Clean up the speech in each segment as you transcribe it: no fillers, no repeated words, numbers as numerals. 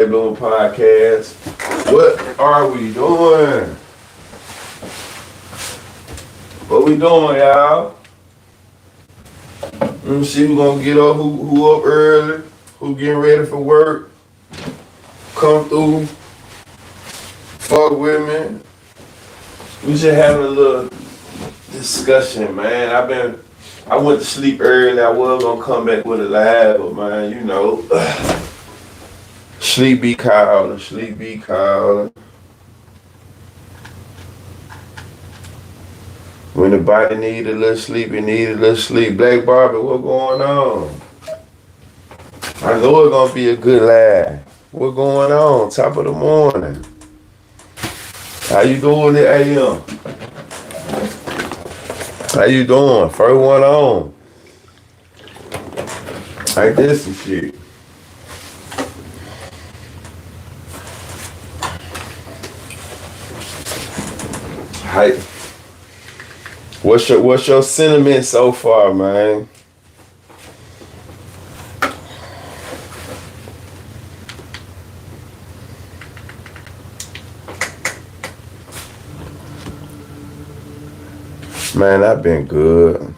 Doing podcast. What are we doing? What we doing, y'all? Let me see who gonna get up, who up early, who getting ready for work. Come through, fuck with me. We just having a little discussion, man. I went to sleep early. I was gonna come back with a live, but man, you know, sleep be calling. When the body need a little sleep, it need a little sleep. Black Barbie, what going on? I know it's gonna be a good live. What going on? Top of the morning. How you doing at AM? How you doing? First one on. Like this and shit. Hi. What's your sentiment so far, man? Man, I've been good.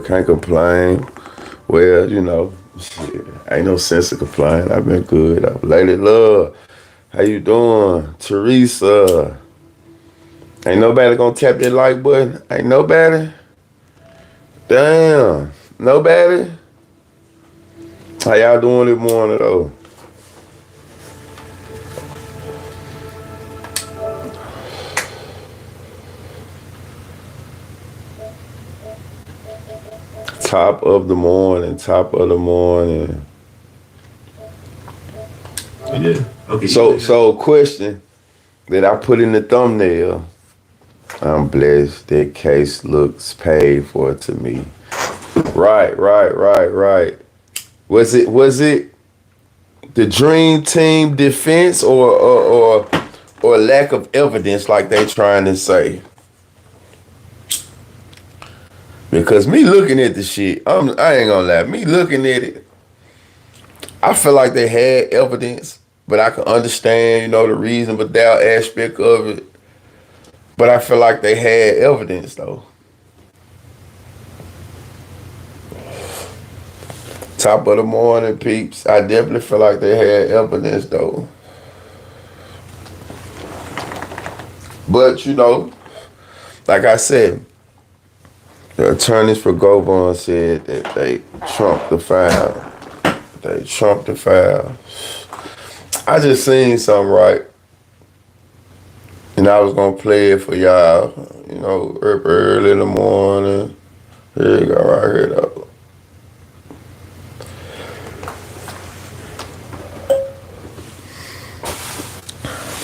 Can't complain. Well, you know, shit, ain't no sense of complaining. I've been good. Lady Love, how you doing? Teresa. Ain't nobody gonna tap that like button? Ain't nobody? Damn. Nobody? How y'all doing this morning, though? Top of the morning. Yeah. Okay. So question that I put in the thumbnail. I'm blessed that case looks paid for to me. Right. Was it the DreamTeam Defense or lack of evidence like they trying to say? Because me looking at the shit, I ain't gonna lie, me looking at it, I feel like they had evidence, but I can understand, you know, the reasonable doubt aspect of it. But I feel like they had evidence, though. Top of the morning, peeps. I definitely feel like they had evidence, though. But, you know, like I said, the attorneys for Govon said that they trumped the file. I just seen something right. And I was gonna play it for y'all, you know, early in the morning. Here you go, right here though.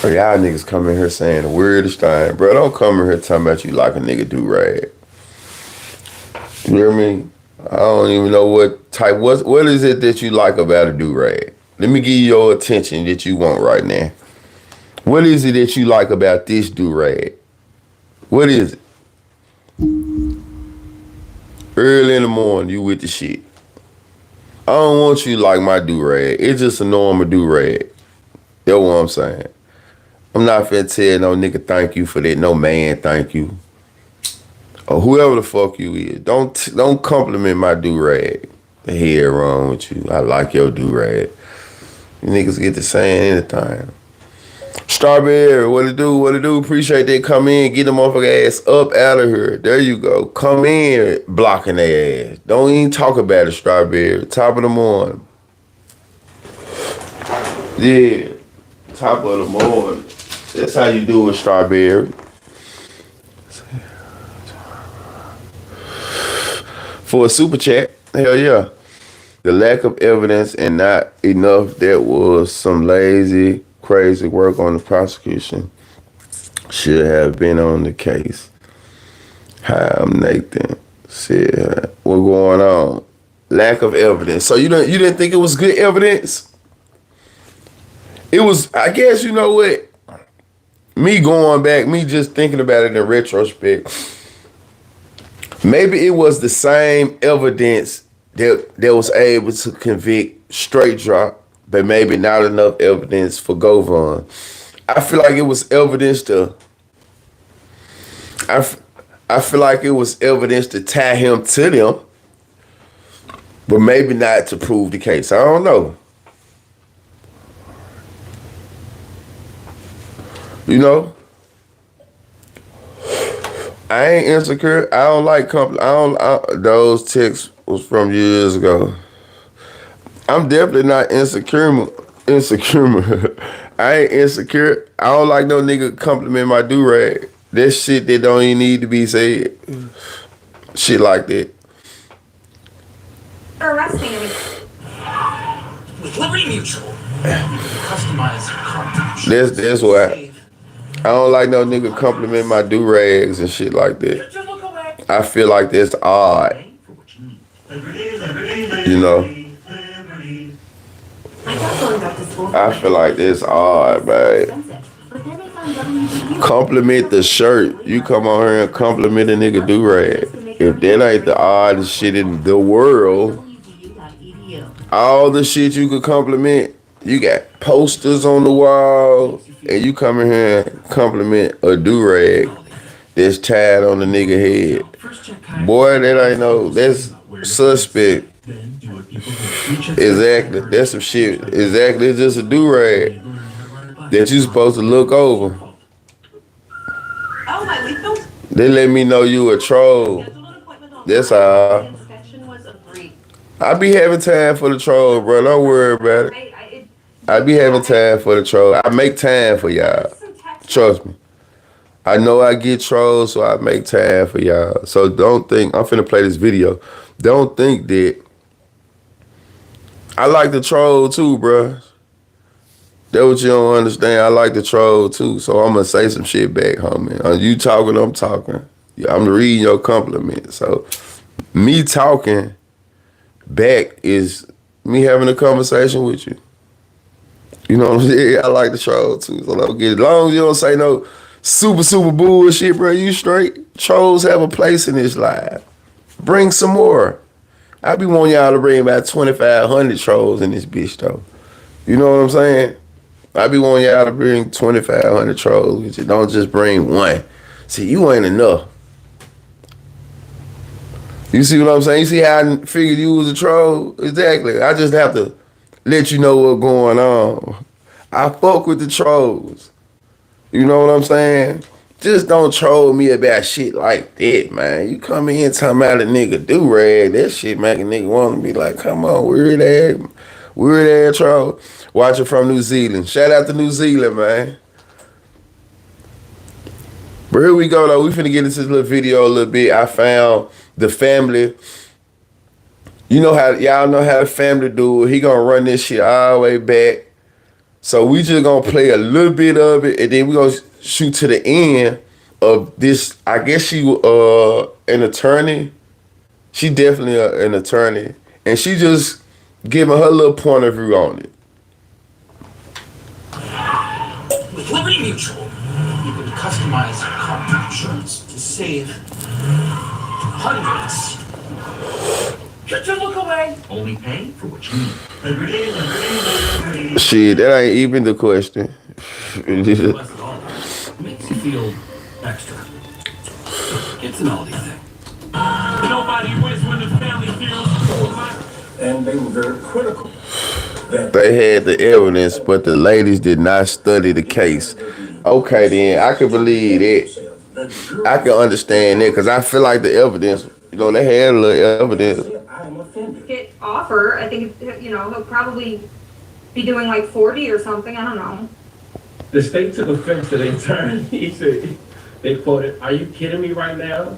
Y'all niggas come in here saying the weirdest thing, bro. Don't come in here talking about you like a nigga do-rag. You hear me? I don't even know what is it that you like about a do-rag? Let me give you your attention that you want right now. What is it that you like about this do-rag? What is it? Early in the morning, you with the shit. I don't want you like my do-rag. It's just a normal do-rag. That's what I'm saying. I'm not finna tell no nigga thank you for that. No man thank you. Or whoever the fuck you is. Don't compliment my do-rag. The hell wrong with you? I like your do-rag. You niggas get to saying anything. Strawberry, what it do? Appreciate that. Come in, get the motherfucker ass up out of here. There you go. Come in, blocking their ass. Don't even talk about it, Strawberry. Top of the morning. Yeah, top of the morning. That's how you do it, Strawberry. For a super chat, hell yeah. The lack of evidence and not enough that was some lazy, crazy work on the prosecution should have been on the case. Hi, I'm Nathan. Said, what going on? Lack of evidence. So you didn't think it was good evidence? It was, I guess, you know what? Me going back, me just thinking about it in retrospect, maybe it was the same evidence that was able to convict Straight Drop but maybe not enough evidence for Govan. I feel like it was evidence to. I feel like it was evidence to tie him to them, but maybe not to prove the case. I don't know. You know, I ain't insecure. I don't like company. Those texts was from years ago. I'm definitely not insecure. Insecure. I ain't insecure. I don't like no nigga compliment my do-rag. That shit that don't even need to be said. Shit like that. Arresting me. With Liberty Mutual, customize content. That's why I don't like no nigga compliment my do-rags and shit like that. I feel like that's odd. You know? I feel like that's odd, man. Compliment the shirt. You come on here and compliment a nigga do-rag. If that ain't the oddest shit in the world, all the shit you could compliment, you got posters on the wall, and you come in here and compliment a do-rag that's tied on the nigga head. Boy, that ain't no, that's suspect. Exactly, that's some shit. Exactly, it's just a do-rag that you supposed to look over. They let me know you a troll. That's all. I be having time for the troll, bro. Don't worry about it. I be having time for the troll. I make time for y'all. Trust me. I know I get trolls, so I make time for y'all. So don't think, I'm finna play this video. Don't think that I like the troll too, bro. That's what you don't understand. I like the troll too. So I'm gonna say some shit back, homie. You talking, I'm talking. Yeah, I'm reading your compliment. So me talking back is me having a conversation with you. You know what I'm saying? I like the troll too. So don't get it. As long as you don't say no super bullshit, bro, you straight. Trolls have a place in this life. Bring some more. I be wanting y'all to bring about 2,500 trolls in this bitch though. You know what I'm saying? I be wanting y'all to bring 2,500 trolls with you. Don't just bring one. See, you ain't enough. You see what I'm saying? You see how I figured you was a troll? Exactly. I just have to let you know what's going on. I fuck with the trolls. You know what I'm saying? Just don't troll me about shit like that, man. You come in talking about a nigga do-rag, that shit make a nigga want to be like, come on, weird ass troll. Watching from New Zealand. Shout out to New Zealand, man. But here we go, though. We finna get into this little video a little bit. I found the family. You know how, y'all know how the family do it. He gonna run this shit all the way back. So we just gonna play a little bit of it, and then we gonna shoot to the end of this. I guess she an attorney. She definitely an attorney, and she just giving her little point of view on it. With Liberty Mutual, you can customize your car insurance to save hundreds. Get your look away. Only pay for what you need. Shit, that ain't even the question. Makes you feel extra. It's an oldie thing. Nobody wins when the family feels. And they were very critical. They had the evidence, but the ladies did not study the case. Okay, then I can believe that. I can understand that because I feel like the evidence, you know, they had a little evidence. Get offer. I think, you know, he'll probably be doing like 40 or something. I don't know. The state took offense to the attorney. He said, they quoted, "Are you kidding me right now?"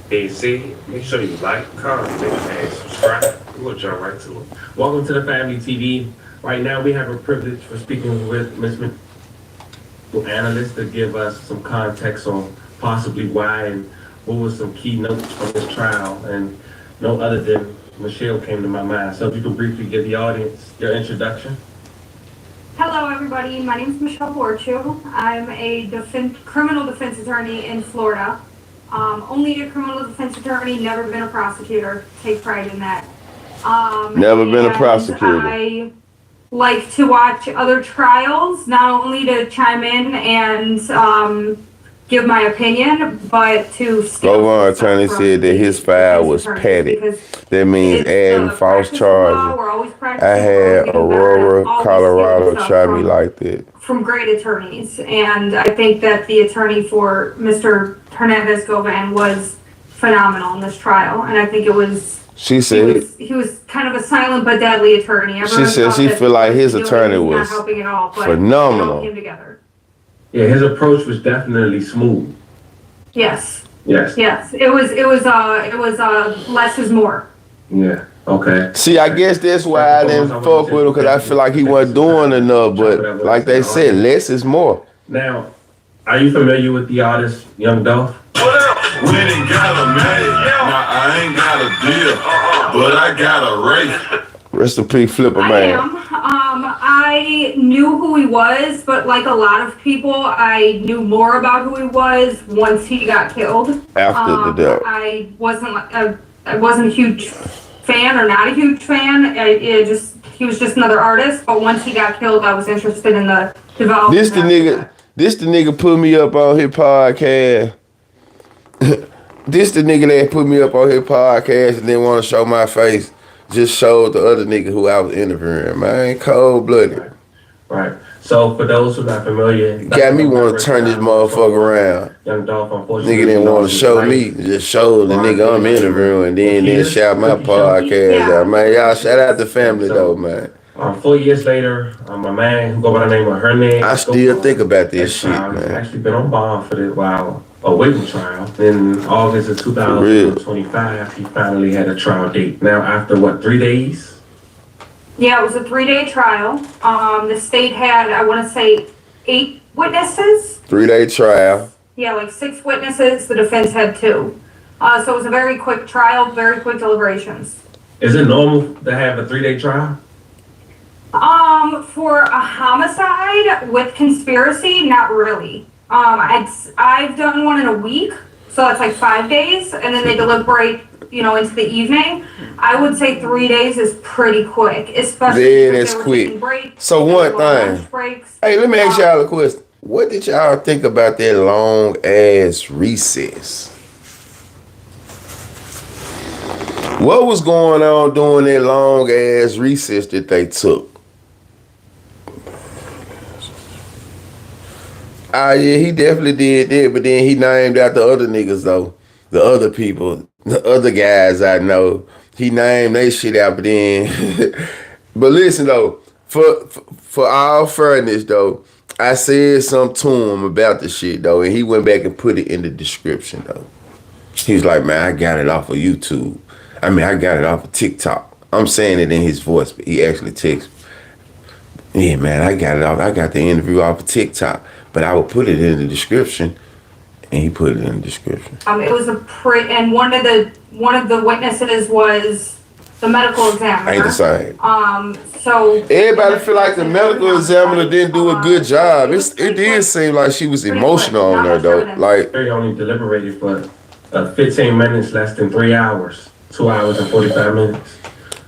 Hey, see, make sure you like, comment, and subscribe. We'll jump right to it. Welcome to the Family TV. Right now, we have a privilege for speaking with Ms. Analyst to give us some context on possibly why and what was some key notes from this trial. And no other than Michelle came to my mind. So if you could briefly give the audience your introduction. Hello, everybody. My name is Michelle Borchu. I'm a criminal defense attorney in Florida. Only a criminal defense attorney, never been a prosecutor. Take pride in that. Never been a and prosecutor. I like to watch other trials, not only to chime in and give my opinion, but to Govan attorney said that his file was padded. That means adding false charges. I had Aurora, Colorado try me like that. From great attorneys, and I think that the attorney for Mr. Hernandez Govan was phenomenal in this trial, and I think it was. She said he was kind of a silent but deadly attorney. She said she feel like his attorney was phenomenal. Came together. Yeah, his approach was definitely smooth. Yes. Yes. Yes. It was less is more. Yeah. Okay. See, I guess that's why I didn't fuck with him, because I feel like he wasn't doing enough. But like they said, less is more. Now, are you familiar with the artist Young Dolph? What up? Went and got a man. Now I ain't got a deal, but I got a race. Rest in peace, Flipper Man. I am. I knew who he was, but like a lot of people, I knew more about who he was once he got killed. After the death. I wasn't a huge fan, or not a huge fan. He was just another artist. But once he got killed, I was interested in the development. This the nigga put me up on his podcast. This the nigga that put me up on his podcast and didn't want to show my face. Just showed the other nigga who I was interviewing. Man, cold blooded. Right. So for those who are not familiar, got me want to turn this motherfucker around. Young Dolph, unfortunately, nigga didn't want to show me, just show the nigga I'm interviewing, and then shout my podcast out. Man, y'all shout out the family though, man. 4 years later, my man who go by the name of Hernandez. I still think about this shit, man. Actually been on bond for this while awaiting trial. In August of 2025, he finally had a trial date. Now after what, 3 days? Yeah, it was a 3-day trial. The state had, I want to say, 8 witnesses. 3-day trial. Yeah, like 6 witnesses. The defense had 2. So it was a very quick trial, very quick deliberations. Is it normal to have a 3-day trial? For a homicide with conspiracy, not really. I've done one in a week, so that's like 5 days, and then they deliberate, into the evening. I would say 3 days is pretty quick, especially if that's quick. So one thing. Hey, let me ask y'all a question. What did y'all think about that long ass recess? What was going on during that long ass recess that they took? Yeah, he definitely did that, but then he named out the other niggas though. The other people, the other guys I know. He named they shit out, but then but listen though, for all fairness though, I said something to him about the shit though, and he went back and put it in the description though. He was like, man, I got it off of YouTube. I got it off of TikTok. I'm saying it in his voice, but he actually texted me. Yeah, man, I got it off. I got the interview off of TikTok. But I would put it in the description, and he put it in the description. It was and one of the witnesses was the medical examiner. Ain't the same. So everybody feel like the medical examiner didn't do a good job. It did seem like she was emotional on there though. Like they only deliberated for 15 minutes, less than 3 hours. 2 hours and 45 minutes.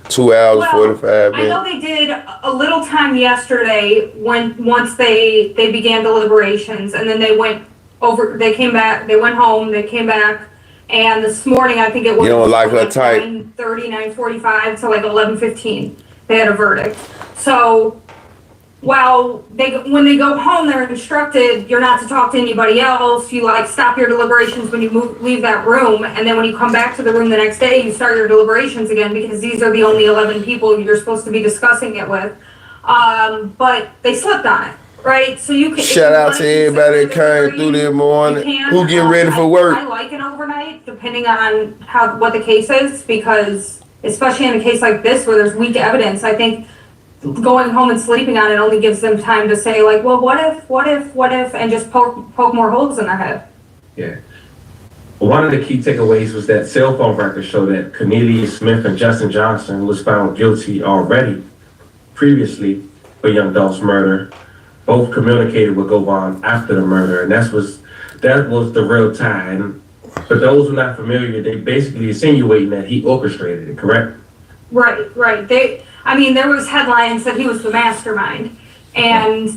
2 hours, 45 minutes. I know they did a little time yesterday once they began deliberations, and then they went home, they came back, and this morning I think it was 9:30, 9:45 to like 11:15 they had a verdict. So when they go home, they're instructed you're not to talk to anybody else. You stop your deliberations when you leave that room, and then when you come back to the room the next day, you start your deliberations again because these are the only 11 people you're supposed to be discussing it with. But they slipped on it, right? So you can shout out to everybody that came through this morning. Who getting ready for work? I like an overnight, depending on what the case is, because especially in a case like this where there's weak evidence, I think going home and sleeping on it only gives them time to say well, what if, and just poke more holes in their head. Yeah. One of the key takeaways was that cell phone records show that Cornelius Smith and Justin Johnson, who was found guilty already previously for Young Dolph's murder, both communicated with Govan after the murder, and that was the real tie. And for those who are not familiar, they basically insinuating that he orchestrated it, correct? Right. There was headlines that he was the mastermind, and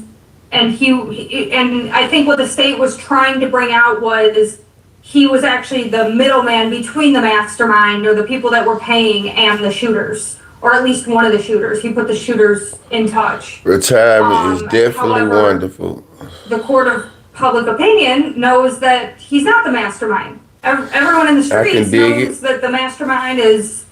I think what the state was trying to bring out was he was actually the middleman between the mastermind or the people that were paying and the shooters, or at least one of the shooters. He put the shooters in touch. Retirement is definitely however, wonderful. The court of public opinion knows that he's not the mastermind. Everyone in the streets knows that the mastermind is,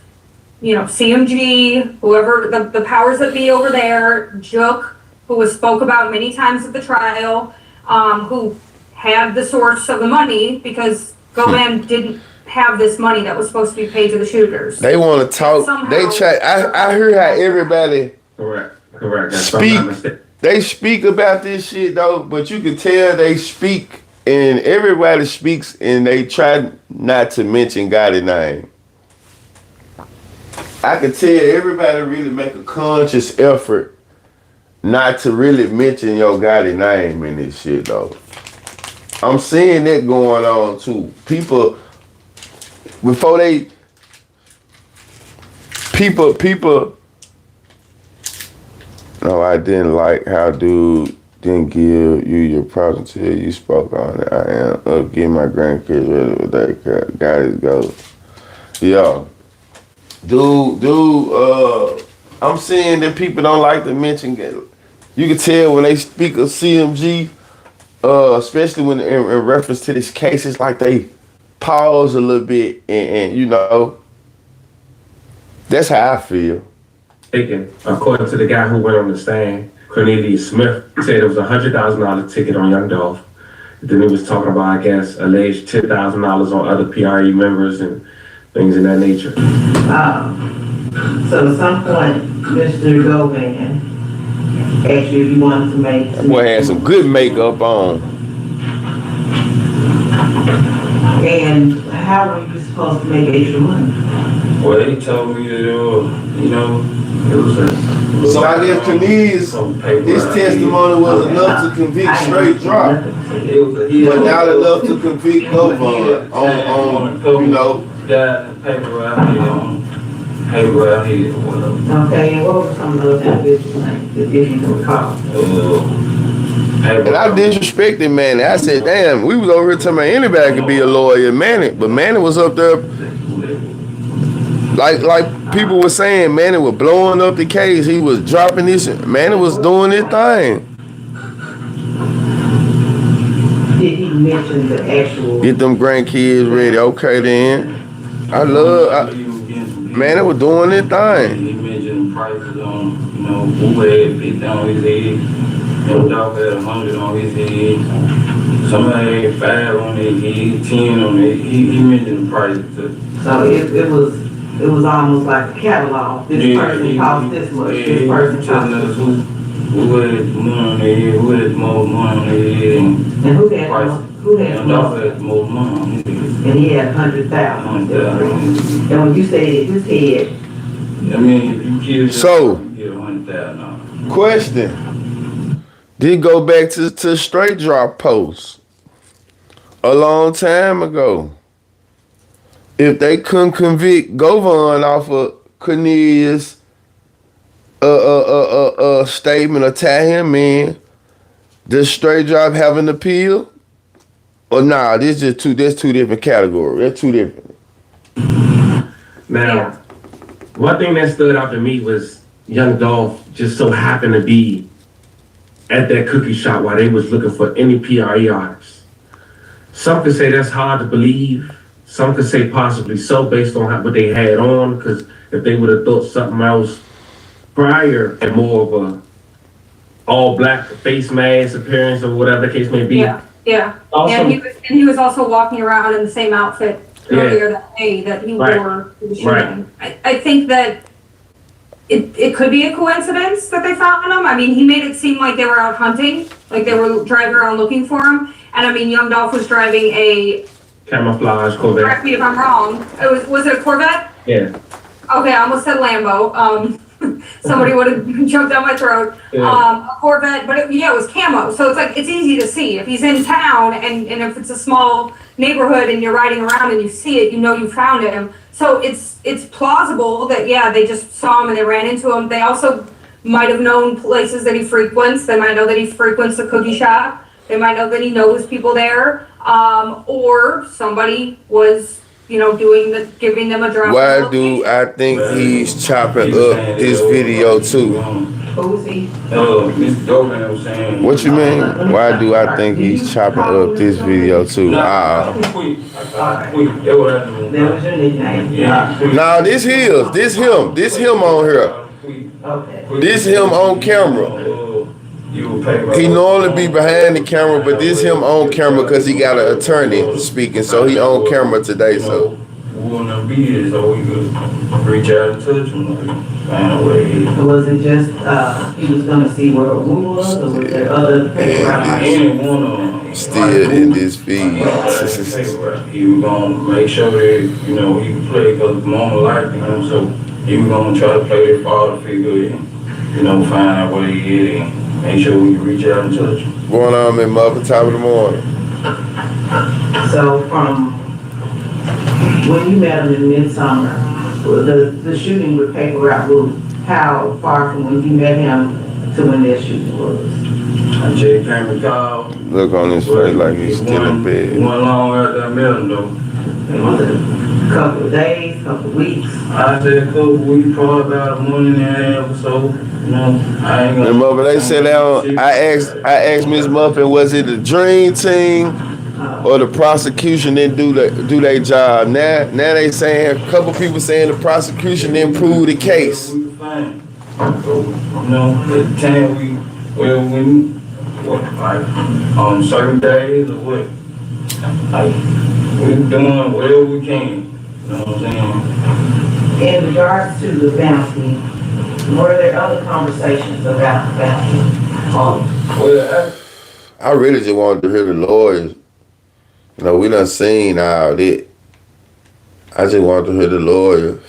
CMG, whoever, the powers that be over there, Jook, who was spoke about many times at the trial, who had the source of the money because Govan didn't have this money that was supposed to be paid to the shooters. They want to talk. They try. I heard how everybody Correct. They speak about this shit though, but you can tell they speak, and everybody speaks, and they try not to mention God's name. I can tell everybody really make a conscious effort not to really mention your God's name in this shit though. I'm seeing that going on too. People before they people. No, I didn't like how dude didn't give you your props until you spoke on it. I am up getting my grandkids ready with that got his ghost. Yeah. Dude, I'm seeing that people don't like to mention it. You can tell when they speak of CMG, especially when in reference to this case, it's like they pause a little bit and that's how I feel. According to the guy who went on the stand, Cornelius Smith, he said it was a $100,000 ticket on Young Dolph. Then he was talking about, I guess, alleged $10,000 on other PRE members and things of that nature. So at some point, Mr. Govan asked you if you wanted to make... That boy had some good makeup on. And how were you supposed to make extra money? Well, they told me that, it was a... So I guess Cornelius, his testimony was enough to convict straight drop, but not enough to convict Govan on. Yeah, paper out here, whatever. Okay, and what were some of those individuals' names, if you can recall? And I disrespected Manny. I said, damn, we was over here talking about anybody could be a lawyer, Manny, but Manny was up there. Like people were saying, Manny was blowing up the case. He was dropping this. Manny was doing his thing. Did he mention the actual... Get them grandkids ready. Okay, then. Manny was doing his thing. He mentioned prices on, who had 50 on his head. Dolph had 100 on his head. Somebody had 5 on their head, 10 on their head. He mentioned the prices. So it was almost like a catalog. This person cost this much. This person cost this much. Who had more on their head? Who had more money on their head? And who had Dolph had more money on his head. And he had 100,000. And when you say his head, if you So, get 100,000. question. Did go back to straight drop post a long time ago. If they couldn't convict Govan off of Cornelius' statement or tie him in, does straight drop have an appeal? Or nah, that's two different categories. They're two different. Now, one thing that stood out to me was Young Dolph just so happened to be at that cookie shop while they was looking for any PRE artists. Some could say that's hard to believe. Some could say possibly so based on what they had on, because if they would have thought something else prior and more of a all black face mask appearance or whatever the case may be. Yeah. Also, And he was also walking around in the same outfit earlier that day that he wore to the shooting. I think that it could be a coincidence that they found him. I mean, he made it seem like they were out hunting, like they were driving around looking for him. And I mean, Young Dolph was driving a camouflage Corvette. Correct me if I'm wrong. Was it a Corvette? Yeah. Okay, I almost said Lambo. Somebody would have jumped down my throat. Yeah. A Corvette, but it was camo. So it's like, it's easy to see. If he's in town and if it's a small neighborhood and you're riding around and you see it, you know you found him. So it's plausible that, yeah, they just saw him and they ran into him. They also might have known places that he frequents. They might know that he frequents the cookie shop. They might know that he knows people there. Or somebody was, giving them a drop. Why do I think he's chopping up this video too? Who is he? Mr. Dolph was saying. What you mean? Why do I think he's chopping up this video too? That was your nickname. Yeah. Nah, this him on here. Okay. This him on camera. He normally be behind the camera, but this him on camera because he got an attorney speaking, so he on camera today. So we want to be here so we could reach out and touch him, find a way. Was it just, he was gonna see where a wound was, or was there other paper routes? still in this feed. He was gonna make sure that, he could play because mama liked him, so he was gonna try to play that father figure and, find out where he is and make sure we can reach out and touch him. Going on in mother top of the morning. So from when you met him in midsummer, the shooting with Paper Route Loop, how far from when you met him to when that shooting was? I just came and called. Look on his face like he's still in bed. One long after I met him though. Was it a couple of days, couple of weeks? I said a couple weeks, probably about a month and a half or so. I ain't gonna. And mother, they said down. I asked Miss Muffin, was it the Dream Team or the prosecution didn't do their job? Now they saying a couple people saying the prosecution didn't prove the case. We were fine. So, at the time on certain days or what, we doing whatever we can. You know what I'm saying? In regards to the bounty, were there other conversations about the bounty? Well, I really just wanted to hear the lawyers. We done seen all that. I just wanted to hear the lawyer.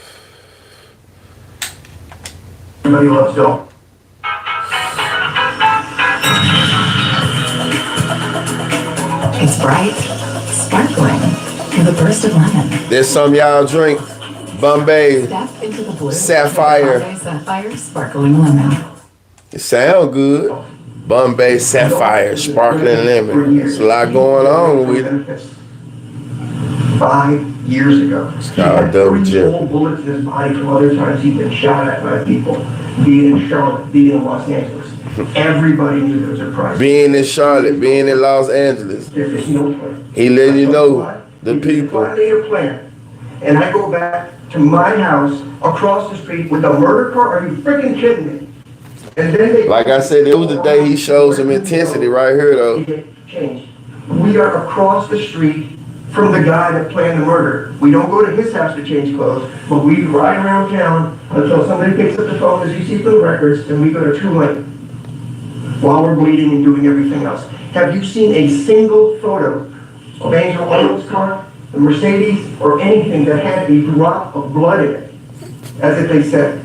Everybody loves Dolph. It's bright, sparkling, with a burst of lemon. There's some y'all drink. Bombay Step into the blue. Sapphire. Bombay Sapphire sparkling lemon. It sound good. Bombay Sapphire Sparkling Lemon. There's a lot going on with it. 5 years ago. He called had double 3 jip. whole bullets in his body from other times he'd been shot at by people, being in Charlotte, being in Los Angeles. Everybody knew there was a price. Being in Charlotte, being in Los Angeles. There's no plan. He letting you know the people. I made a plan, and I go back to my house across the street with a murder car. Are you freaking kidding me? And then they, Like I said, it was the day he showed some intensity right here, though. Changed. We are across the street from the guy that planned the murder. We don't go to his house to change clothes, but we ride around town until somebody picks up the phone, as you see from the records, and we go to Tulane while we're bleeding and doing everything else. Have you seen a single photo of Angel Oil's car, the Mercedes, or anything that had a drop of blood in it? As if they said,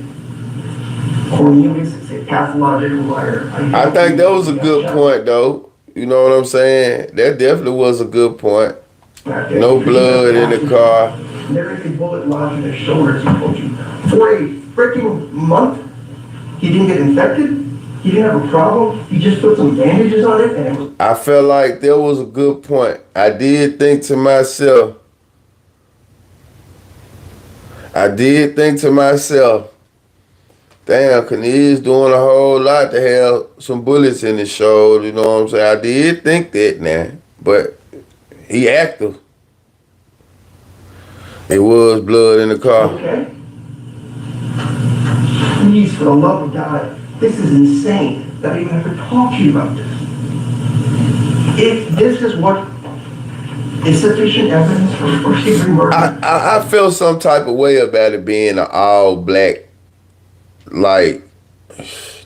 Cornelius is a pathological liar. I think that was a good point, though. You know what I'm saying? That definitely was a good point. No blood in the car. There is a bullet lodged in his shoulder, as he told you. For a freaking month, he didn't get infected. He didn't have a problem. He just put some bandages on it, and it was. I felt like that was a good point. I did think to myself, damn, Cornelius doing a whole lot to have some bullets in his shoulder, you know what I'm saying? I did think that now, but he active. It was blood in the car. Okay. Please, for the love of God, this is insane that I even have to talk to you about this. If this is what is sufficient evidence for first-degree murder. I felt some type of way about it being an all-black, like,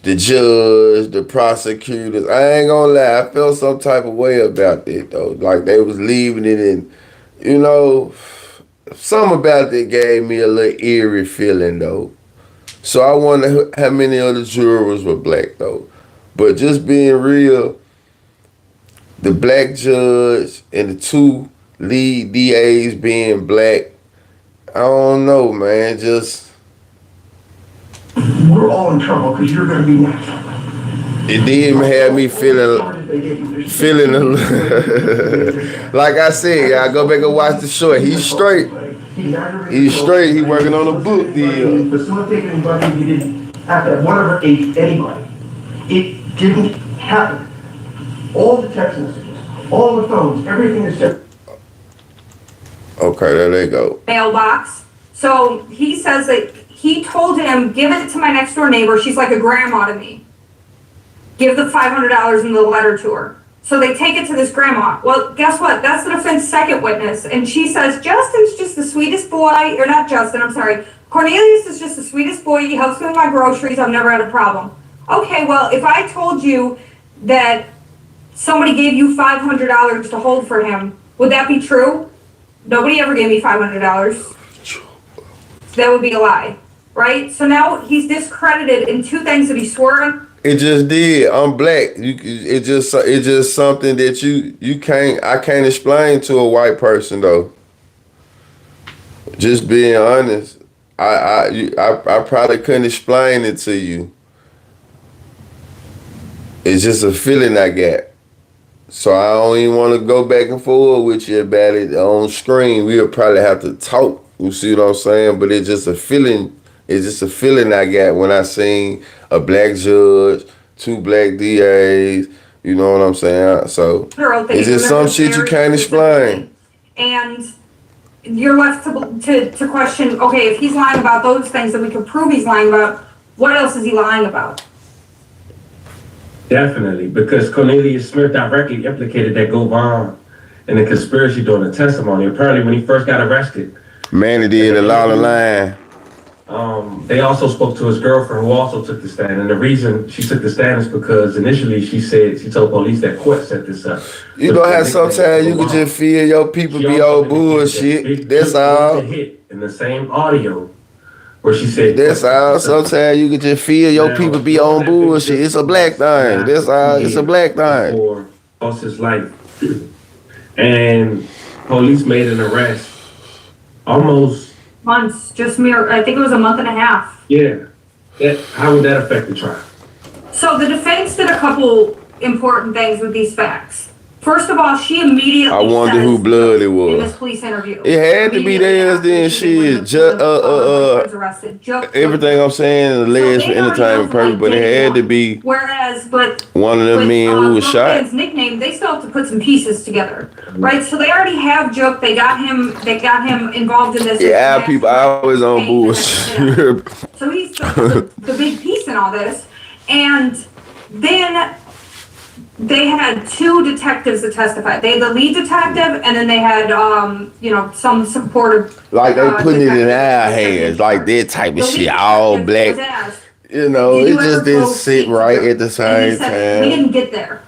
the judge, the prosecutors. I ain't gonna lie, I felt some type of way about it, though. Like, they was leaving it in, something about it gave me a little eerie feeling, though. So I wonder how many of the jurors were black, though. But just being real, the black judge and the two lead DAs being black, don't know, man. Just We're all in trouble because you're going to be next. it did have me feeling like I said, y'all go back and watch the short. He's straight. He's straight. He working on a book deal. Facilitate anybody, he didn't have to, whatever age, anybody. It didn't happen. All the text messages, all the phones, everything is set. Okay, there they go. Mailbox. So he says that he told him, give it to my next door neighbor. She's like a grandma to me. Give the $500 in the letter to her. So they take it to this grandma. Well, guess what? That's the defense second witness. And she says, Justin's just the sweetest boy, or not Justin, I'm sorry. Cornelius is just the sweetest boy. He helps me with my groceries. I've never had a problem. Okay, well, if I told you that somebody gave you $500 to hold for him, would that be true? Nobody ever gave me $500. That would be a lie, right? So now he's discredited in two things that he swore on. It just did. I'm black. It's just something that I can't explain to a white person though. Just being honest, I probably couldn't explain it to you. It's just a feeling I get. So I don't even want to go back and forth with you about it on screen. We'll probably have to talk. You see what I'm saying? But it's just a feeling. It's just a feeling I got when I seen a black judge, 2 black DAs. You know what I'm saying? So it's just some shit you can't explain. And you're left to question, okay, if he's lying about those things that we can prove he's lying about, what else is he lying about? Definitely, because Cornelius Smith directly implicated that Govan in the conspiracy during the testimony. Apparently, when he first got arrested, Manny did a lot of lying. They also spoke to his girlfriend, who also took the stand. And the reason she took the stand is because initially she told police that Court set this up. You know how sometimes you can just feel your people be on bullshit. That's all. Hit in the same audio where she said, that's all. Sometimes you can just feel your people be on bullshit. It's a black thing. That's all. It's a black thing. For lost his life. And police made an arrest almost Months, I think it was a month and a half. Yeah. How would that affect the trial? So the defense did a couple important things with these facts. First of all, she immediately I wonder who blood it was. in this police interview. It had to be theirs then. Shit, everything I'm saying is alleged for entertainment purpose, but it had to be. Whereas, one of them men who was shot. His nickname, they still have to put some pieces together, right? So they already have Joke. They got him involved in this. Yeah, people always on bullshit. So he's the big piece in all this, and then they had 2 detectives that testified. They had the lead detective, and then they had, some supportive. Like they putting it in our hands, like that type of shit, all black. You know, it just didn't sit right at the same time. We didn't get there.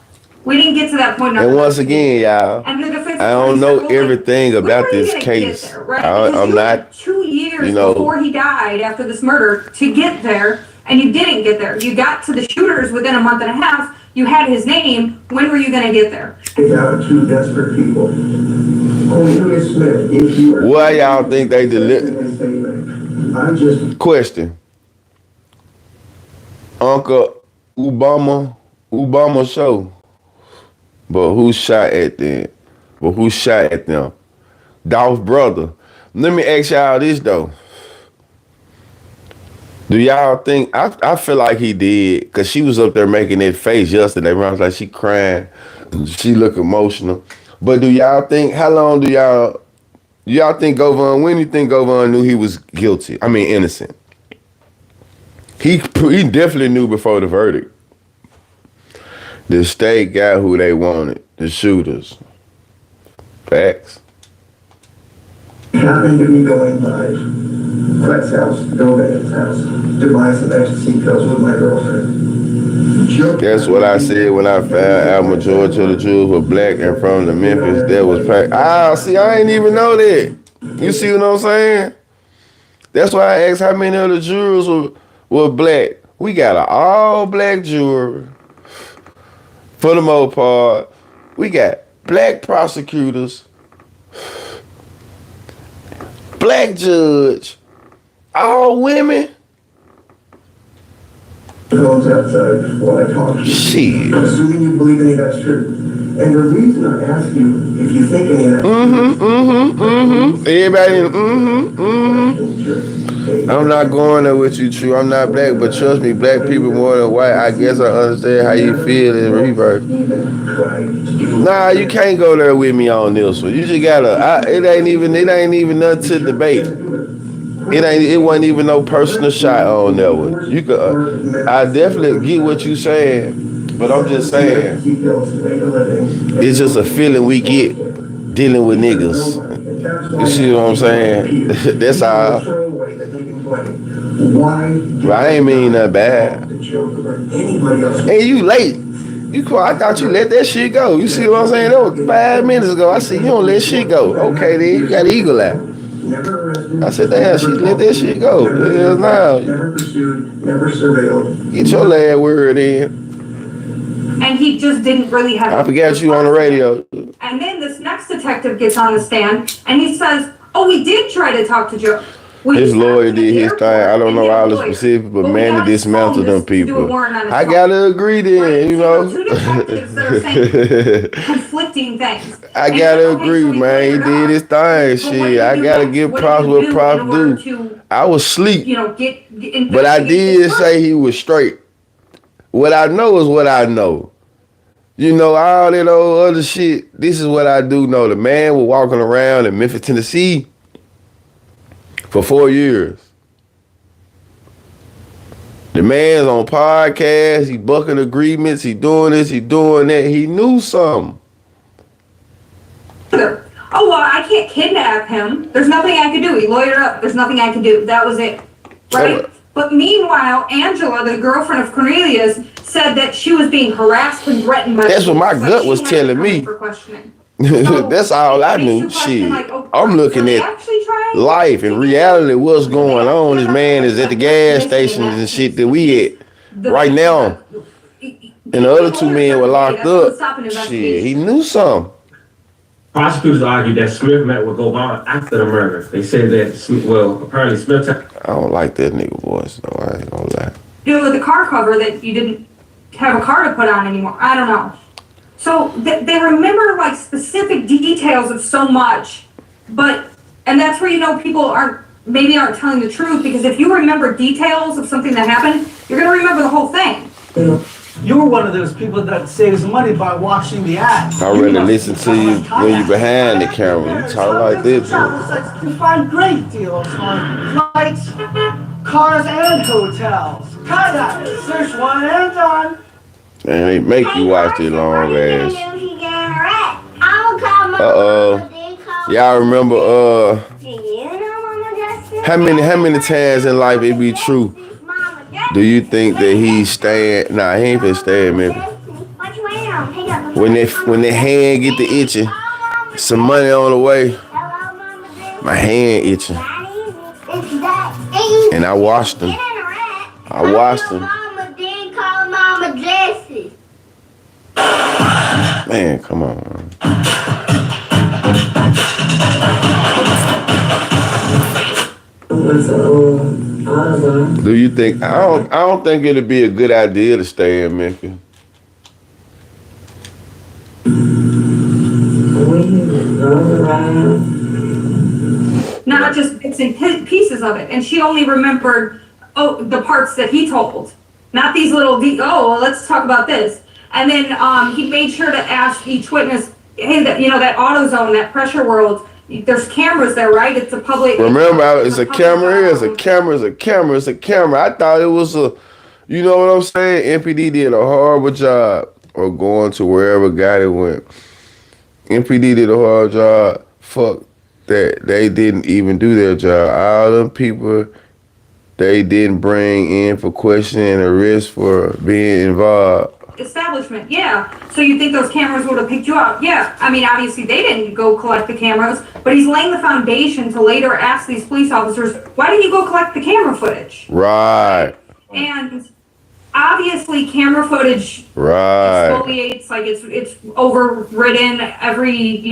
We didn't get to that point. And once again, y'all, I don't know everything about this case. There, right? I'm not. 2 years before he died after this murder to get there, and you didn't get there. You got to the shooters within a month and a half. You had his name. When were you going to get there? They got 2 desperate people. Cornelius Smith, if you were. Why y'all think they delivered? I'm just. Question. Uncle Obama show. But who shot at them? Dolph brother. Let me ask y'all this though. Do y'all think, I feel like he did, because she was up there making that face yesterday. I was like, she crying. She look emotional. But do y'all think, how long do y'all think Govan, when do you think Govan knew he was guilty? I mean, innocent. He definitely knew before the verdict. The state got who they wanted, the shooters. Facts. Happened to me going by Brett's house, Dolph's house, to buy some ecstasy pills with my girlfriend. That's what I said when I found out majority of the Jews were black and from the Memphis. That was packed. See, I ain't even know that. You see what I'm saying? That's why I asked how many of the jurors were black. We got an all-black jury. For the most part, we got black prosecutors. Black judge. All women. Goes outside while I talk to you. Shit. Assuming you believe any of that's true. And the reason I ask you if you think any of that's Everybody, I'm not going there with you, true. I'm not black, but trust me, black people more than white. I guess I understand how you feel in reverse. Nah, you can't go there with me on this one. You just gotta. It ain't even nothing to debate. It wasn't even no personal shot on that one. You could. I definitely get what you saying, but I'm just saying. It's just a feeling we get dealing with niggas. You see what I'm saying? That's all. But I ain't mean nothing bad. And you late. You cool. I thought you let that shit go. You see what I'm saying? That was 5 minutes ago. I said, you don't let shit go. Okay, then you got eagle eye. I said, damn, she let that shit go. Hell no. Never pursued, never surveilled. Get your last word in. And he just didn't really have. I forgot you on the radio. And then this next detective gets on the stand and he says, "Oh, we did try to talk to Joe." His lawyer did his thing. I don't know all the specifics, but man, to dismantle them people. I gotta agree then, you know. Two detectives that are saying conflicting things. I gotta agree, man. He did his thing. Shit, I gotta give props what props do. I was asleep, but I did say he was straight. What I know is what I know. You know, all that old other shit, this is what I do know. The man was walking around in Memphis, Tennessee for 4 years. The man's on podcasts, he bucking agreements, he doing this, he doing that. He knew something. Oh, well, I can't kidnap him. There's nothing I can do. He lawyered up. There's nothing I can do. That was it. Right? But meanwhile, Angela, the girlfriend of Cornelius, said that she was being harassed and threatened by. That's what my gut was telling me. That's all I knew. Shit. I'm looking at life and reality, what's going on. This man is at the gas stations and shit that we at right now. And the other two men were locked up. Shit, he knew something. Prosecutors argued that Smith met with Govan after the murder. They said that, well, apparently Smith... I don't like that nigga voice, though. I ain't gonna lie. You know, the car cover that you didn't have a car to put on anymore. I don't know. So they remember, like, specific details of so much, but... And that's where, you know, people maybe aren't telling the truth, because if you remember details of something that happened, you're going to remember the whole thing. You were one of those people that saves money by watching the ads. I really listen to you when you're behind the camera. You talk like this. You find great deals on flights, cars, and hotels. Kayak, search one and done. And they make you watch this long ass. Y'all remember how many times in life it be true? Do you think that he's staying? Nah, he ain't been staying, man. When that hand get the itching, some money on the way, my hand itching. And I washed them. Man, come on. Do you think? I don't think it'd be a good idea to stay in Memphis. Not just bits and pieces of it. And she only remembered the parts that he told, not these little well, let's talk about this. And then he made sure to ask each witness, hey, that AutoZone, that pressure world. There's cameras there, right? It's a public. Remember, it's a camera here. It's a camera. I thought it was a, you know what I'm saying? MPD did a horrible job of going to wherever guy it went. MPD did a horrible job. Fuck that. They didn't even do their job. All them people, they didn't bring in for questioning and arrest for being involved. Establishment, yeah. So you think those cameras would have picked you up? Yeah. I mean, obviously they didn't go collect the cameras, but he's laying the foundation to later ask these police officers, why didn't you go collect the camera footage? Right. And obviously camera footage exfoliates, like it's overridden every,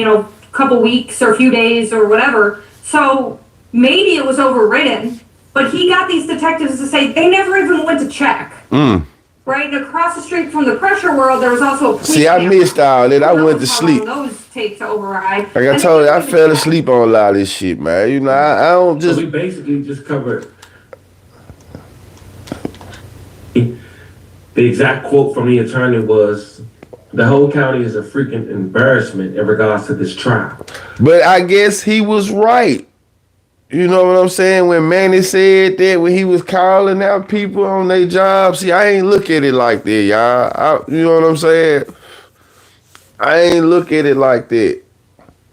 couple weeks or a few days or whatever. So maybe it was overridden, but he got these detectives to say they never even went to check. Right, and across the street from the pressure world, there was also a police See, I camera. missed all that. I went to How sleep. long those take to override. Like I And told you, then I fell asleep on a lot of this shit, man. You know, I don't So just. we basically just covered the exact quote from the attorney was, "The whole county is a freaking embarrassment in regards to this trial." But I guess he was right. You know what I'm saying? When Manny said that, when he was calling out people on their jobs, see, I ain't look at it like that, y'all. You know what I'm saying? I ain't look at it like that.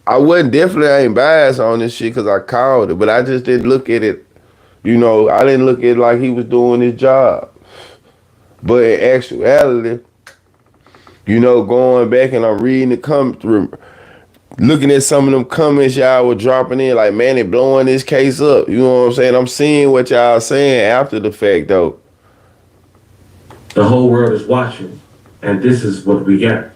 I ain't biased on this shit because I called it, but I just didn't look at it, you know, I didn't look at it like he was doing his job. But in actuality, you know, going back and I'm reading the looking at some of them comments y'all were dropping in, like, man, it blowing this case up. You know what I'm saying? I'm seeing what y'all saying after the fact, though. The whole world is watching, and this is what we got.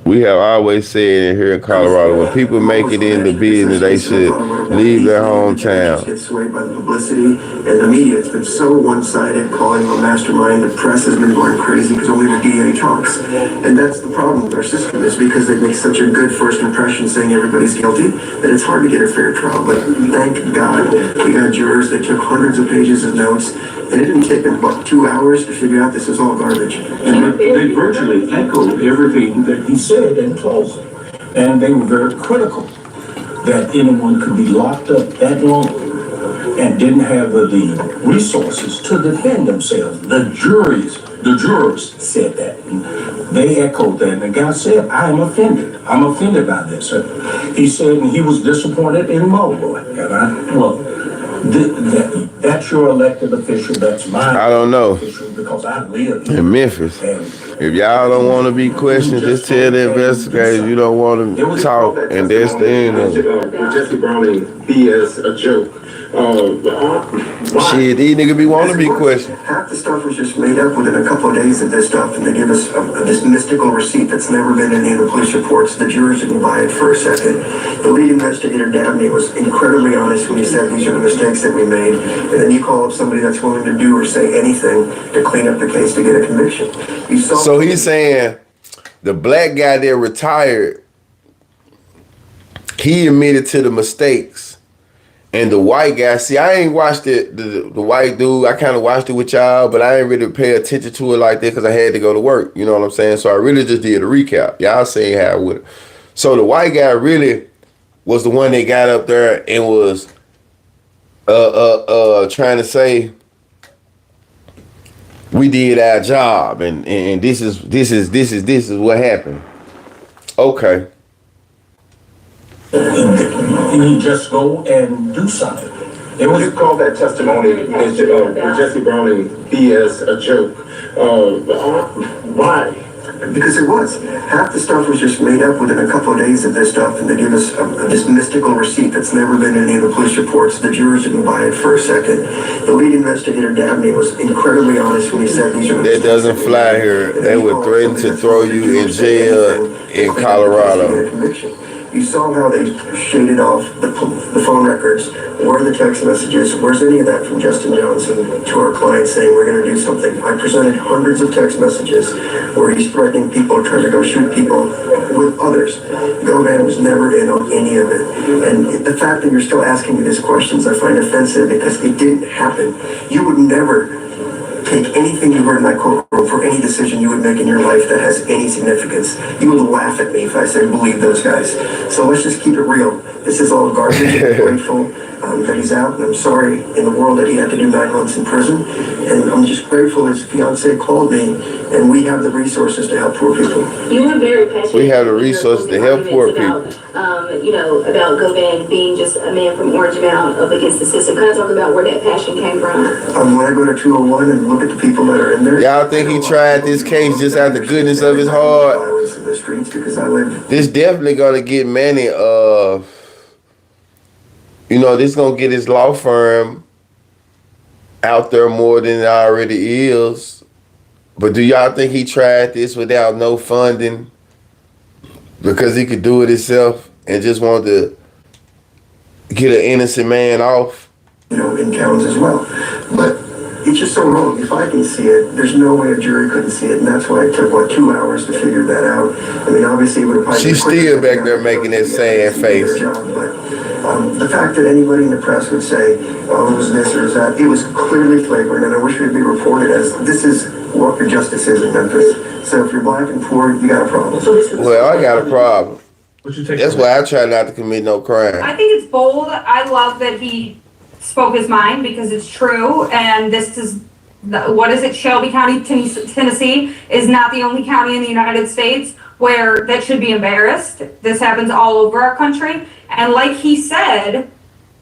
We have always said in here in Colorado, when people make it in the business, they should leave their hometown. Get swayed by the publicity and the media. It's been so one-sided, calling him a mastermind. The press has been going crazy because only the DA talks. And that's the problem with our system, is because they make such a good first impression saying everybody's guilty that it's hard to get a fair trial. But thank God we got jurors that took hundreds of pages of notes, and it didn't take them about 2 hours to figure out this is all garbage. And they virtually echoed everything that he said in closing. And they were very critical that anyone could be locked up that long and didn't have the resources to defend themselves. The jurors said that. And they echoed that. And the guy said, I'm offended. I'm offended by this. He said, and he was disappointed in Mulroy. And that's your elected official. That's mine. I don't know. Because I live in Memphis. If y'all don't want to be questioned, just tell the investigators you don't want to talk, and that's the end of it. Jesse Browning BS a joke. Shit, these niggas be wanting to be questioned. Half the stuff was just made up within a couple of days of this stuff, and they give us this mystical receipt that's never been in any of the police reports. The jurors didn't buy it for a second. The lead investigator, Dabney, was incredibly honest when he said these are the mistakes that we made, and then you call up somebody that's willing to do or say anything to clean up the case to get a conviction. So he's saying the black guy that retired, he admitted to the mistakes. And the white guy, see, I ain't watched it, the white dude, I kind of watched it with y'all, but I ain't really pay attention to it like that because I had to go to work, you know what I'm saying? So I really just did a recap. Y'all saying how it would. So the white guy really was the one that got up there and was trying to say, we did our job and this is what happened. Okay. You just go and do something. It was called that testimony, Jesse Browning BS a joke. Why? Because it was. Half the stuff was just made up within a couple of days of this stuff, and they give us this mystical receipt that's never been in any of the police reports. The jurors didn't buy it for a second. The lead investigator, Dabney, was incredibly honest when he said these are the that doesn't fly here. They would threaten to throw you in jail in Colorado. You saw how they shaded off the phone records. Where are the text messages? Where's any of that from Justin Johnson to our client saying we're going to do something? I presented hundreds of text messages where he's threatening people, trying to go shoot people with others. Govan was never in on any of it. And the fact that you're still asking me these questions, I find offensive because it didn't happen. You would never take anything you heard in that courtroom for any decision you would make in your life that has any significance. You would laugh at me if I said believe those guys. So let's just keep it real. This is all garbage. I'm grateful that he's out, and I'm sorry in the world that he had to do 9 months in prison. And I'm just grateful his fiance called me, and we have the resources to help poor people. You were very passionate. We have the resources to help poor people. About Govan being just a man from Orange Mound up against the system. Kind of talk about where that passion came from. When I go to 201 and look at the people that are in there. Y'all think he tried this case just out of the goodness of his heart? This definitely gonna get Manny, this gonna get his law firm out there more than it already is. But do y'all think he tried this without no funding because he could do it himself and just wanted to get an innocent man off? in counts as well. But it's just so wrong. If I can see it, there's no way a jury couldn't see it, and that's why it took 2 hours to figure that out. I mean, obviously, it would have. She's still back there making that sad face. But the fact that anybody in the press would say, "Oh, it was this or that," it was clearly flagrant, and I wish it would be reported as this is what the justice is in Memphis. So if you're black and poor, you got a problem. Well, I got a problem. That's why I try not to commit no crime. I think it's bold. I love that he spoke his mind because it's true. And this is, what is it? Shelby County, Tennessee is not the only county in the United States where that should be embarrassed. This happens all over our country. And like he said,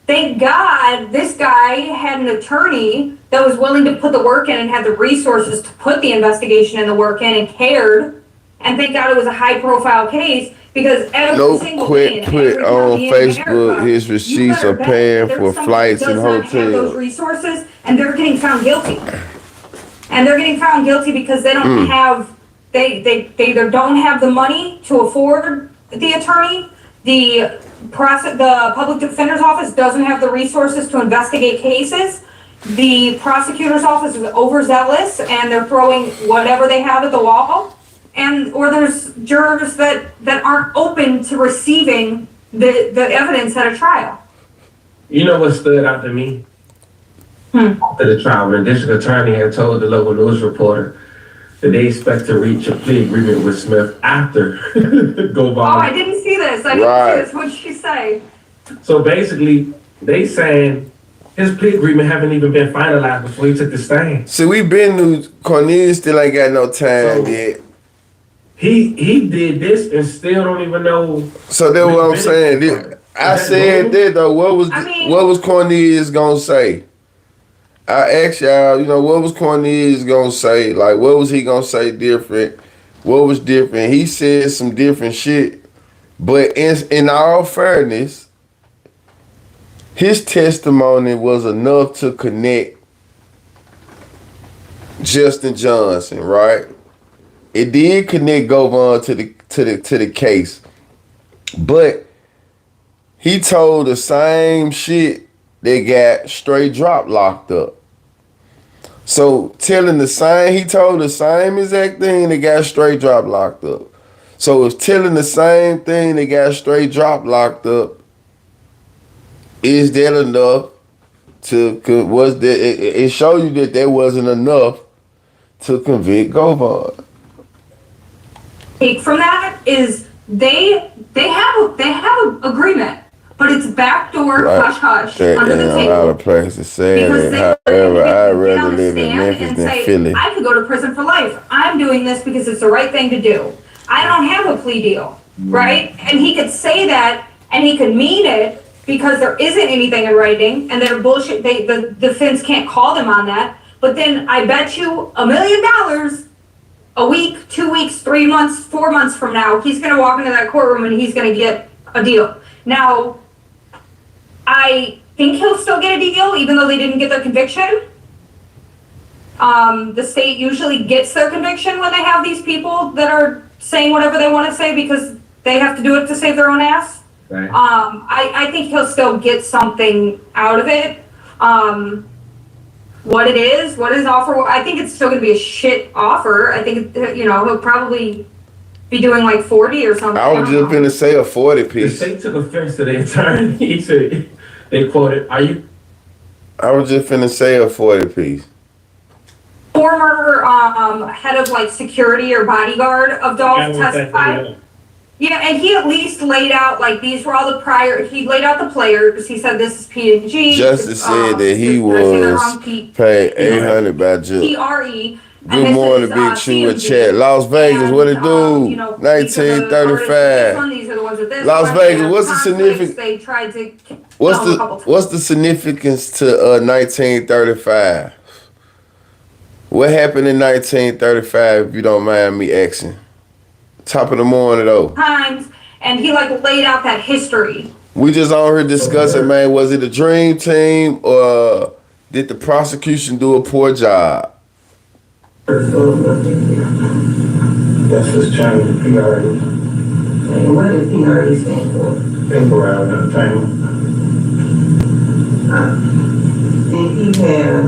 thank God this guy had an attorney that was willing to put the work in and had the resources to put the investigation and the work in and cared. And thank God it was a high profile case. Because every single day, put on Facebook his receipts of paying for flights and hotels. Those resources, and they're getting found guilty. And they're getting found guilty because they don't have, they either don't have the money to afford the attorney. The public defender's office doesn't have the resources to investigate cases. The prosecutor's office is overzealous and they're throwing whatever they have at the wall. Or there's jurors that aren't open to receiving the evidence at a trial. You know what stood out to me? After the trial, when the district attorney had told the local news reporter that they expect to reach a plea agreement with Smith after Govan. Oh, I didn't see this. I didn't see this. What did she say? So basically, they saying his plea agreement haven't even been finalized before he took the stand. See, we been to Cornelius, still ain't got no time yet. He did this and still don't even know. So that's what I'm saying. I said that though. What was Cornelius gonna say? I asked y'all, what was Cornelius gonna say? Like, what was he gonna say different? What was different? He said some different shit. But in all fairness, his testimony was enough to connect Justin Johnson, right? It did connect Govan to the case, but he told the same shit that got straight drop locked up. So he told the same exact thing that got straight drop locked up. So it's telling the same thing that got straight drop locked up. Is that enough it showed you that wasn't enough to convict Govan? Take from that is they have an agreement, but it's backdoor hush hush under the table. A lot of places say that. However, I'd rather live in Memphis than Philly. I could go to prison for life. I'm doing this because it's the right thing to do. I don't have a plea deal, right? And he could say that, and he could mean it because there isn't anything in writing, and they're bullshit. The defense can't call them on that. But then I bet you $1 million. A week, 2 weeks, 3 months, 4 months from now, he's going to walk into that courtroom and he's going to get a deal. Now, I think he'll still get a deal, even though they didn't get their conviction. The state usually gets their conviction when they have these people that are saying whatever they want to say because they have to do it to save their own ass. Right. I think he'll still get something out of it. What his offer, I think it's still going to be a shit offer. I think, he'll probably be doing like 40 or something. I was just going to say a 40 piece. The state took offense to the attorney. He said, they quoted, I was just finna say a 40 piece. Former head of like security or bodyguard of Dolph testified. Yeah, and he at least laid out, like, these were all he laid out the players. He said this is P&G. Justice said that he was paid $800 by judge. PRE. Good morning, Big True in chat. Las Vegas, what it do? 1935. Las Vegas, what's the significance? They tried to what's the significance to 1935? What happened in 1935, if you don't mind me asking? Top of the morning, though. Times, and he laid out that history. We just on here discussing, man, was it a dream team or did the prosecution do a poor job? That's just trying to PRE. And what does PRE stand for? Temporary entertainment. he has,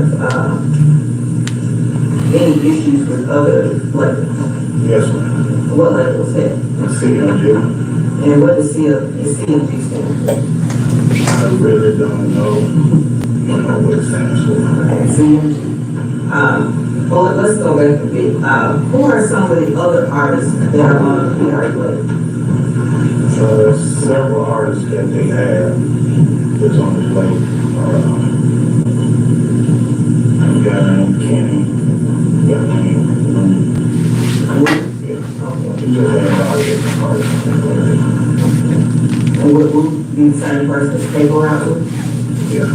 any issues with other labels? Yes, ma'am. What label is that? CMG. And what is CMG stand for? I really don't know what it stands for. CMG. Well, let's go back a bit. Who are some of the other artists that are on the PR label? Several artists that they have that's on the label. A guy named Kenny. A guy named he just had a lot of different artists. And would be the same person that they go out with? Yeah.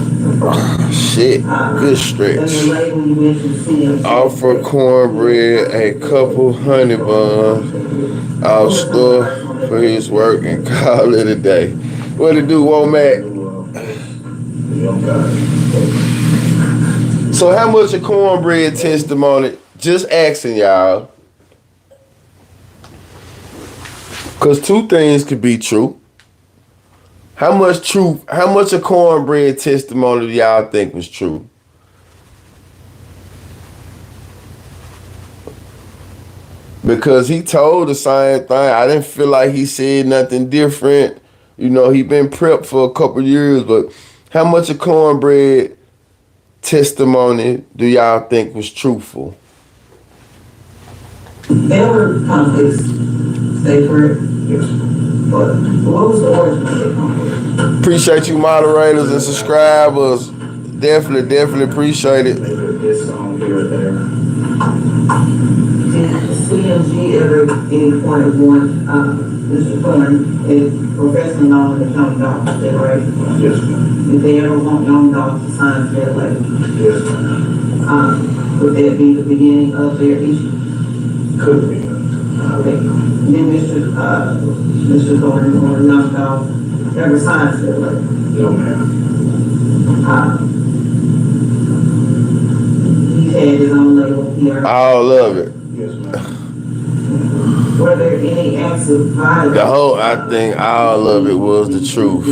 Shit, good And stretch. the label you mentioned, CMG. Offer cornbread, a couple honey buns, I'll store for his work and call it a day. What it do, Womack? So how much a cornbread testimony? Just asking y'all. Cause two things could be true. How much a cornbread testimony do y'all think was true? Because he told the same thing. I didn't feel like he said nothing different. You know, he been prepped for a couple years, but how much a cornbread testimony do y'all think was truthful? They were conflicts. Stay correct? Yes. But what was the origin of that conflict? Appreciate you moderators and subscribers. Definitely appreciate it. This song here or there. Did CMG ever at any point of going, Mr. Thorne is professionally known as Young Dolph, is that right? Yes, ma'am. Did they ever want Young Dolph to sign that label? Yes, ma'am. Would that be the beginning of their issue? Could be. Okay. Did Mr. Thorne or Young Dolph ever sign that label? No, ma'am. He had his own label here. All of it. Yes, ma'am. Were there any acts of violence? I think all of it was the truth.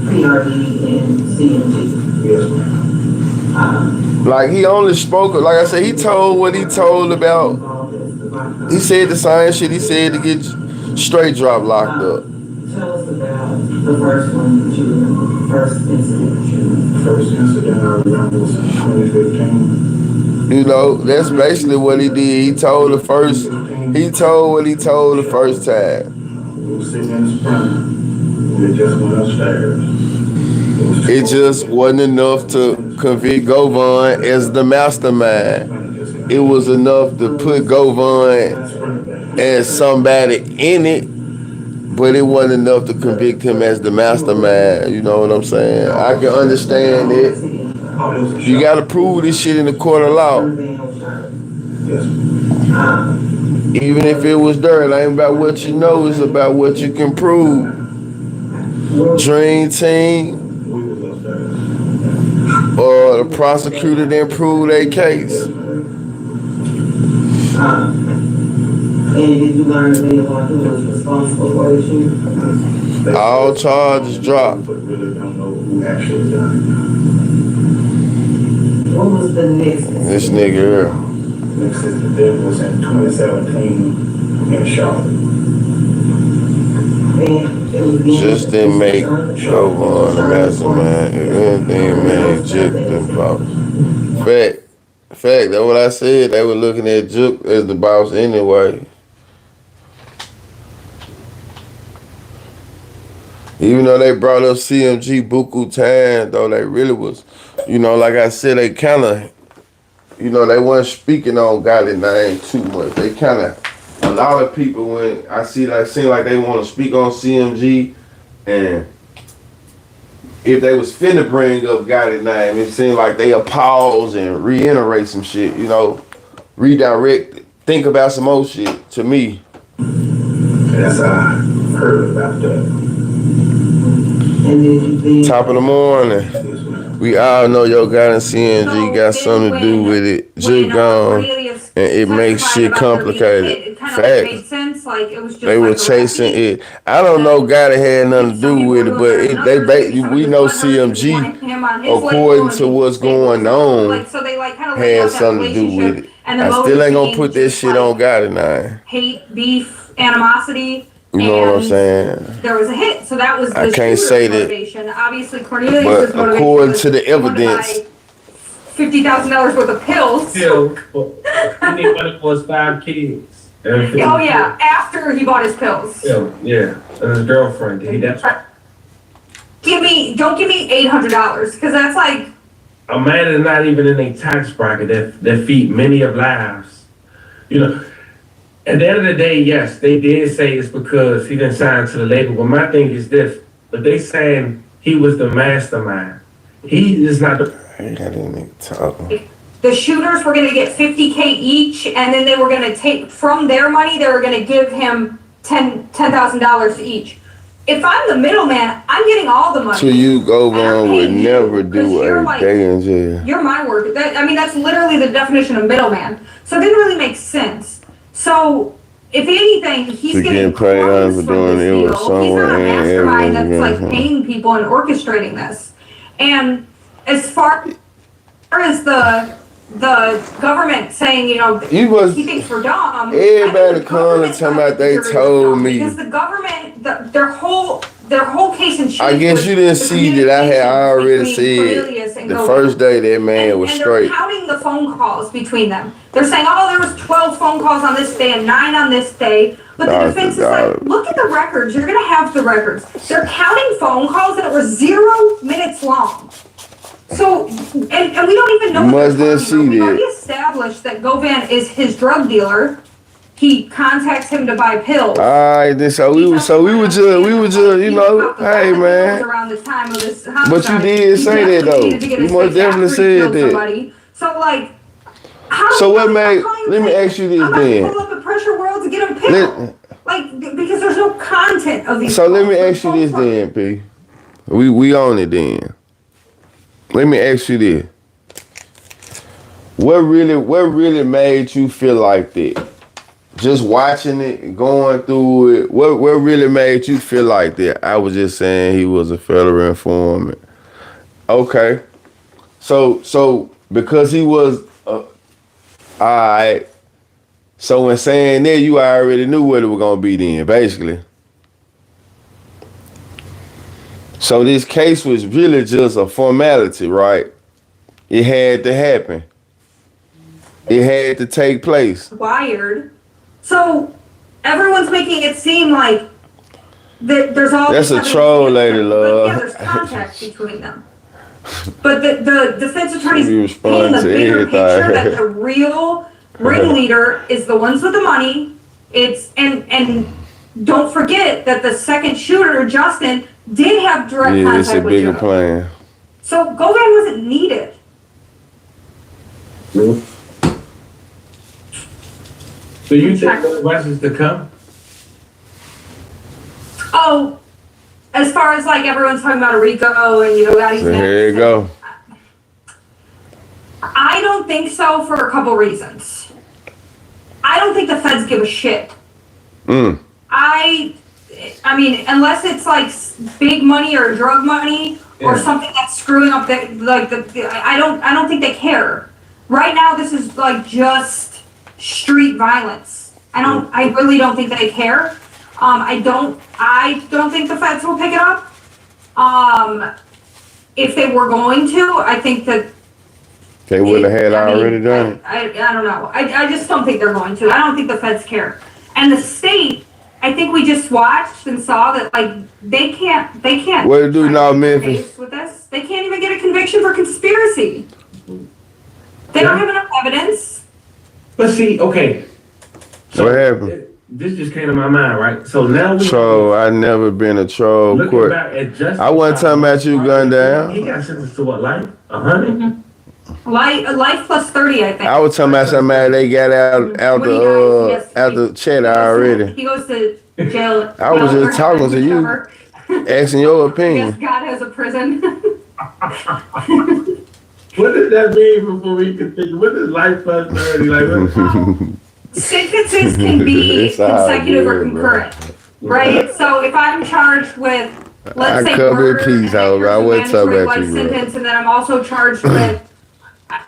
PRD and CMG. Yes, ma'am. Like he only spoke, like I said, he told what he told about. He said the same shit he said to get straight drop locked up. Tell us about the first one that you remember, first incident that you remember. First incident I remember was in 2015. You know, that's basically what he did. He told what he told the first time. We were sitting in the sprint. We just went upstairs. It just wasn't enough to convict Govan as the mastermind. It was enough to put Govan as somebody in it, but it wasn't enough to convict him as the mastermind. You know what I'm saying? I can understand it. You gotta prove this shit in the court of law. Even if it was dirt, it ain't about what you know, it's about what you can prove. Dream Team or the prosecutor didn't prove their case. And did you learn that anyone who was responsible for the shooting? All charges dropped. But really don't know who actually done What was the next? This nigga here. it. Next incident was in 2017 in Charlotte. Just didn't make Govan the mastermind. If anything, man, Juke the boss. Fact, that's what I said. They were looking at Juke as the boss anyway. Even though they brought up CMG buku time, though they really was, you know, like I said, they kind of, you know, they weren't speaking on God's name too much. They kind of, a lot of people, when I see that, seem like they want to speak on CMG, and if they was finna bring up God's name, it seemed like they pause and reiterate some shit, you know, redirect, think about some old shit to me. That's how I heard about that. Top of the morning. We all know your guy in CMG got something to do with it. Juke gone. and it makes shit complicated. It kind of like made Facts. sense. Like it was just They like were a chasing recipe. it. I don't know, God it had nothing to do with it, but we know CMG, according to what's going on, Like so they like kind of laid had out that something to do with relationship, it. and the I still motive ain't gonna being put that just, shit like, on God and I. hate, beef, animosity. You know what I'm and saying? There was a hit, so that was the I can't shooter's say that, motivation. Obviously, Cornelius' but motivation according was to the to want to evidence, buy $50,000 worth of pills. Still, he money for his 5 kids. Oh yeah, after he bought his pills. Yeah, and his girlfriend. Don't give me $800 because that's like a man is not even in a tax bracket that feed many of lives. You know, at the end of the day, yes, they did say it's because he didn't sign to the label. But my thing is this: but they saying he was the mastermind. He is not the. the shooters were going to get $50K each, and then they were going to take from their money. They were going to give him $10,000 each. If I'm the middleman, I'm getting all the money. so you go on would never do a day in jail. You're my word. That's literally the definition of middleman. So it didn't really make sense. So if anything, he's To getting get paid crumbs for from doing this it with deal. He's someone not a and mastermind that's everything. like paying people and orchestrating this. And as far as the government saying, he thinks we're dumb. Everybody calling talking about they told me. Because the government, their whole case in chief. I guess you didn't see that I had already said the first day that man was straight. They're counting the phone calls between them. They're saying, there was 12 phone calls on this day and 9 on this day. But the defense is like, look at the records. You're going to have the records. They're counting phone calls that were 0 minutes long. So, and we don't even know. Must didn't see we that. already established that Govan is his drug dealer. He contacts him to buy pills. All right, then so we were just, hey man. Around the time of this homicide, but you did say that though. You most definitely said that. So like, so what made? Let me ask you this then. Pull up a pressure world to get him pills. Because there's no content of these. So let me ask you this then, P. We on it then. Let me ask you this. What really made you feel like that? Just watching it, going through it, what really made you feel like that? I was just saying he was a federal informant. Okay. So because he was alright. So when saying that, you already knew what it was gonna be then, basically. So this case was really just a formality, right? It had to happen. It had to take place. Wired. So everyone's making it seem like there's all. That's a troll, lady, love. Yeah, there's contact between them. But the defense attorney's You painting respond the to bigger everything. picture that the real ringleader is the ones with the money. And don't forget that the second shooter, Justin, did have direct Yeah, it's a contact with bigger Joe. plan. So Govan wasn't needed. So you think the West is to come? Oh, as far as like everyone's talking about Rico and Gotti's So here you go. I don't think so for a couple reasons. I don't think the feds give a shit. I mean, unless it's like big money or drug money or something that's screwing up I don't think they care. Right now, this is like just street violence. I really don't think they care. I don't think the feds will pick it up. If they were going to, I think that they would have had already done it. I don't know. I just don't think they're going to. I don't think the feds care. And the state, I think we just watched and saw that they can't. What to do now, Memphis? With this, they can't even get a conviction for conspiracy. They don't have enough evidence. Let's see. Okay. So What happened? This just came to my mind, right? So now Troll. I never been a troll. looking back at Justin. I wasn't talking about you gunned down. He got sentenced to what, life? 100? Life plus 30, I think. I was talking about somebody they got out the chat already. He goes to jail. I was just talking to you, asking your opinion. Yes, God has a prison. What does that mean before we can think? What is life plus 30? Like, what? Sentences can be It's all consecutive or good, bro. concurrent, right? So if I'm charged with, let's say, cover murder, peace, and however. I there's a wasn't talking mandatory about life you, bro. sentence, and then I'm also charged with,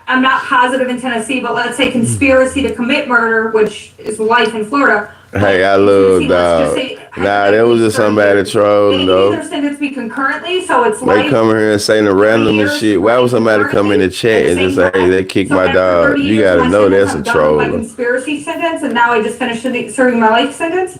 I'm not positive in Tennessee, but let's say conspiracy to commit murder, which is life in Florida. Hey, I But love Tennessee, let's just dog. say, Nah, that was just somebody They trolling, can either though. sentence me concurrently, so it's They life. come here and saying the random and years, shit. Why would somebody come in the chat and just say, hey, they kicked my dog? You gotta know that's a My troll. conspiracy sentence, and now I just finished serving my life sentence.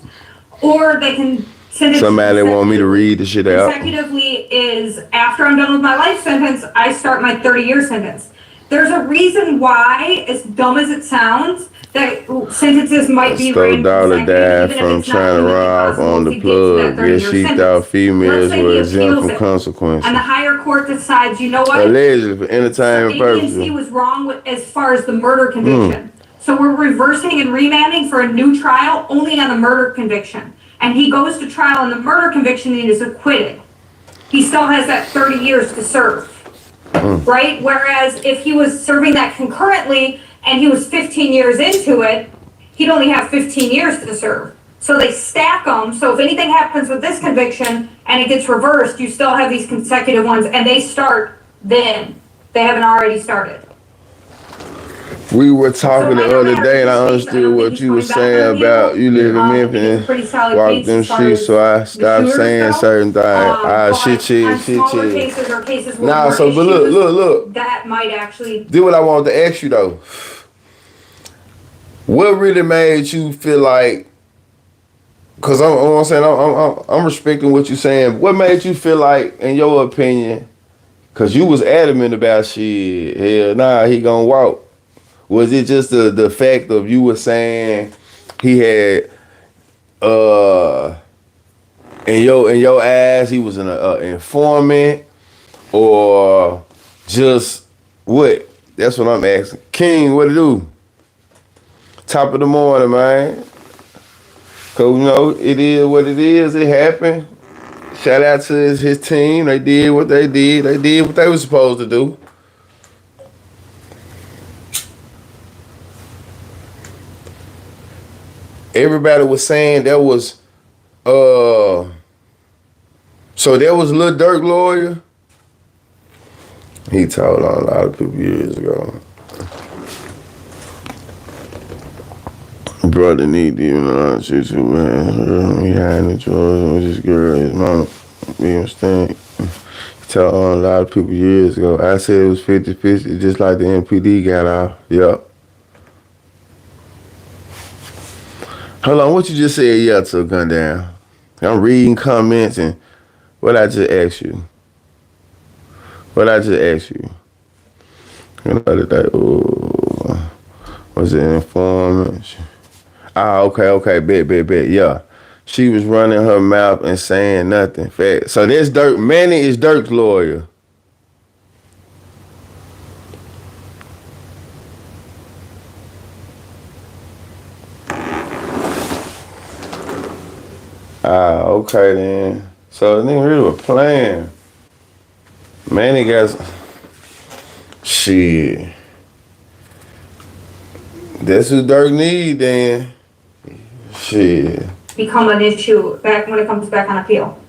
Or they can sentence Somebody want me to read the shit out. consecutively is after I'm done with my life sentence, I start my 30-year sentence. There's a reason why, as dumb as it sounds, that sentences might be Stole ran dollar consecutive, died even if from it's not trying to humanly rob possible on if the he gets to that plug. Get 30-year she sentence. thought females Let's say were he exempt appeals from it, consequences. and the higher court decides, you know what? Allegedly for entertainment ABC purposes. was wrong as far as the murder conviction. So we're reversing and remanding for a new trial only on the murder conviction. And he goes to trial on the murder conviction and is acquitted. He still has that 30 years to serve, right? Whereas if he was serving that concurrently and he was 15 years into it, he'd only have 15 years to serve. So they stack them. So if anything happens with this conviction and it gets reversed, you still have these consecutive ones and they start then. They haven't already started. We were talking the other day and I understood what you were saying about you live in Memphis and walk them streets, so I stopped saying certain things. Shit. Nah, so but look. That might actually. Do what I wanted to ask you though. What really made you feel like? Cause I'm saying I'm respecting what you're saying. What made you feel like, in your opinion? Cause you was adamant about shit. Hell nah, he gonna walk. Was it just the fact of you were saying he had in your eyes he was an informant, or just what? That's what I'm asking. King, what to do? Top of the morning, man. Cause you know it is what it is. It happened. Shout out to his team. They did what they did. They did what they were supposed to do. Everybody was saying there was, so there was Lil Durk lawyer. He told on a lot of people years ago. Brother need to even know shit too, man. He hiding the drawers with this girl, his mama. You understand? He told on a lot of people years ago. I said it was 50-50, just like the MPD got off. Yup. Hold on, what you just said, yeah, to gun down? I'm reading comments and what I just asked you. Was it informant? Ah, okay, bet. Yeah. She was running her mouth and saying nothing. Fact. So this Dirk, Manny is Dirk's lawyer. Ah, okay then. So the nigga really was playing. Manny got shit. That's who Dirk need then. Shit. Become an issue back when it comes back on appeal.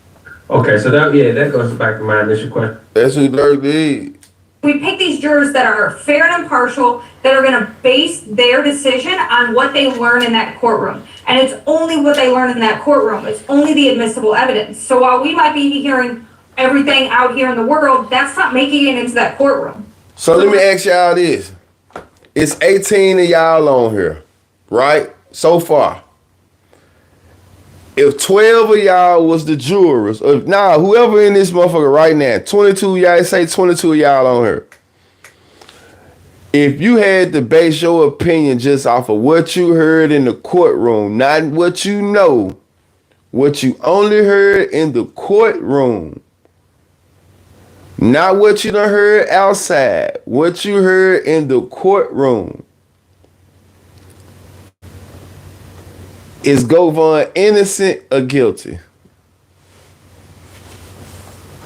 Okay, so that goes back to my initial question. That's who Dirk need. We pick these jurors that are fair and impartial, that are going to base their decision on what they learn in that courtroom. And it's only what they learn in that courtroom. It's only the admissible evidence. So while we might be hearing everything out here in the world, that's not making it into that courtroom. So let me ask y'all this. It's 18 of y'all on here, right? So far. If 12 of y'all was the jurors, whoever in this motherfucker right now, 22 y'all, say 22 of y'all on here. If you had to base your opinion just off of what you heard in the courtroom, not what you know, what you only heard in the courtroom, not what you done heard outside, what you heard in the courtroom, is Govon innocent or guilty?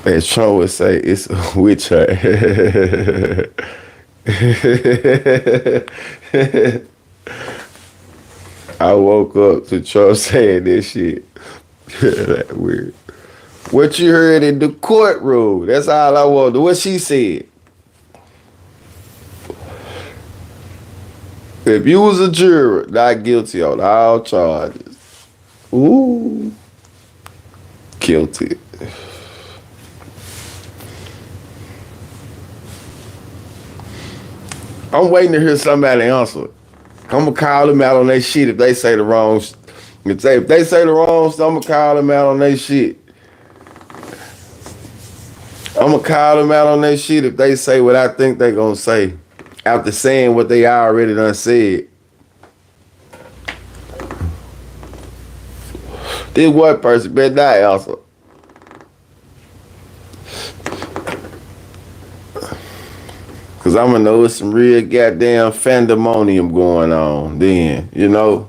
As Trump would say, it's a witch hunt. I woke up to Trump saying this shit. That's weird. What you heard in the courtroom? That's all I wanted. What she said. If you was a juror, not guilty on all charges. Ooh. Guilty. I'm waiting to hear somebody answer. I'm gonna call them out on their shit if they say the wrong. If they say the wrong stuff, I'm gonna call them out on their shit. I'm gonna call them out on their shit if they say what I think they gonna say after saying what they already done said. This one person better not answer. Cause I'm gonna know it's some real goddamn fandemonium going on then, you know.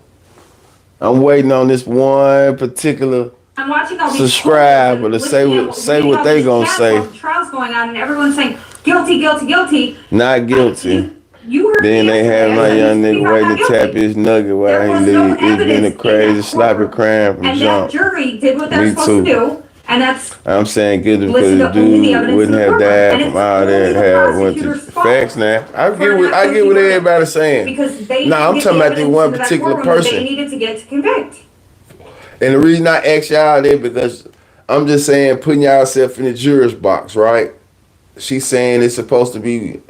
I'm waiting on this one particular I'm watching all these subscriber to say what they gonna say. Trials going on, and everyone's saying guilty, guilty, guilty. Not guilty. You heard Then they have my young nigga waiting to tap his nugget while he leave. It's been a crazy sloppy crime from and jump. that jury did what they're Me supposed too. to do, and that's I'm saying guilty listen because to the only the dude evidence wouldn't in the have courtroom. died And from it's all only that. the Have went to prosecutor's fault facts now. I for get not what thinking everybody's saying. because they No, I'm didn't talking get about the the evidence one into that particular courtroom that person. they needed to get to convict. And the reason I ask y'all that because I'm just saying putting yourself in the juror's box, right? She's saying it's supposed to be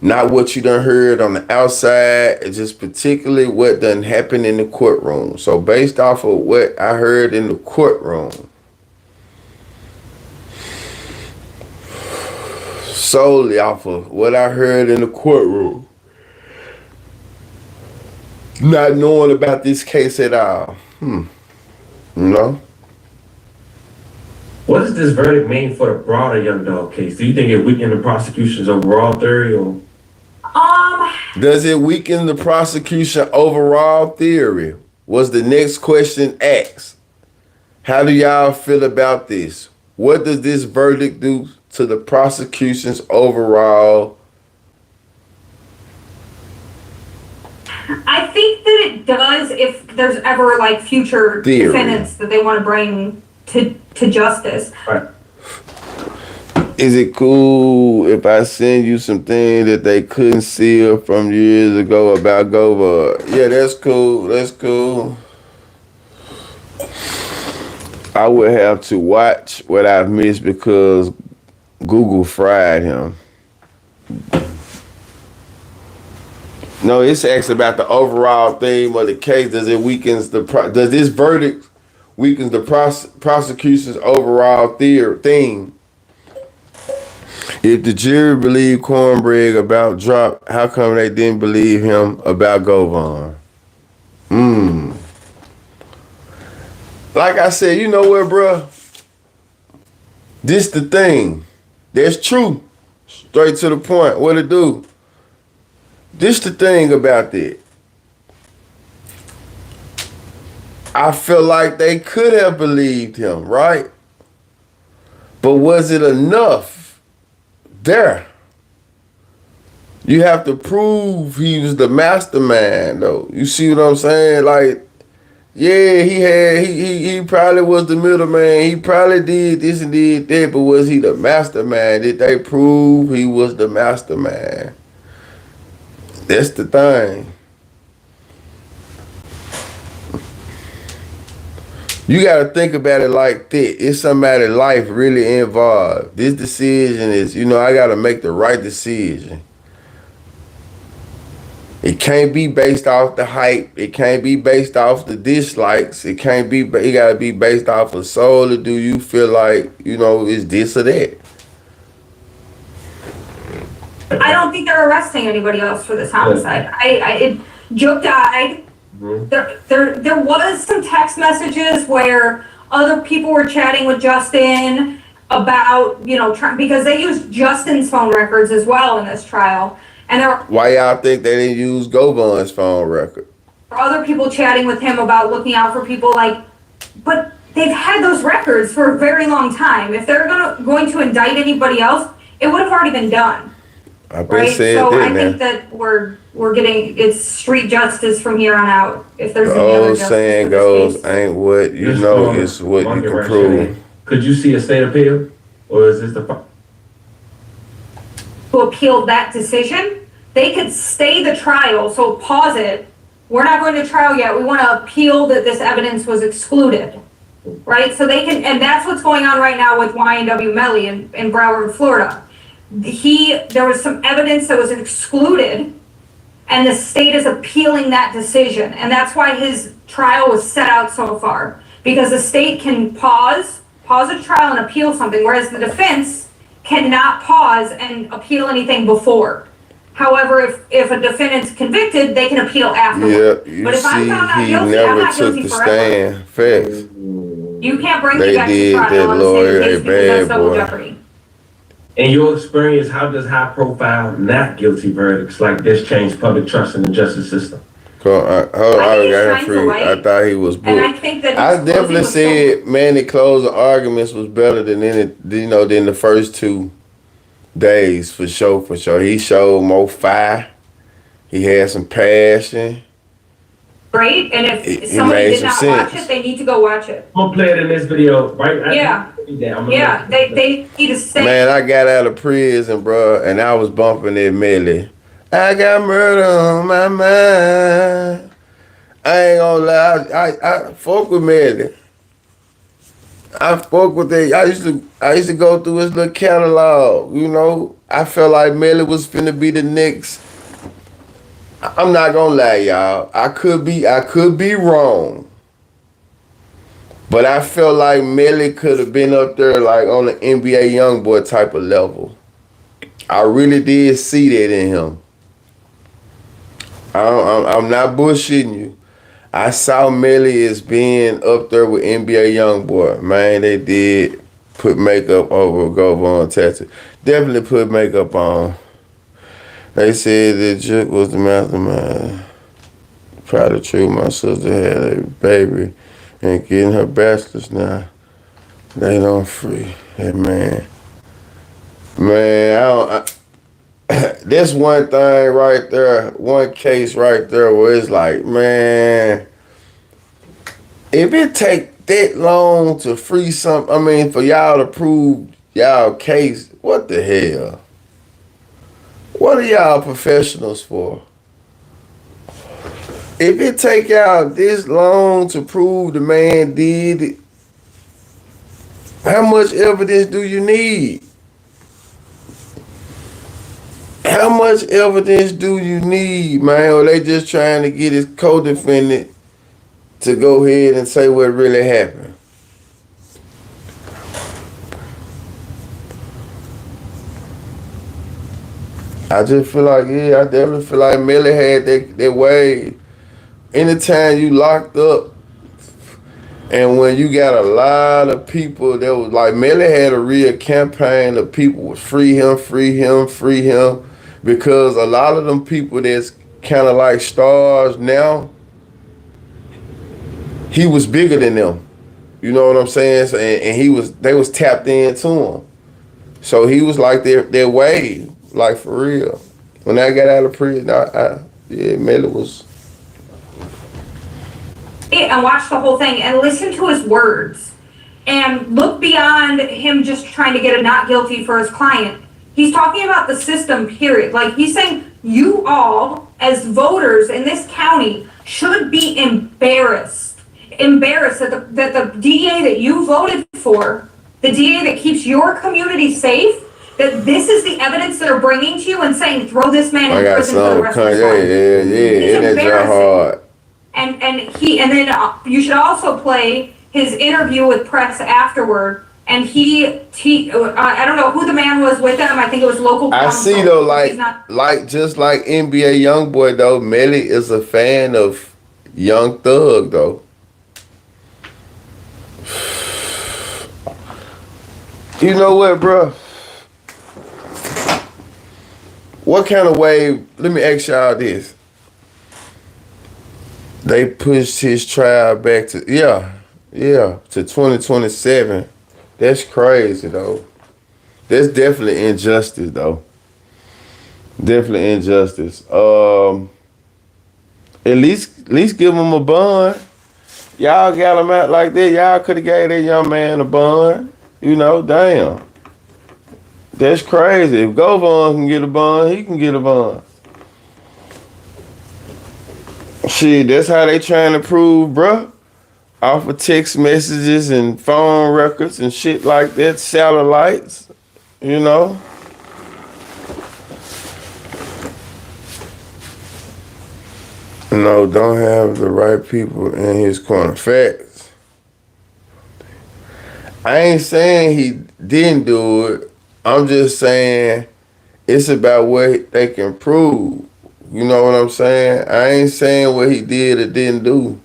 not what you done heard on the outside, it's just particularly what done happened in the courtroom. So based off of what I heard in the courtroom, solely off of what I heard in the courtroom, not knowing about this case at all. You know? What does this verdict mean for the broader Young Dog case? Do you think it weakened the prosecution's overall theory, or? Does it weaken the prosecution overall theory? Was the next question asked. How do y'all feel about this? What does this verdict do to the prosecution's overall? I think that it does if there's ever like future theory. defendants that they want to bring to justice. Right. Is it cool if I send you some things that they couldn't see from years ago about Gova? Yeah, that's cool. That's cool. I would have to watch what I've missed because Google fried him. No, it's actually about the overall theme of the case. Does this verdict weakens the prosecution's overall theme? If the jury believed Cornbread about Drop, how come they didn't believe him about Govan? Like I said, you know what, bruh? This the thing. That's true. Straight to the point. What it do? This the thing about that. I feel like they could have believed him, right? But was it enough? There. You have to prove he was the mastermind, though. You see what I'm saying? Like, yeah, he probably was the middleman. He probably did this and did that, but was he the mastermind? Did they prove he was the mastermind? That's the thing. You got to think about it like that. It's somebody's life really involved. This decision is, I got to make the right decision. It can't be based off the hype. It can't be based off the dislikes. It got to be based off of soul. Do you feel like, it's this or that? I don't think they're arresting anybody else for this homicide. Joe died. There was some text messages where other people were chatting with Justin about, because they used Justin's phone records as well in this trial. And there Why y'all think they didn't use Govan's phone record? were other people chatting with him about looking out for people but they've had those records for a very long time. If they're going to indict anybody else, it would have already been done. I been right? said So that I now. think that we're getting, it's street justice from here on out, if there's The any other old justice saying for this goes, case. ain't what you Just know, on the it's what you monkey can wrench prove. thing, could you see a state appeal? Or is this the To appeal that decision, they could stay the trial, so pause it. We're not going to trial yet. We want to appeal that this evidence was excluded, right? So they can, and that's what's going on right now with YNW Melly in Broward, Florida. There was some evidence that was excluded, and the state is appealing that decision. And that's why his trial was set out so far, because the state can pause a trial and appeal something, whereas the defense cannot pause and appeal anything before. However, if a defendant's convicted, they can appeal afterward. Yeah, you But if I'm see, found not he guilty, I'm never not took guilty the forever. stand. Facts. You can't bring me They back to did trial that on the same lawyer case a because that's bad double boy. jeopardy. In your experience, how does high profile not guilty verdicts like this change public trust in the justice system? I think he's got him trying to free. write, I thought he was booked. And I think that I his definitely closing was said, man, the closing arguments was better than than the first 2 days for sure. For sure, he showed more fire. He had some passion. great, and if It somebody made did some not sense. watch it, they need to go watch it. I'm gonna play it in this video, right? Yeah. Yeah, they need to stay. Man, I got out of prison, bro, and I was bumping that Millie. I got murder on my mind. I ain't gonna lie, I fuck with Millie. I fuck with that. I used to go through his little catalog, you know. I felt like Millie was finna be the next. I'm not gonna lie, y'all. I could be wrong. But I felt like Millie could have been up there like on the NBA YoungBoy type of level. I really did see that in him. I'm not bullshitting you. I saw Millie as being up there with NBA YoungBoy. Man, they did put makeup over Govon tattoo. Definitely put makeup on. They said that Juke was the mastermind. Proud of true, my sister had a baby and getting her bachelor's now. They don't free. Hey, man. Man, that's one thing right there, one case right there where it's like, man, if it take that long to free something, I mean, for y'all to prove y'all case, what the hell? What are y'all professionals for? If it take y'all this long to prove the man did it, how much evidence do you need? How much evidence do you need, man? Or they just trying to get his co-defendant to go ahead and say what really happened? I just feel like, I definitely feel like Millie had that way. Anytime you locked up, and when you got a lot of people that was like, Millie had a real campaign of people was free him, free him, free him, because a lot of them people that's kind of like stars now, he was bigger than them. You know what I'm saying? So, and they was tapped into him. So he was like their wave, like for real. When I got out of prison, Millie was. And watch the whole thing and listen to his words and look beyond him just trying to get a not guilty for his client. He's talking about the system, period. Like he's saying, you all as voters in this county should be embarrassed that the DA that you voted for, the DA that keeps your community safe, that this is the evidence that are bringing to you and saying, throw this man in prison for the rest of his life. It's embarrassing. Hard. And then you should also play his interview with press afterward. And I don't know who the man was with him. I think it was local counsel. I see though, just like NBA YoungBoy though, Millie is a fan of Young Thug though. You know what, bro? What kind of way? Let me ask y'all this. They pushed his trial back to to 2027. That's crazy though. That's definitely injustice though. Definitely injustice. At least give him a bond. Y'all got him out like that. Y'all could have gave that young man a bond. You know, damn. That's crazy. If Govon can get a bond, he can get a bond. Shit, that's how they trying to prove, bruh. Off of text messages and phone records and shit like that, satellites, you know. No, don't have the right people in his corner. Facts. I ain't saying he didn't do it. I'm just saying it's about what they can prove. You know what I'm saying? I ain't saying what he did or didn't do.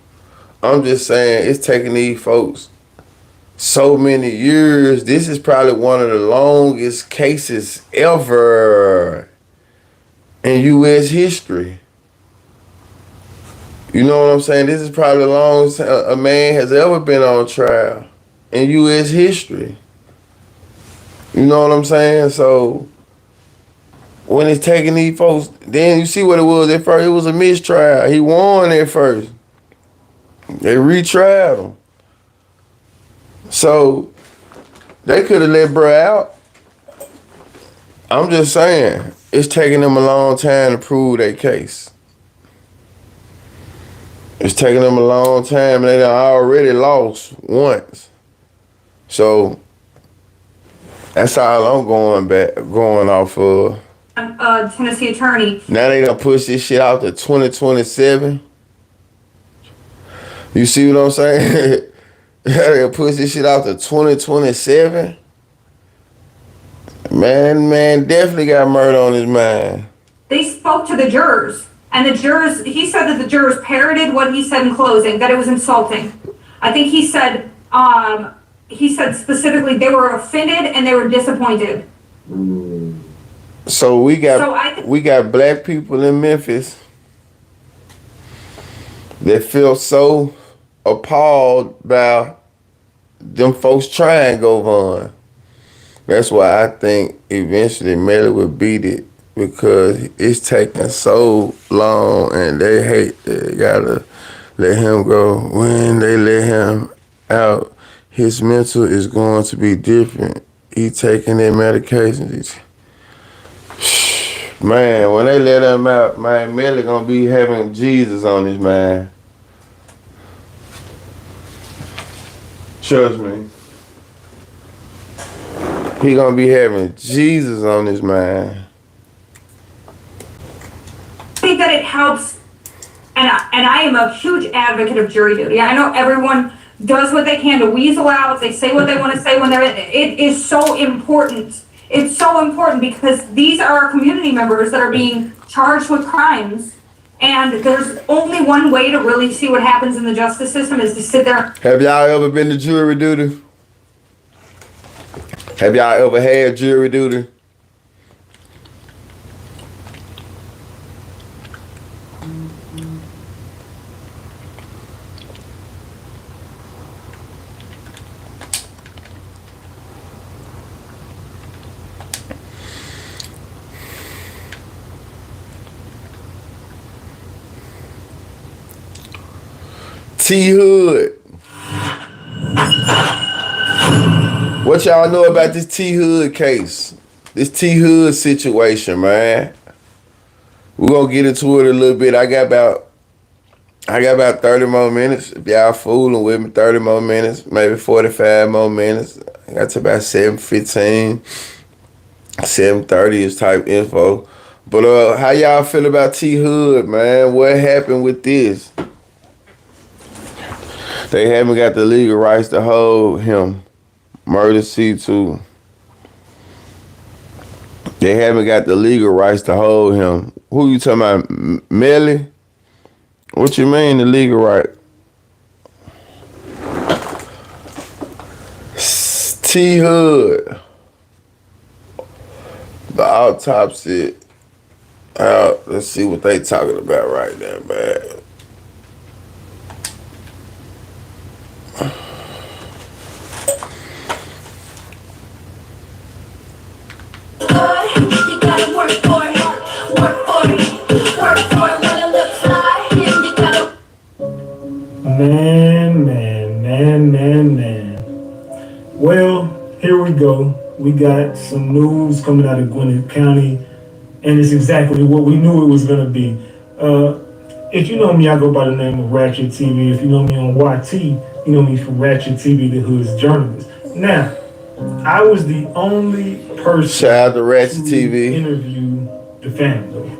I'm just saying it's taking these folks so many years. This is probably one of the longest cases ever in U.S. history. You know what I'm saying? This is probably the longest a man has ever been on trial in U.S. history. You know what I'm saying? So when it's taking these folks, then you see what it was at first. It was a mistrial. He won at first. They retried him. So they could have let bro out. I'm just saying, it's taking them a long time to prove their case. It's taking them a long time, and they done already lost once. So that's all I'm going off of. Tennessee attorney. Now they done push this shit out to 2027. You see what I'm saying? They push this shit out to 2027. Man definitely got murder on his mind. They spoke to the jurors, and the jurors, he said that the jurors parroted what he said in closing, that it was insulting. I think he said specifically they were offended and they were disappointed. So we got black people in Memphis that feel so appalled by them folks trying to go on. That's why I think eventually Melly will beat it, because it's taking so long and they hate they gotta let him go. When they let him out, his mental is going to be different. He taking their medications. Man, when they let him out, man, Melly gonna be having Jesus on his mind. Trust me. He gonna be having Jesus on his mind. I think that it helps, and I am a huge advocate of jury duty. I know everyone does what they can to weasel out. They say what they want to say when they're in. It is so important. It's so important because these are our community members that are being charged with crimes, and there's only one way to really see what happens in the justice system is to sit there. Have y'all ever been to jury duty? Have y'all ever had jury duty? T Hood. What y'all know about this T Hood case? This T Hood situation, man. We're gonna get into it a little bit. I got about 30 more minutes. If y'all fooling with me, 30 more minutes, maybe 45 more minutes. I got to about 7:15, 7:30 is type info. But how y'all feel about T Hood, man? What happened with this? They haven't got the legal rights to hold him. Murder C2. They haven't got the legal rights to hold him. Who you talking about? Melly? What you mean the legal right? T Hood. The autopsy. Let's see what they talking about right now, man. You gotta work for it. Man. Well, here we go. We got some news coming out of Gwinnett County, and it's exactly what we knew it was going to be. If you know me, I go by the name of Ratchet TV. If you know me on YT, you know me from Ratchet TV, the Hood's journalist. Now, I was the only person Shout out to Ratchet TV. interview the family.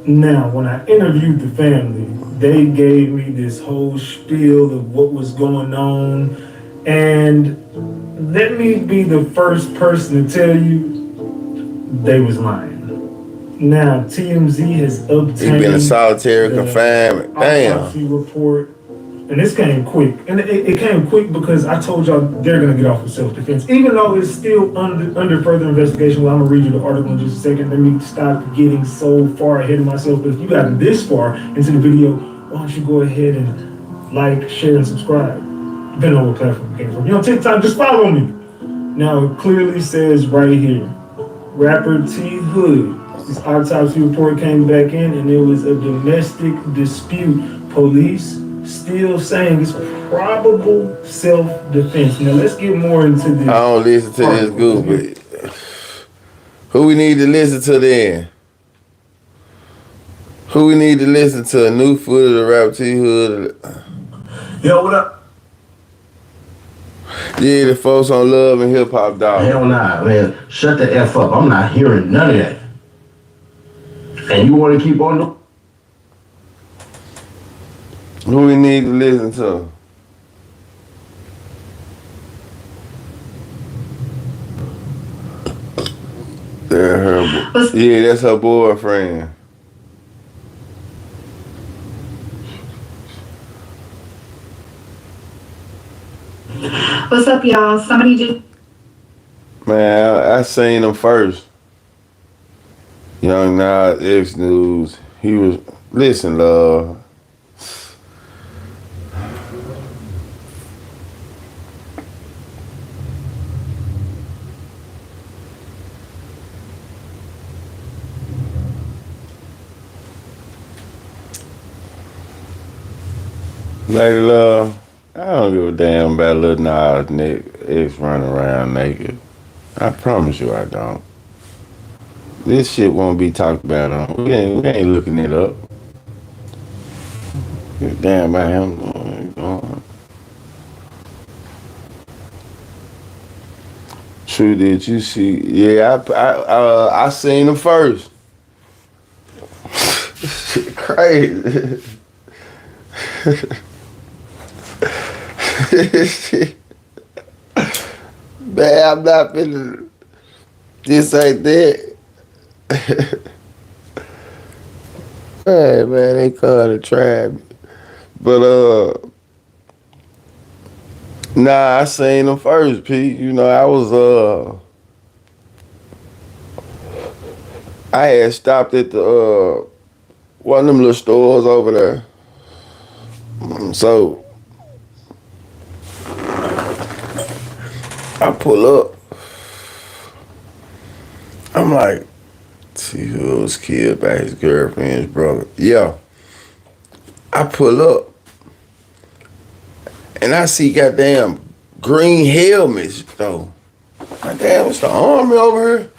Now, when I interviewed the family, they gave me this whole spiel of what was going on, and let me be the first person to tell you they was lying. Now, TMZ has obtained He been in solitary confinement. Damn. autopsy report, and this came quick. And it came quick because I told y'all they're gonna get off of self-defense, even though it's still under further investigation. Well, I'm gonna read you the article in just a second. Let me stop getting so far ahead of myself. But if you got this far into the video, why don't you go ahead and like, share, and subscribe? Depending on what platform you came from. You know, TikTok, just follow me. Now, it clearly says right here, rapper T Hood. This autopsy report came back in, and it was a domestic dispute. Police still saying it's probable self-defense. Now, let's get more into this. I don't listen to this goofy. Who we need to listen to then? Who we need to listen to? A new footage of Rap T Hood? Yo, what up? Yeah, the folks on Love and Hip Hop, dog. Hell nah, man. Shut the F up. I'm not hearing none of that. And you want to keep on the... Who we need to listen to? Yeah, that's her boyfriend. What's up, y'all? Somebody just... Man, I seen him first. Young Nas, X News. He was, listen, love. Lady Love, I don't give a damn about Lil Nas X running around naked. I promise you I don't. This shit won't be talked about on. We ain't looking it up. Give a damn about him going. True, did you see? Yeah, I seen him first. Shit crazy. Man, I'm not finna. This ain't that. Hey, man, they call to try me. But, nah, I seen them first, Pete. You know, I had stopped at the, one of them little stores over there. So, I pull up. I'm like, T Hood was killed by his girlfriend's brother. Yeah. I pull up. And I see goddamn green helmets, though. Goddamn, it's the army over here.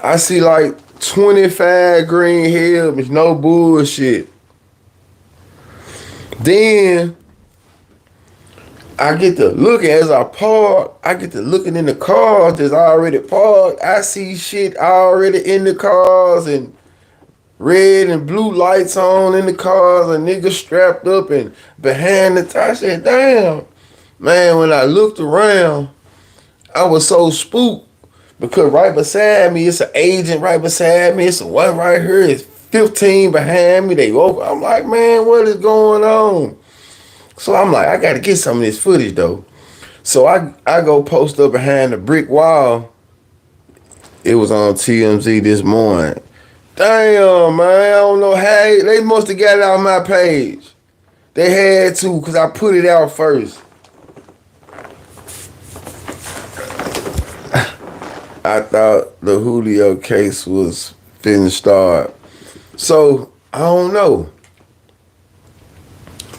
I see like 25 green helmets, no bullshit. Then I get to looking as I park, I get to looking in the cars that's already parked. I see shit already in the cars and red and blue lights on in the cars and niggas strapped up and behind the I said, damn. Man, when I looked around, I was so spooked because right beside me, it's an agent right beside me. It's a one right here. It's 15 behind me. They woke. I'm like, man, what is going on? So I'm like, I got to get some of this footage, though. So I go post up behind the brick wall. It was on TMZ this morning. Damn, man, I don't know how. They must have got it on my page. They had to, because I put it out first. I thought the Julio case was finna start. So, I don't know.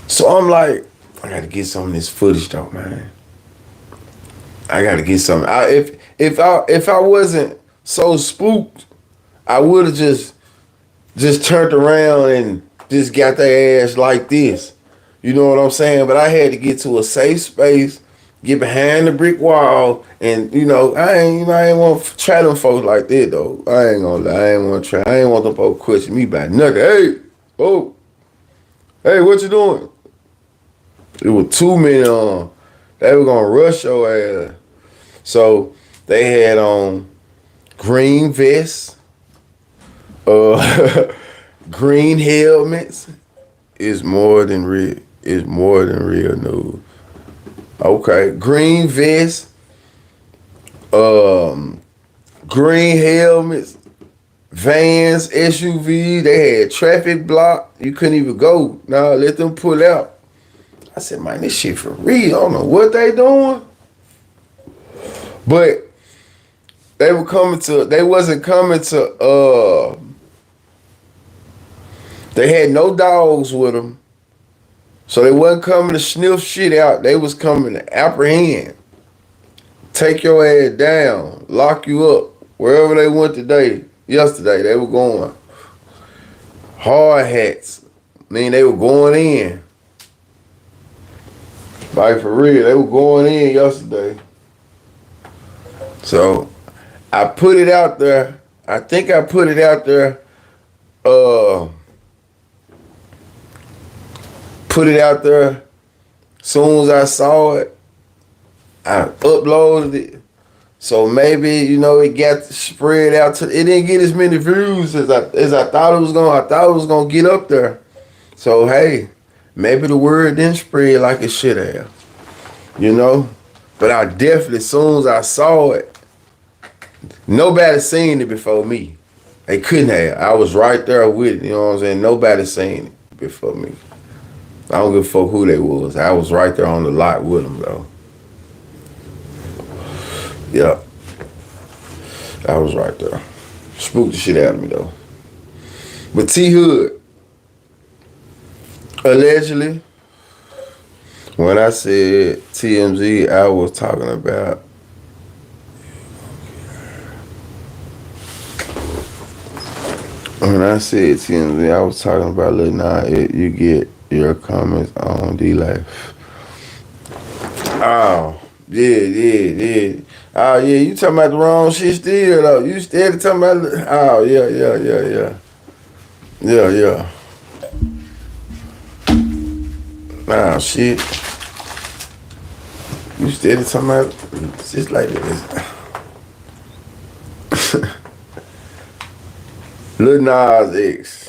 So I'm like, I gotta get some of this footage though, man. I gotta get some. If I wasn't so spooked, I would have just turned around and just got their ass like this. You know what I'm saying? But I had to get to a safe space, get behind the brick wall, and I ain't want to try them folks like that though. I ain't gonna lie, I ain't want to try. I ain't want them folks question me about nothing. Hey, what you doing? It was too many they were gonna rush your ass. So they had on green vests, green helmets. It's more than real. It's more than real news. Okay, green vests, green helmets, vans, SUV. They had traffic block. You couldn't even go. Nah, let them pull out. I said, man, this shit for real. I don't know what they doing. But they wasn't coming to, they had no dogs with them. So they wasn't coming to sniff shit out. They was coming to apprehend. Take your ass down. Lock you up. Wherever they went yesterday, they were going. Hard hats. I mean, they were going in. Like for real, they were going in yesterday. So I put it out there. I think I put it out there. Put it out there. Soon as I saw it, I uploaded it. So maybe, it got spread out to, it didn't get as many views as I thought it was gonna. I thought it was gonna get up there. So hey, maybe the word didn't spread like it should have. But I definitely, as soon as I saw it, nobody seen it before me. They couldn't have. I was right there with it, you know what I'm saying? Nobody seen it before me. I don't give a fuck who they was. I was right there on the lot with them, though. Yeah. I was right there. Spooked the shit out of me, though. But T-Hood, allegedly, when I said TMZ, I was talking about when I said TMZ, I was talking about Lil Nas. You get your comments on D-Life. Oh, yeah. Oh, yeah, you talking about the wrong shit still, though. You still talking about, oh, yeah. Yeah. Nah, shit. You still talking about just like this. Lil Nas X.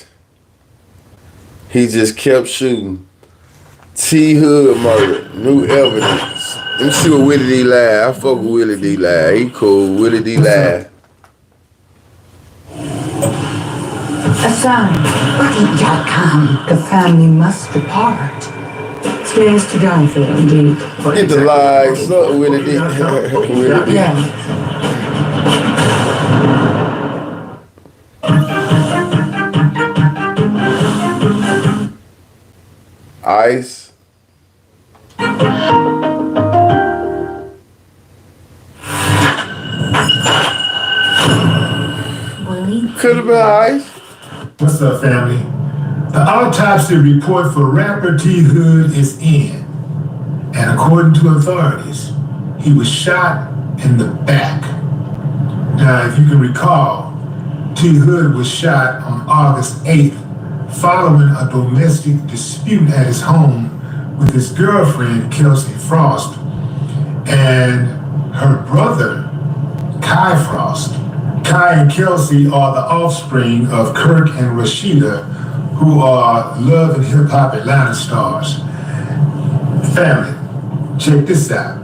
He just kept shooting. T-Hood murder. New evidence. Let me see what Willie D lied. I fuck with Willie D lied. He cool. Willie D lied. A sign. Booking.com. The family must depart. Space to die for, indeed. Get the likes up, Willie D. Willie D. Yeah. Ice. Could have been Ice. What's up, family? The autopsy report for rapper T-Hood is in. And according to authorities, he was shot in the back. Now, if you can recall, T-Hood was shot on August 8th following a domestic dispute at his home with his girlfriend, Kelsey Frost, and her brother, Kai Frost. Kai and Kelsey are the offspring of Kirk and Rashida, who are Love and Hip Hop Atlanta stars. Family, check this out.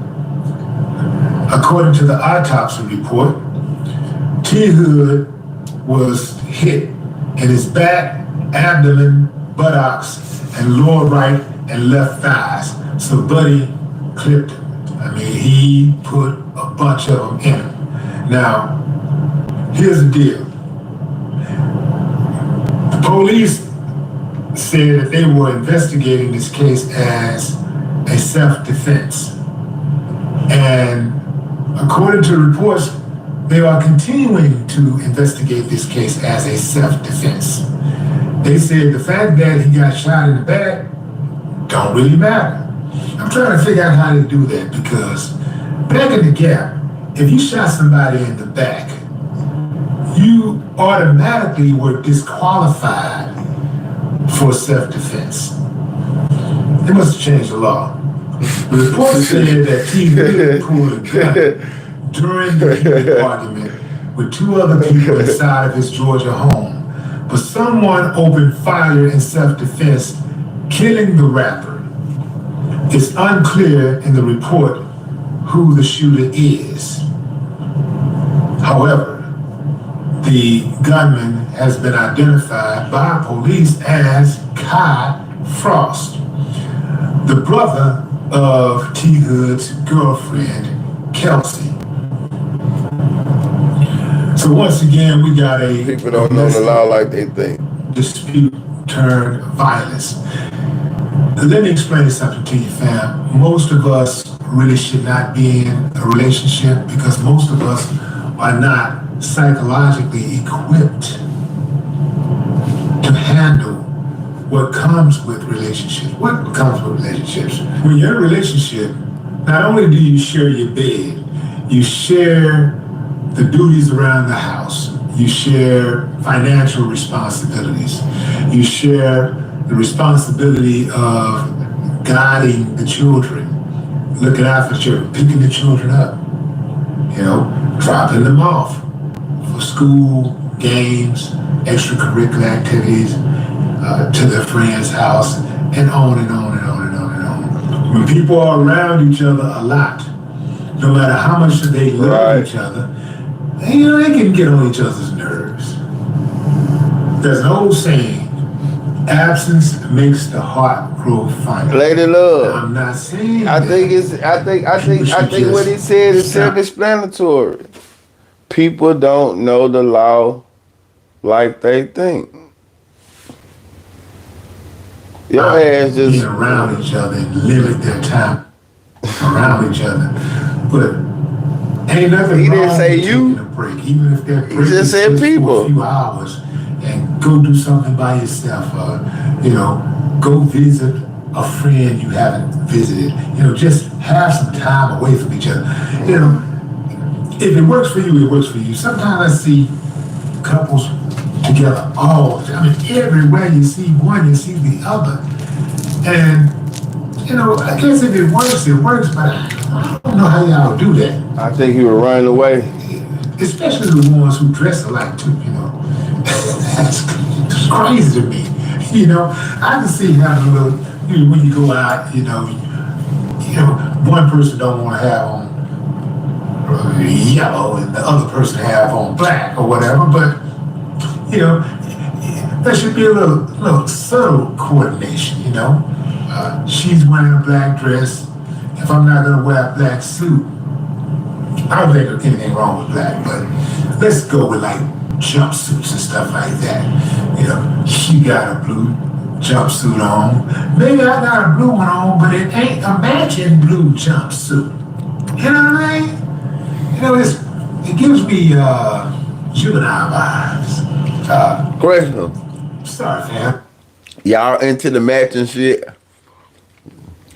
According to the autopsy report, T-Hood was hit in his back, abdomen, buttocks, and lower right and left thighs. So Buddy clipped him. I mean, he put a bunch of them in him. Now, here's the deal. The police said that they were investigating this case as self-defense. And according to reports, they are continuing to investigate this case as a self-defense. They said the fact that he got shot in the back don't really matter. I'm trying to figure out how to do that, because back in the Gap, if you shot somebody in the back, you automatically were disqualified for self-defense. They must have changed the law. The report said that T. Hood pulled a gun during the heated argument with two other people inside of his Georgia home, but someone opened fire in self-defense, killing the rapper. It's unclear in the report who the shooter is. However, the gunman has been identified by police as Kai Frost, the brother of T. Hood's girlfriend, Kelsey. So once again, we got a people don't know the law like they think. Dispute turned violence. Let me explain something to you, fam. Most of us really should not be in a relationship because most of us are not psychologically equipped to handle what comes with relationships. What comes with relationships? When you're in a relationship, not only do you share your bed, you share the duties around the house. You share financial responsibilities. You share the responsibility of guiding the children, looking out for children, picking the children up, dropping them off for school, games, extracurricular activities, to their friend's house, and on and on and on and on and on. When people are around each other a lot, no matter how much they love each other, they can get on each other's nerves. There's an old saying, absence makes the heart grow fonder. Lady Love. I'm not saying I think what he said is self-explanatory. People don't know the law like they think. Your ass just being around each other and limit their time around each other. But ain't nothing he wrong didn't say with you. taking a break, even if that break He just said is people. for a few hours, and go do something by yourself. Go visit a friend you haven't visited. Just have some time away from each other. If it works for you, it works for you. Sometimes I see couples together all the time. Everywhere you see one, you see the other. And, I guess if it works, but I don't know how y'all do that. I think he was running away. Especially the ones who dress alike too, That's crazy to me. I can see having a little, when you go out, one person don't want to have on yellow and the other person have on black or whatever, but there should be a little subtle coordination, she's wearing a black dress. If I'm not gonna wear a black suit, I don't think there's anything wrong with black, but let's go with like jumpsuits and stuff like that. She got a blue jumpsuit on. Maybe I got a blue one on, but it ain't a matching blue jumpsuit. You know what I mean? It gives me juvenile vibes. Question. Sorry, fam. Y'all into the matching shit?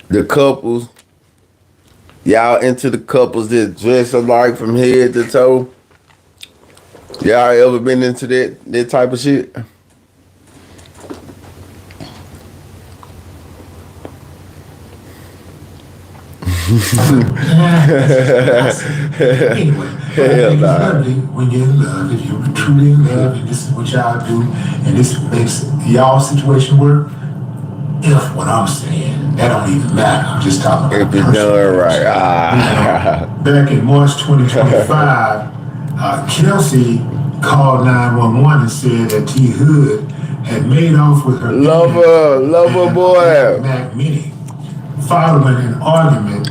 The couples? Y'all into the couples that dress alike from head to toe? Y'all ever been into that type of shit? Anyway, it's lovely when you're in love. If you're truly in love, and this is what y'all do, and this makes y'all situation work. If what I'm saying, that don't even matter. I'm just talking about if it's done right. Back in March 2025, Kelsey called 911 and said that T. Hood had made off with her lover boy Mac Mini following an argument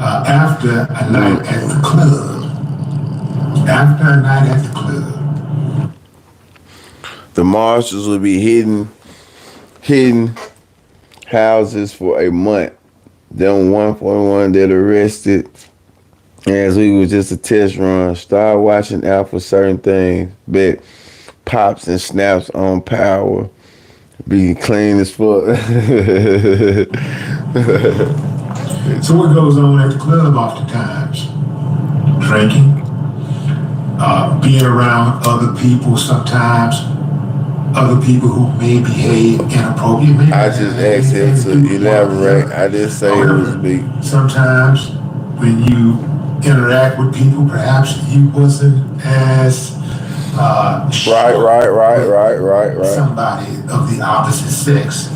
after a night at the club. The marshals will be hitting houses for a month them 141 that arrested as we was just a test run. Start watching out for certain things. But pops and snaps on power. Be clean as fuck. So what goes on at the club oftentimes? Drinking, being around other people sometimes, other people who may behave inappropriately. I just asked him to elaborate. I didn't say it was big. Sometimes when you interact with people, perhaps you wasn't as right. Somebody of the opposite sex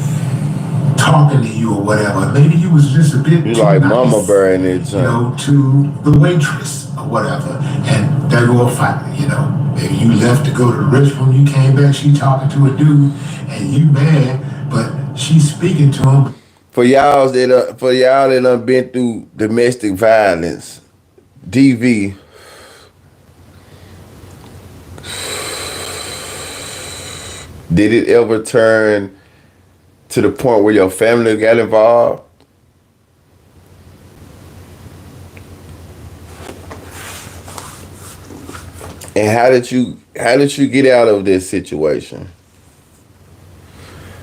talking to you or whatever. Maybe you was just a bit you too like nice, mama bear in it, you know, to the waitress or whatever, and there go a fight. You know, maybe you left to go to the restroom, you came back, she talking to a dude, and you mad, but she's speaking to him. For y'all that done been through domestic violence, DV. Did it ever turn to the point where your family got involved? And how did you get out of this situation?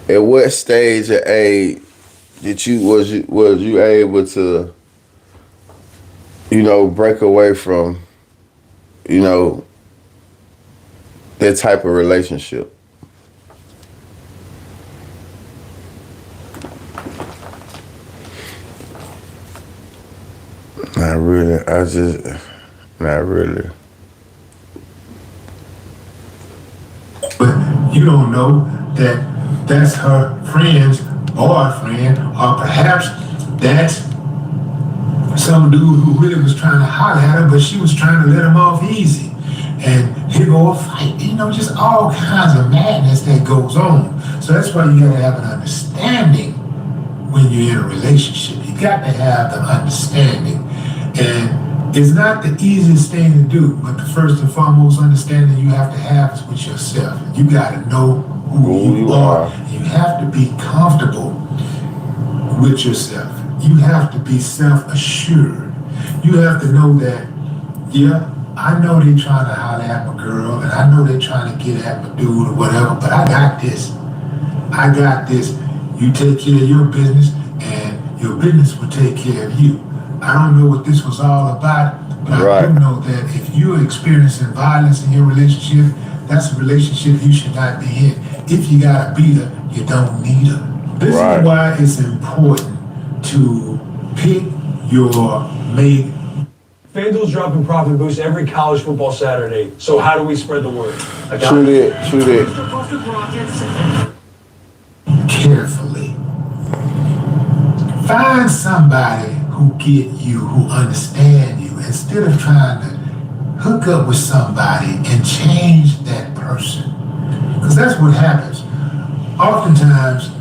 At what stage of age was you able to, you know, break away from, you know, that type of relationship? Not really. Not really. But you don't know that that's her friend's boyfriend, or perhaps that's some dude who really was trying to holler at her, but she was trying to let him off easy. And here go a fight. You know, just all kinds of madness that goes on. So that's why you gotta have an understanding when you're in a relationship. You got to have the understanding. And it's not the easiest thing to do, but the first and foremost understanding you have to have is with yourself. You got to know who you are. You have to be comfortable with yourself. You have to be self-assured. You have to know that, yeah, I know they trying to holler at my girl, and I know they trying to get at my dude or whatever, but I got this. I got this. You take care of your business, and your business will take care of you. I don't know what this was all about, but I do know that if you're experiencing violence in your relationship, that's a relationship you should not be in. If you got a beater, you don't need her. This is why it's important to pick your mate. FanDuel's dropping profit boost every college football Saturday. So how do we spread the word? True that. Carefully. Find somebody who get you, who understand you, instead of trying to hook up with somebody and change that person. Because that's what happens. Oftentimes,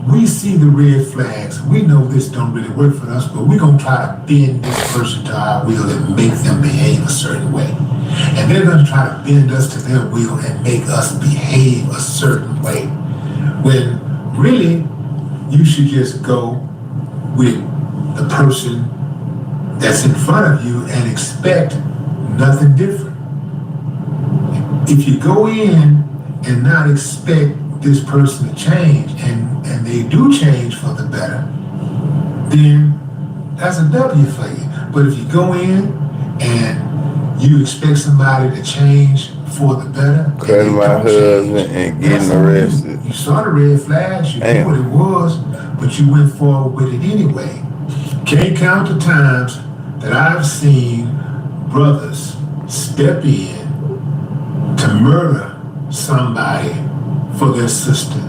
we see the red flags. We know this don't really work for us, but we're going to try to bend this person to our will and make them behave a certain way. And they're going to try to bend us to their will and make us behave a certain way. When really, you should just go with the person that's in front of you and expect nothing different. If you go in and not expect this person to change, and they do change for the better, then that's a W for you. But if you go in and you expect somebody to change for the better, cutting my husband and getting arrested. You saw the red flags, you knew what it was, but you went forward with it anyway. Can't count the times that I've seen brothers step in to murder somebody for their sister.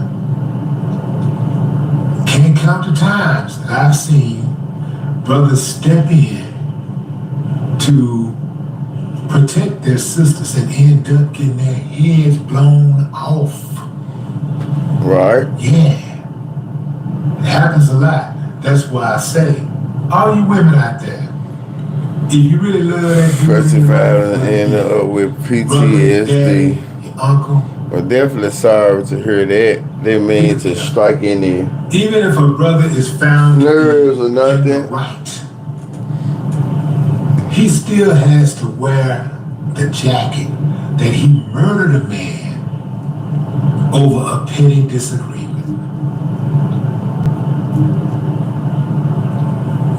Can't count the times that I've seen brothers step in to protect their sisters and end up getting their heads blown off. Right. Yeah. It happens a lot. That's why I say, all you women out there, if you really love that dude, end up with PTSD. Your uncle, Well, definitely sorry to hear that. They mean to strike any Even if a brother is found nerves or in the nothing. right, he still has to wear the jacket that he murdered a man over a petty disagreement.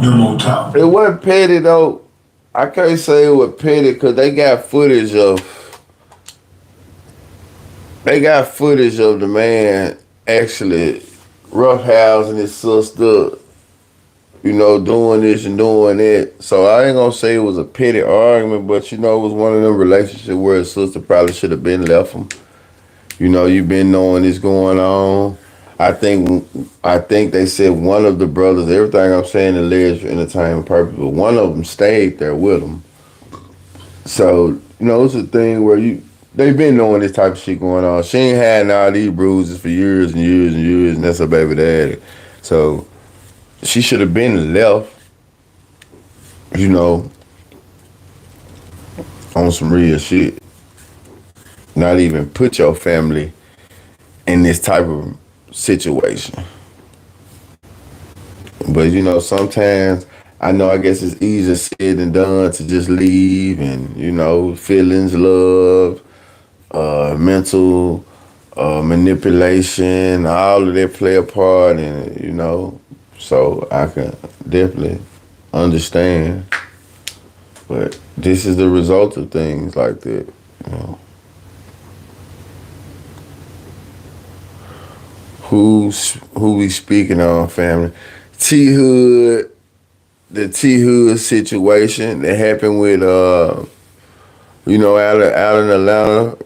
No more talk. It wasn't petty though. I can't say it was petty because they got footage of the man actually roughhousing his sister, doing this and doing that. So I ain't gonna say it was a petty argument, but it was one of them relationships where his sister probably should have been left him. You've been knowing this going on. I think they said one of the brothers, everything I'm saying alleged for entertainment purpose, but one of them stayed there with him. So, it's a thing where they've been knowing this type of shit going on. She ain't had all these bruises for years and years and years, and that's her baby daddy. So she should have been left, on some real shit. Not even put your family in this type of situation. But sometimes I guess it's easier said than done to just leave and, feelings, love, mental manipulation, all of that play a part in it, So I can definitely understand. But this is the result of things like that, Who we speaking on, family? T-Hood, the T-Hood situation that happened with, out in Atlanta,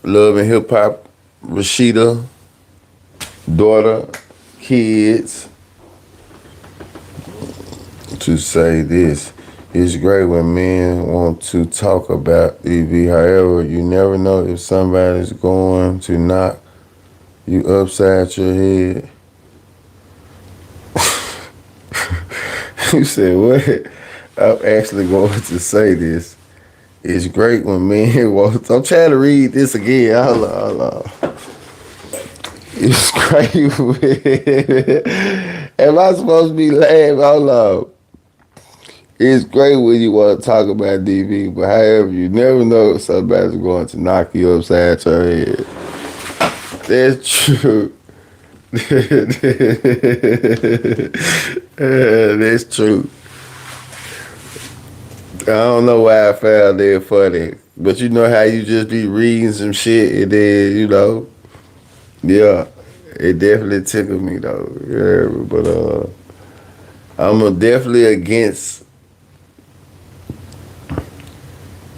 Love and Hip Hop, Rashida, daughter, kids. To say this, it's great when men want to talk about EV. However, you never know if somebody's going to knock you upside your head. You said what? I'm actually going to say this. It's great when men want. I'm trying to read this again. Hold on. It's great. Am I supposed to be laughing? Hold on. It's great when you want to talk about DV, but however, you never know if somebody's going to knock you upside your head. That's true. That's true. I don't know why I found that funny, but you know how you just be reading some shit and then, yeah, it definitely tickled me though. Yeah, but I'm definitely against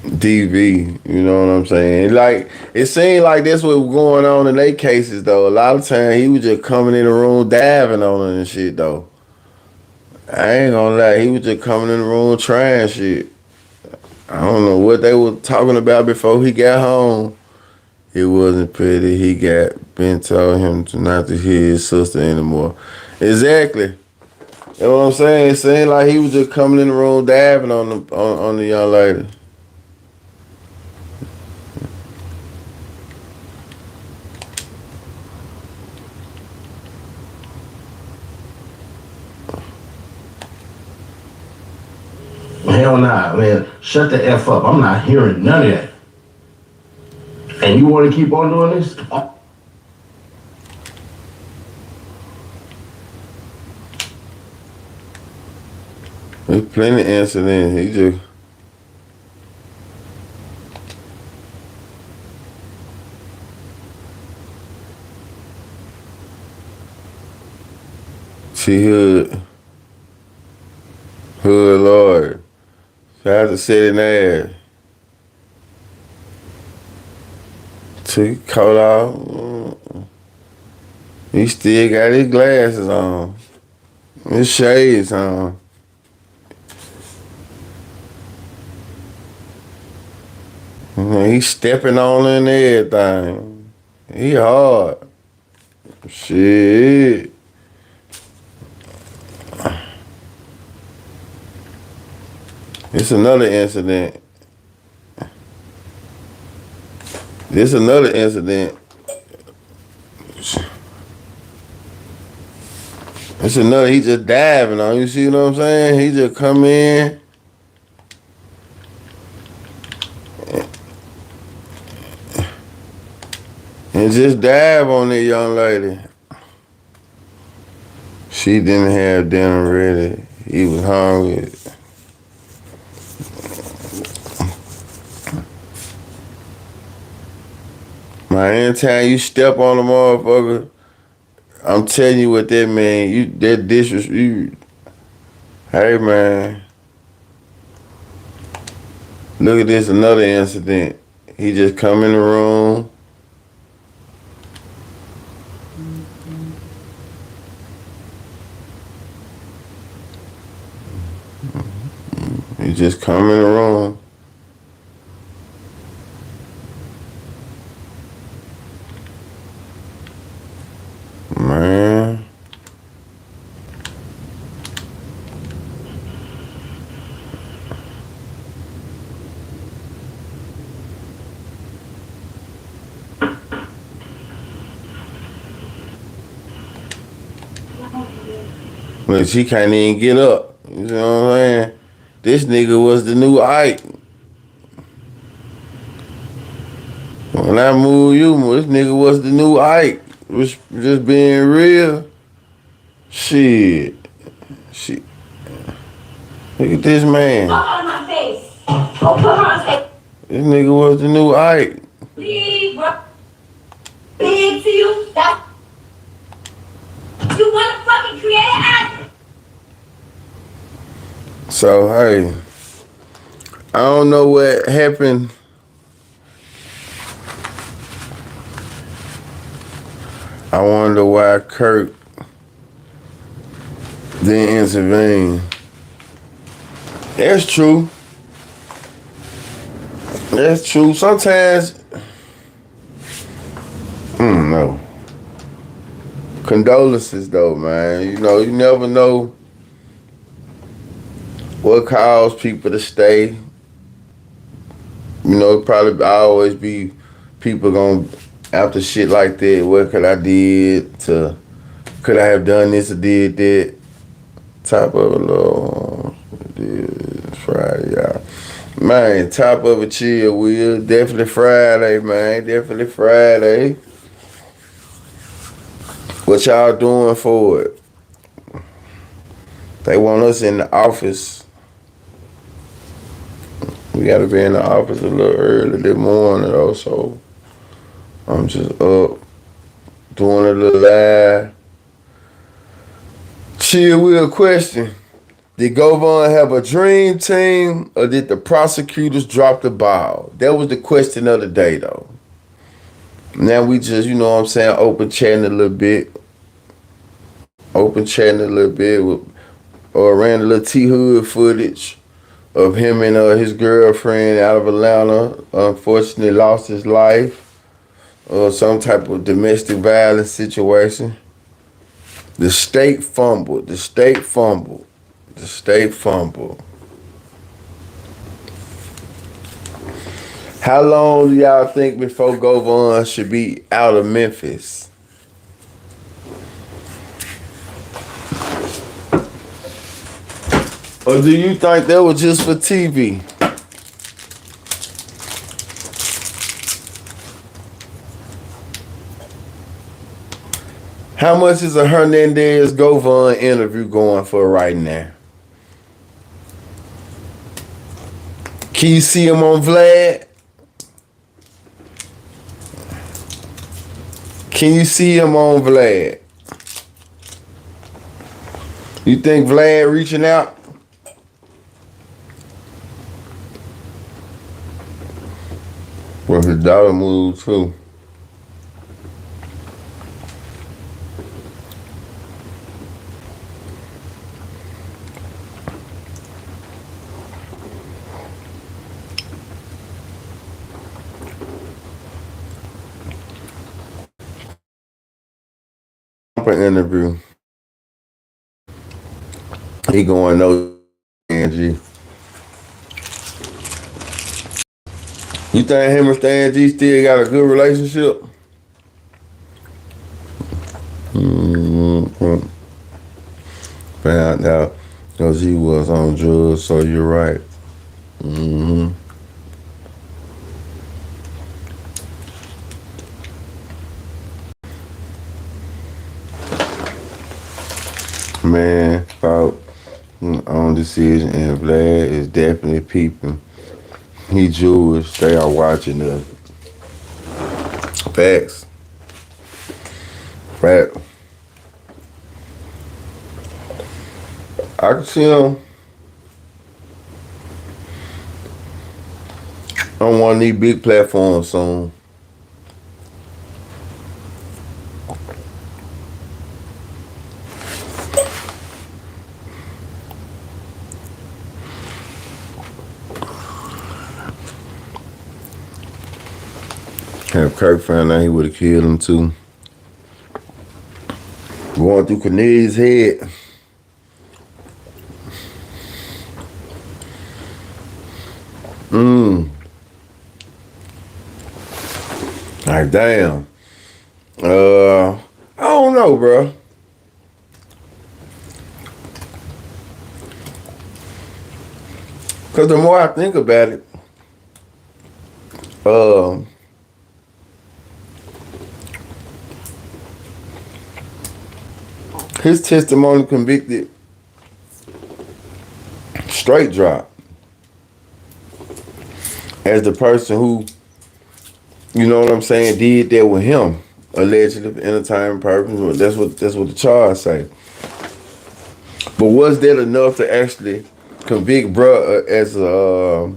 DV, you know what I'm saying? Like, it seemed like that's what was going on in their cases, though. A lot of times, he was just coming in the room diving on her and shit, though. I ain't gonna lie, he was just coming in the room trying shit. I don't know what they were talking about before he got home. It wasn't pretty. He got Ben told him to not to hear his sister anymore. Exactly. You know what I'm saying? It seemed like he was just coming in the room diving on the young lady. Hell nah, man. Shut the F up. I'm not hearing none of that. And you want to keep on doing this? There's plenty of incidents. He just... Hood Lord. Tried to sit in there. Took his coat off. He still got his glasses on. His shades on. He's stepping on and everything. He hard. Shit. It's another incident. It's another, he just diving on, you see what I'm saying? He just come in. And just dive on that young lady. She didn't have dinner ready. He was hungry. Man, anytime you step on a motherfucker, I'm telling you what that mean. You that disrespect. Hey man, look at this, another incident. He just come in the room. He just come in the room. Man. Look, she can't even get up. You know what I'm saying? This nigga was the new Ike. When I move you, this nigga was the new Ike. Was just being real. Shit. Look at this man. Put her on my face. Oh, put her on face. This nigga was the new Ike. Big, bro. Big to you. That. You want to fucking create an actor. So, hey, I don't know what happened. I wonder why Kirk didn't intervene. That's true. That's true. Sometimes, I don't know. Condolences, though, man. You know, you never know what caused people to stay. You know, probably always be people going after shit like that. What could I did to? Could I have done this or did that? Top of a little Friday, y'all. Man, top of a chill wheel. Definitely Friday, man. Definitely Friday. What y'all doing for it? They want us in the office. We gotta be in the office a little early this morning though, so I'm just up doing a little live. Chill wheel question. Did Govon have a dream team or did the prosecutors drop the ball? That was the question of the day though. Now we just, you know what I'm saying, open chatting a little bit. Or ran a little T-Hood footage of him and his girlfriend out of Atlanta. Unfortunately lost his life. Some type of domestic violence situation. The state fumbled. How long do y'all think before Govon should be out of Memphis? Or do you think that was just for TV? How much is a Hernandez Govon interview going for right now? Can you see him on Vlad? Can you see him on Vlad? You think Vlad reaching out? Well, his daughter moved too. Interview. He going no Angie. You think him and Stan G still got a good relationship? found out because he was on drugs, so you're right. Mm-hmm. Man, thought on decision, and Vlad is definitely peeping. He Jewish. They are watching us. Facts. Fact. I can see him on one of these big platforms soon. If Kirk found out, he would have killed him too. Going through Cornelius' head. Like, damn. I don't know, bro. Because the more I think about it, his testimony convicted straight drop as the person who, you know what I'm saying, did that with him, allegedly for entertainment purposes. That's what the charge say. But was that enough to actually convict bruh as the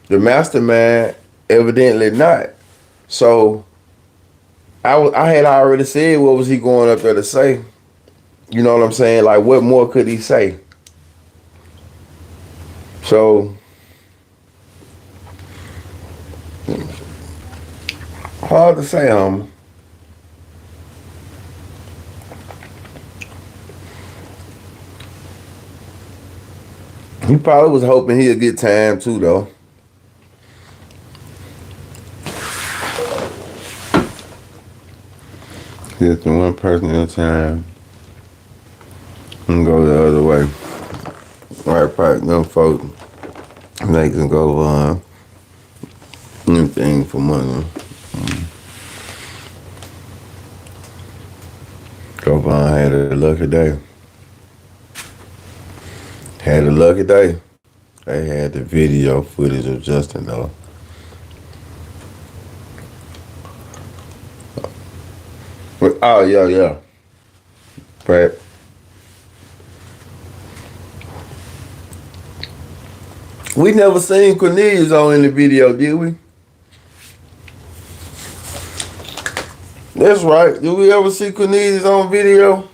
mastermind? Evidently not. So I had already said what was he going up there to say. You know what I'm saying? Like, what more could he say? So hard to say, homie. He probably was hoping he'd get time too, though. Just one person at a time and go the other way. Right, probably them folks, they can go on anything for money. Go on, had a lucky day. Had a lucky day. They had the video footage of Justin, though. Oh, yeah. Right. We never seen Cornelius on in the video, did we? That's right. Did we ever see Cornelius on video?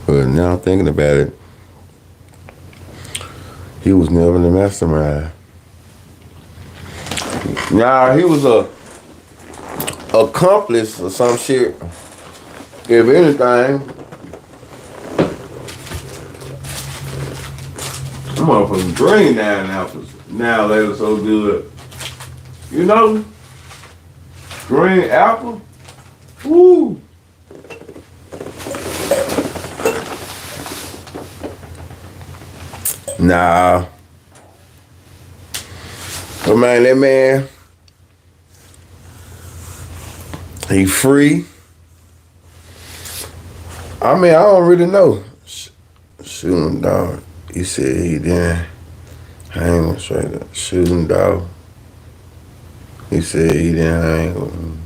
But now I'm thinking about it, he was never the mastermind. Nah, he was a accomplice or some shit. If anything, I'm motherfucking green down apples. Now they were so good. You know? Green apple? Woo! Nah. But man, that man, he free. I mean, I don't really know. Shooting dog. He said he didn't hang with straight up. Shooting dog. He said he didn't hang with him.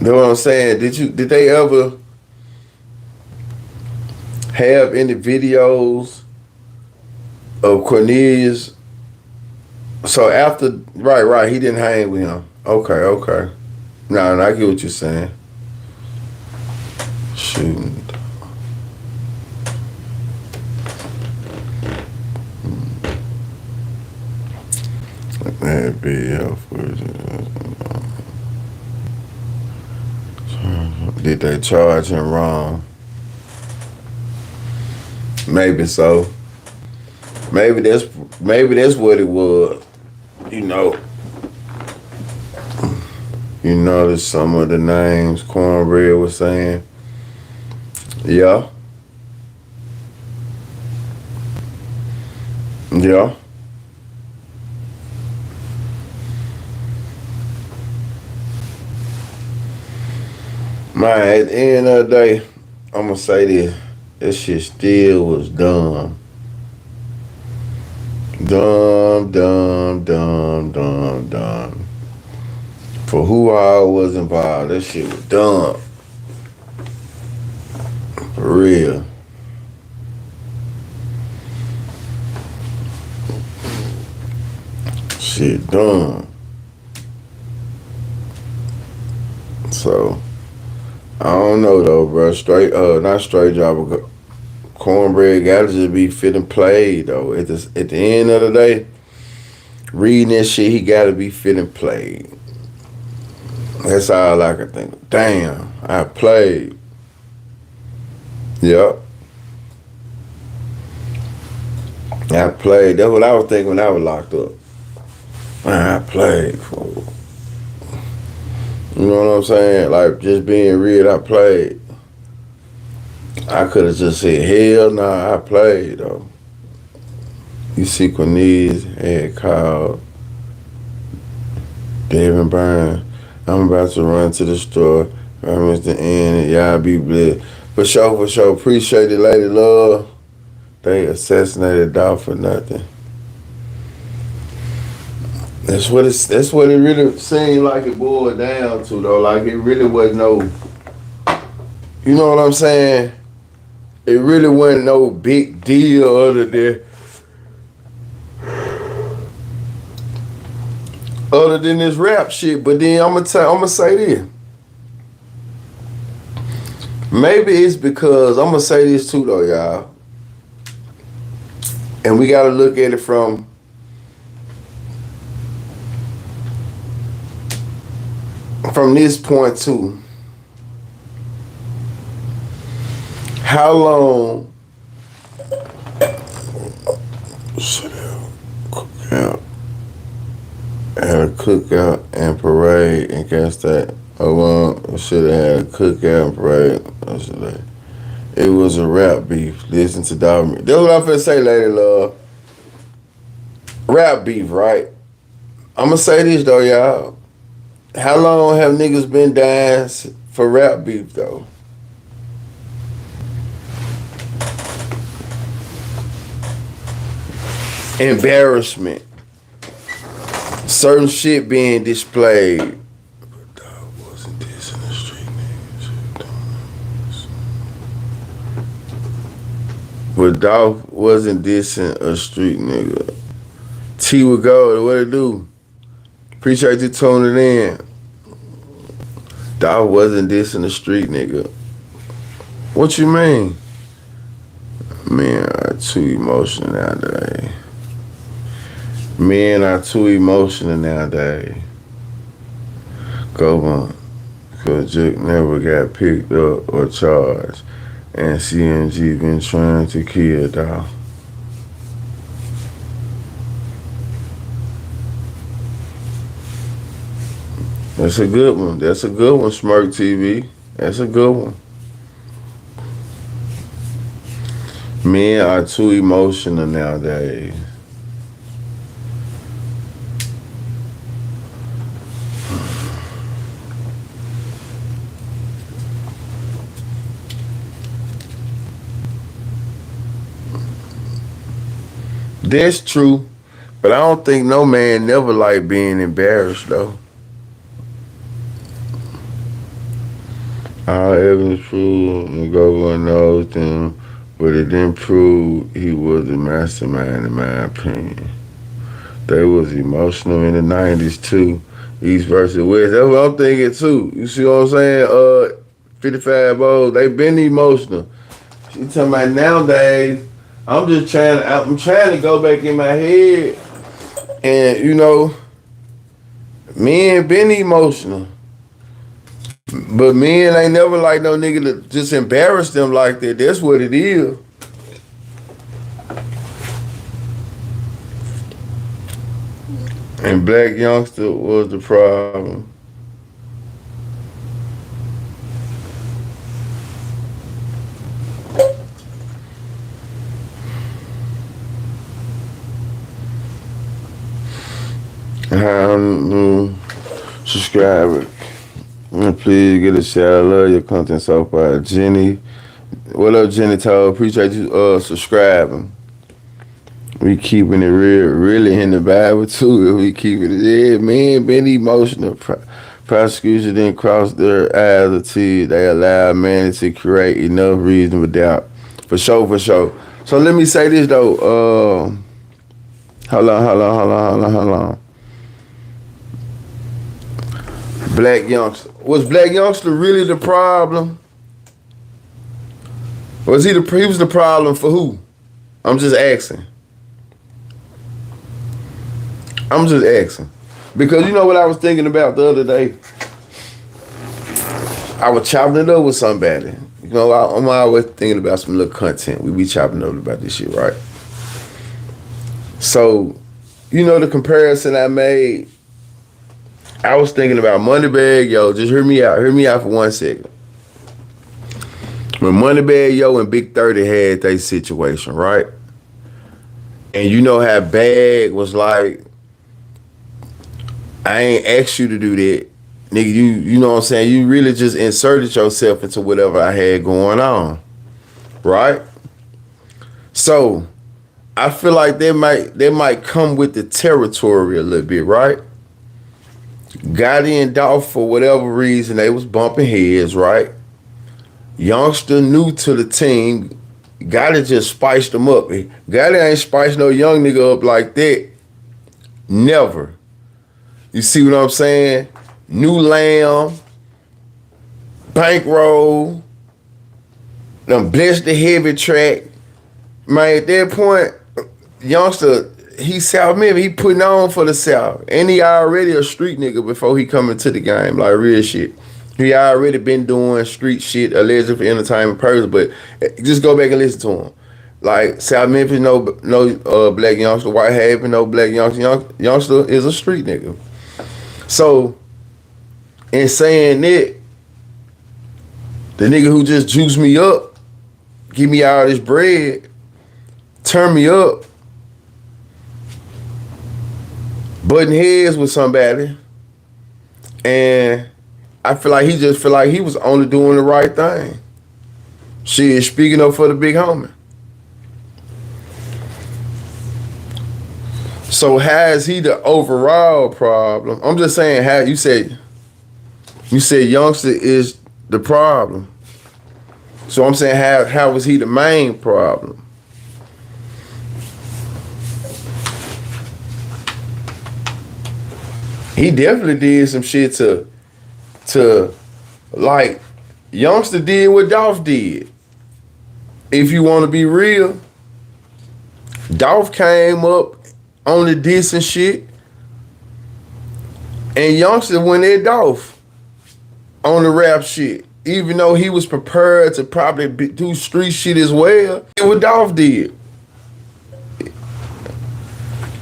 You know what I'm saying? Did they ever have any videos of Cornelius? So after, right, he didn't hang with him. Okay. No, I get what you're saying. Shooting. That video footage. Did they charge him wrong? Maybe so. Maybe that's what it was. You know, You notice some of the names Cornbread was saying? Yeah. Yeah. Man, at the end of the day, I'm gonna say this. This shit still was dumb. Dumb. For who all was involved, that shit was dumb. For real. Shit dumb. So, I don't know though, bro. Not straight job. Cornbread gotta just be fit and played though. At the end of the day, reading that shit, he gotta be fit and played. That's all I can think. Damn, I played. Yep. I played. That's what I was thinking when I was locked up. Man, I played. Fool. You know what I'm saying? Like, just being real, I played. I could have just said, hell nah, I played, though. You see Quinese had called David Byrne. I'm about to run to the store. I'm at the end. Y'all be blessed. For sure. Appreciate it, lady love. They assassinated Dolph for nothing. That's what it really seemed like it boiled down to, though. Like, it really wasn't no, you know what I'm saying? It really wasn't no big deal other than this rap shit. But then I'm gonna say this. Maybe it's because I'm gonna say this too, though, y'all. And we gotta look at it from this point too. How long should have cookout had a cookout and parade in case that alone should have had a cookout and parade? It was a rap beef. Listen to Dolph. That's what I'm finna say, lady love. Rap beef, right? I'm gonna say this though, y'all. How long have niggas been dying for rap beef though? Embarrassment. Certain shit being displayed. But Dolph wasn't this in the street niggas. But Dolph wasn't dissing a street nigga. T would go, what it do? Appreciate you tuning in. Dolph wasn't dissing a street nigga. What you mean? Men are too emotional nowadays. Men are too emotional nowadays. Go on. Cause Jake never got picked up or charged. And CMG been trying to kill Dolph. That's a good one. That's a good one, Smirk TV. That's a good one. Men are too emotional nowadays. That's true, but I don't think no man never liked being embarrassed though. All evidence proved the governor knows them, but it didn't prove he was the mastermind in my opinion. They was emotional in the 90s too, East versus West. That's what I'm thinking too. You see what I'm saying? 55 old, they been emotional. She talking about nowadays. I'm trying to go back in my head, and you know, men been emotional, but men ain't never like no nigga to just embarrass them like that. That's what it is. And Black Youngster was the problem. Subscribe. Please get a shout. I love your content so far. Jenny. What up, Jenny Toll? Appreciate you subscribing. We keeping it real, really in the Bible too. We keeping it, yeah, man, been emotional. Prosecution didn't cross their eyes until they allowed man to create enough reasonable doubt. For sure. So let me say this though. Hold on. Black youngster. Was Black youngster really the problem? Was he was the problem for who? I'm just asking. Because you know what I was thinking about the other day? I was chopping it up with somebody. You know, I'm always thinking about some little content. We be chopping up about this shit, right? So, you know the comparison I made? I was thinking about Moneybag Yo. Just hear me out. Hear me out for 1 second. When Moneybag Yo and Big 30 had their situation, right? And you know how Bag was like, I ain't asked you to do that. Nigga, you know what I'm saying? You really just inserted yourself into whatever I had going on. Right? So, I feel like they might come with the territory a little bit, right? Gotti and Dolph, for whatever reason, they was bumping heads, right? Youngster new to the team, Gotti just spiced them up. Gotti ain't spiced no young nigga up like that. Never. You see what I'm saying? New Lamb, Bankroll, them blessed the heavy track. Man, at that point, youngster, he South Memphis, he putting on for the South. And he already a street nigga before he come into the game, like real shit. He already been doing street shit, allegedly for entertainment purposes, but just go back and listen to him. Like, South Memphis, no black youngster. White Haven, no black youngster. Youngster is a street nigga. So, in saying that, the nigga who just juiced me up, give me all this bread, turn me up, butting heads with somebody, and I feel like he just feel like he was only doing the right thing. Shit, speaking up for the big homie. So how is he the overall problem? I'm just saying how you said youngster is the problem. So I'm saying how was he the main problem? He definitely did some shit to like youngster did what Dolph did. If you want to be real, Dolph came up on the diss and shit, and youngster went at Dolph on the rap shit, even though he was prepared to probably do street shit as well. What Dolph did.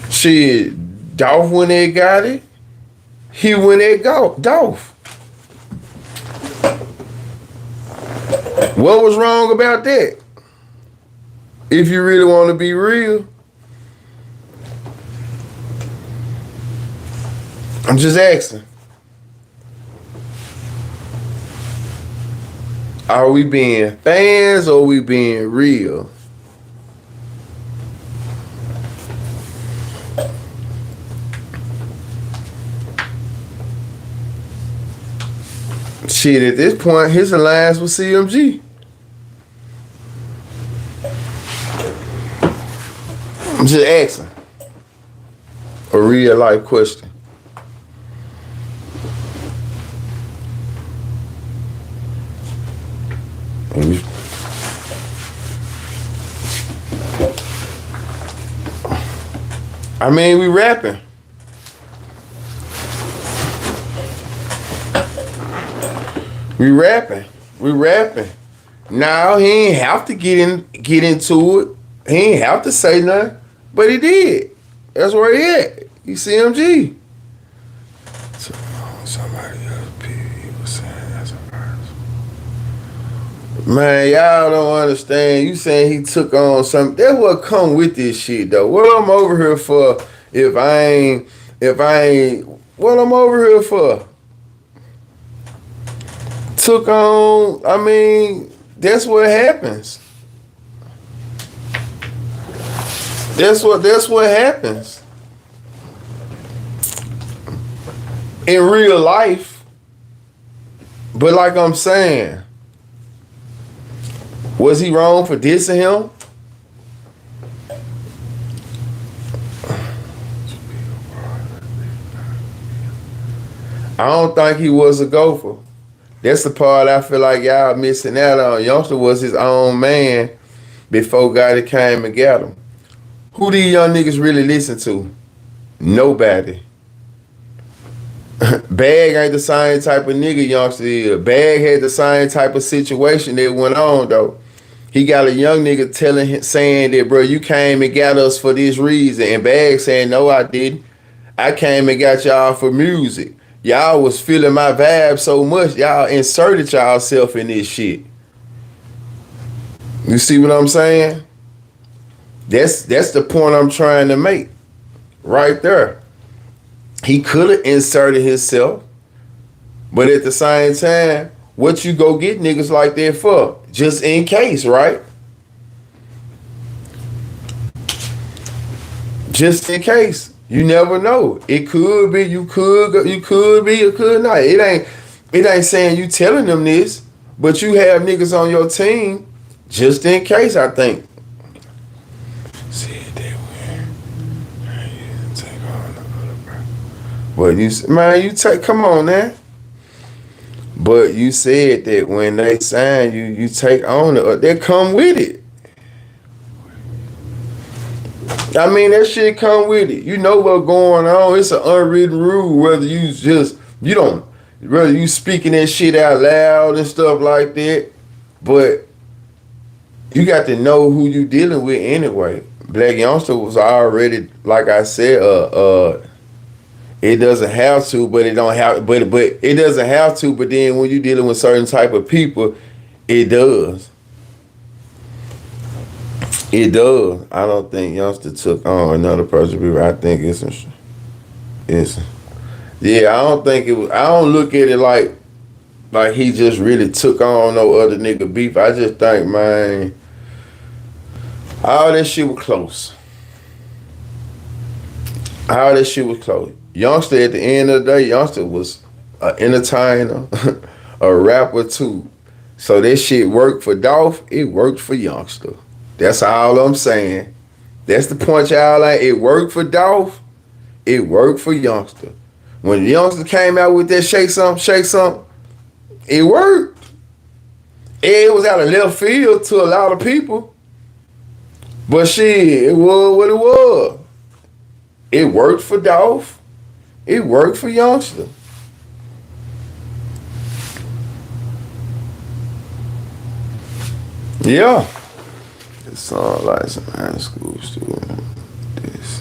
Shit, Dolph went at Gotti, he went at Dolph. What was wrong about that? If you really want to be real, I'm just asking. Are we being fans or are we being real? Shit, at this point, his alliance with CMG. I'm just asking. A real life question. I mean, we rapping. We rapping. Now he ain't have to get into it. He ain't have to say nothing, but he did. That's where he at. You CMG. Somebody else was saying that's a person. Man, y'all don't understand. You saying he took on something. That's what come with this shit though. What I'm over here for if I ain't What I'm over here for? Took on, I mean, that's what happens. That's what happens. In real life. But like I'm saying, was he wrong for dissing him? I don't think he was a gopher. That's the part I feel like y'all missing out on. Youngster was his own man before God came and got him. Who these young niggas really listen to? Nobody. Bag ain't the same type of nigga Youngster is. Bag had the same type of situation that went on though. He got a young nigga saying that, bro, you came and got us for this reason. And Bag saying, no, I didn't. I came and got y'all for music. Y'all was feeling my vibe so much, y'all inserted y'allself in this shit. You see what I'm saying? That's the point I'm trying to make. Right there. He could have inserted himself, but at the same time, what you go get niggas like that for? Just in case, right? Just in case. You never know. It could be, you could be, it could not. It ain't saying you telling them this, but you have niggas on your team just in case, I think. But come on now. But you said that when they sign you, you take on it, they come with it. I mean, that shit come with it. You know what's going on. It's an unwritten rule, whether you speaking that shit out loud and stuff like that. But you got to know who you dealing with anyway. Black Youngster was already, like I said, it doesn't have to, but it don't have, but it doesn't have to. But then when you're dealing with certain type of people, it does. It does. I don't think Youngster took on another person. I think it's yeah. I don't think it was. I don't look at it like he just really took on no other nigga beef. I just think, man, all that shit was close. All that shit was close. Youngster, at the end of the day, Youngster was an entertainer, a rapper too. So that shit worked for Dolph, it worked for Youngster. That's all I'm saying. That's the point y'all like. It worked for Dolph, it worked for Youngster. When Youngster came out with that shake something, it worked. It was out of left field to a lot of people. But shit, it was what it was. It worked for Dolph. It worked for Youngster. Yeah. It sounds like some high school student. This.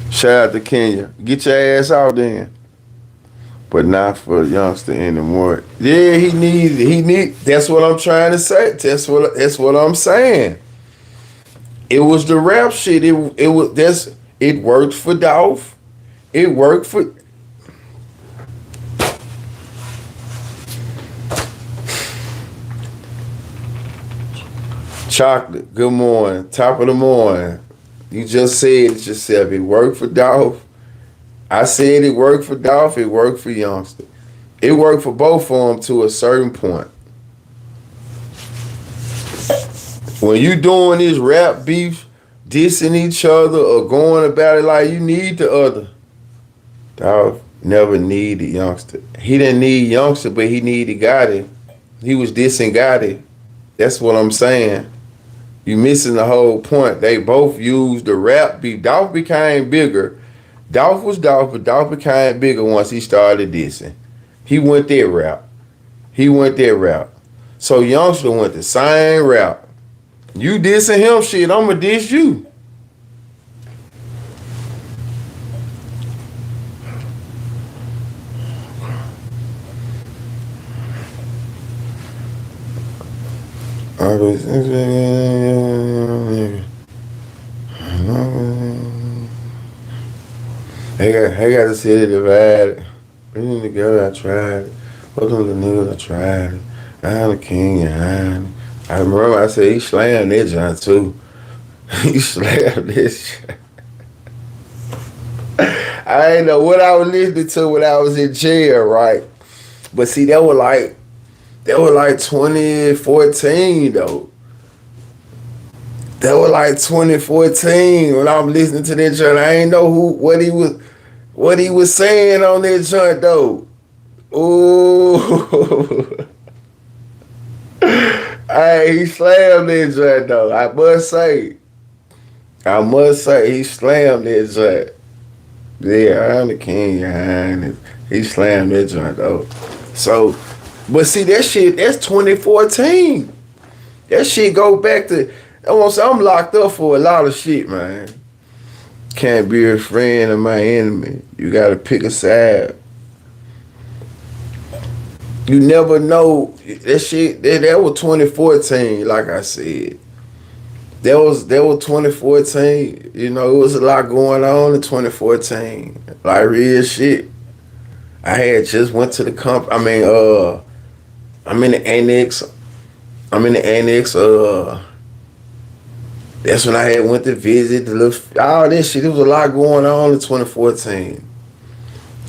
Shout out to Kenya. Get your ass out then. But not for Youngster anymore. Yeah, he need. That's what I'm trying to say. That's what I'm saying. It was the rap shit. It worked for Dolph. It worked for. Chocolate, good morning. Top of the morning. You just said it yourself. It worked for Dolph. I said it worked for Dolph. It worked for Youngster. It worked for both of them to a certain point. When you doing this rap beef, dissing each other or going about it like you need the other, Dolph never needed Youngster. He didn't need Youngster, but he needed Gotti. He was dissing Gotti. That's what I'm saying. You missing the whole point. They both used the rap beef. Dolph became bigger. Dolph was Dolph, but Dolph became bigger once he started dissing. He went that route. So Youngster went the same route. You dissing him, shit, I'ma diss you. I got the city divided. Bring together, I tried. Welcome to the news, I tried. I'm the king and I remember I said he slammed that John too. He slammed this shit. I ain't know what I was listening to when I was in jail, right? But see, that was like 2014 though. That was like 2014 when I was listening to that joint. I ain't know what he was saying on that joint though. Ooh. Hey, he slammed that joint though. I must say he slammed that joint. Yeah, I'm the king. He slammed that joint though. So, but see that shit, that's 2014. That shit go back to, I'm locked up for a lot of shit, man. Can't be a friend of my enemy. You gotta pick a side. You never know. That shit, that was 2014, like I said. That was 2014. You know, it was a lot going on in 2014. Like real shit. I had just went to the I'm in the annex. That's when I had went to visit all this shit. There was a lot going on in 2014.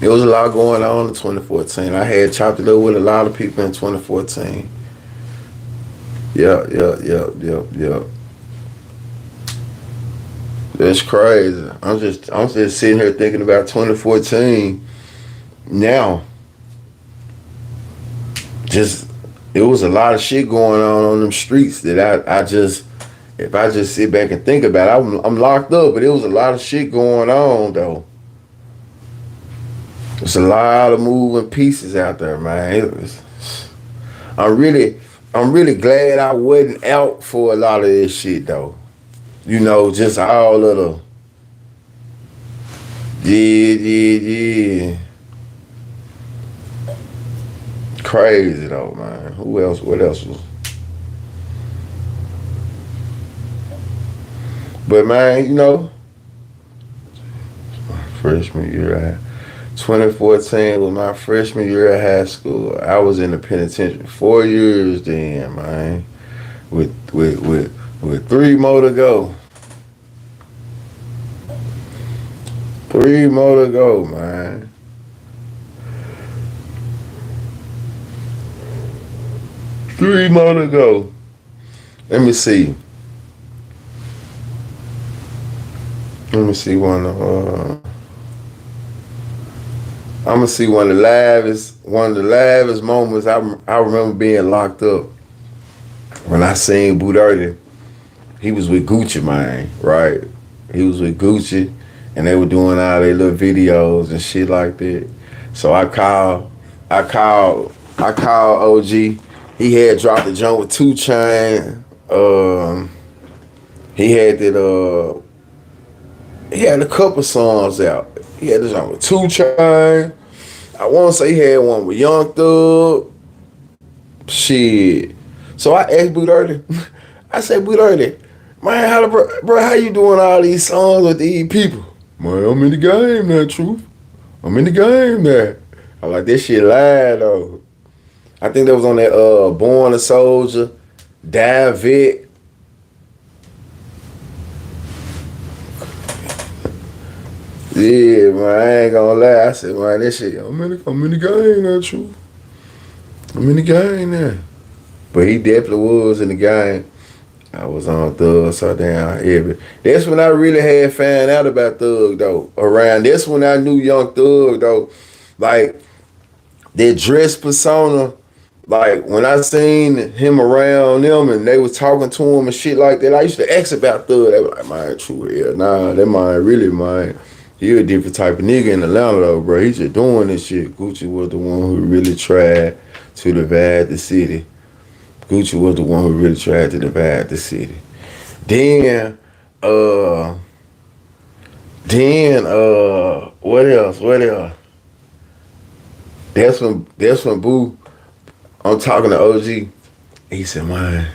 There was a lot going on in 2014. I had chopped it up with a lot of people in 2014. Yeah. That's crazy. I'm just sitting here thinking about 2014 now. It was a lot of shit going on them streets that if I just sit back and think about it, I'm locked up, but it was a lot of shit going on though. There's a lot of moving pieces out there, man. I'm really glad I wasn't out for a lot of this shit though. You know, just all of the crazy though, man. What else was? But man, you know, my freshman year, 2014 was my freshman year of high school. I was in the penitentiary 4 years then, man. With 3 more to go. 3 more to go, man. Three more to go. Let me see one I'm gonna see one of the lavest moments I remember being locked up. When I seen Boo Dirty, he was with Gucci, man, right? He was with Gucci, and they were doing all their little videos and shit like that. So I called OG. He had dropped the joint with 2 Chainz. He had a couple songs out. He had the joint with 2 Chainz. I want to say he had one with Young Thug. Shit. So I asked Boo Dirty. I said, Boo Dirty, man, how you doing all these songs with these people? Man, I'm in the game now, truth. I'm in the game now. I'm like, this shit live though. I think that was on that Born a Soldier, Die Vet. Yeah, man, I ain't gonna lie. I said, man, this shit, I'm in the game now, truth. I'm in the game now. But he definitely was in the game. I was on Thug so damn heavy. That's when I really had found out about Thug though. That's when I knew Young Thug though. Like that dress persona. Like when I seen him around them and they was talking to him and shit like that, I used to ask about Thug. They were like, man, true, yeah, nah, that man really, man. He a different type of nigga in Atlanta though, bro. He just doing this shit. Gucci was the one who really tried to divide the city. Gucci was the one who really tried to divide the city. Then what else? That's when Boo, I'm talking to OG. He said, man,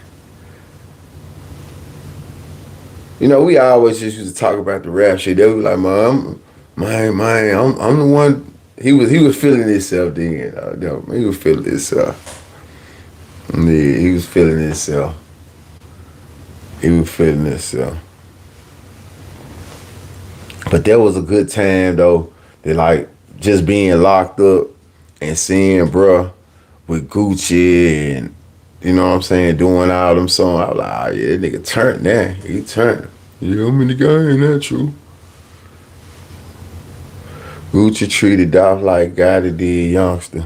you know, we always just used to talk about the rap shit. They was like, man, Man, I'm the one. He was feeling himself then. He was feeling himself. Yeah, he was feeling himself. He was feeling himself. But that was a good time though. That like just being locked up and seeing bruh with Gucci and you know what I'm saying, doing all them songs. I was like, oh yeah, that nigga turned now. He turned. Yeah, I'm in the game, that true. Gucci treated Dolph like God did youngster.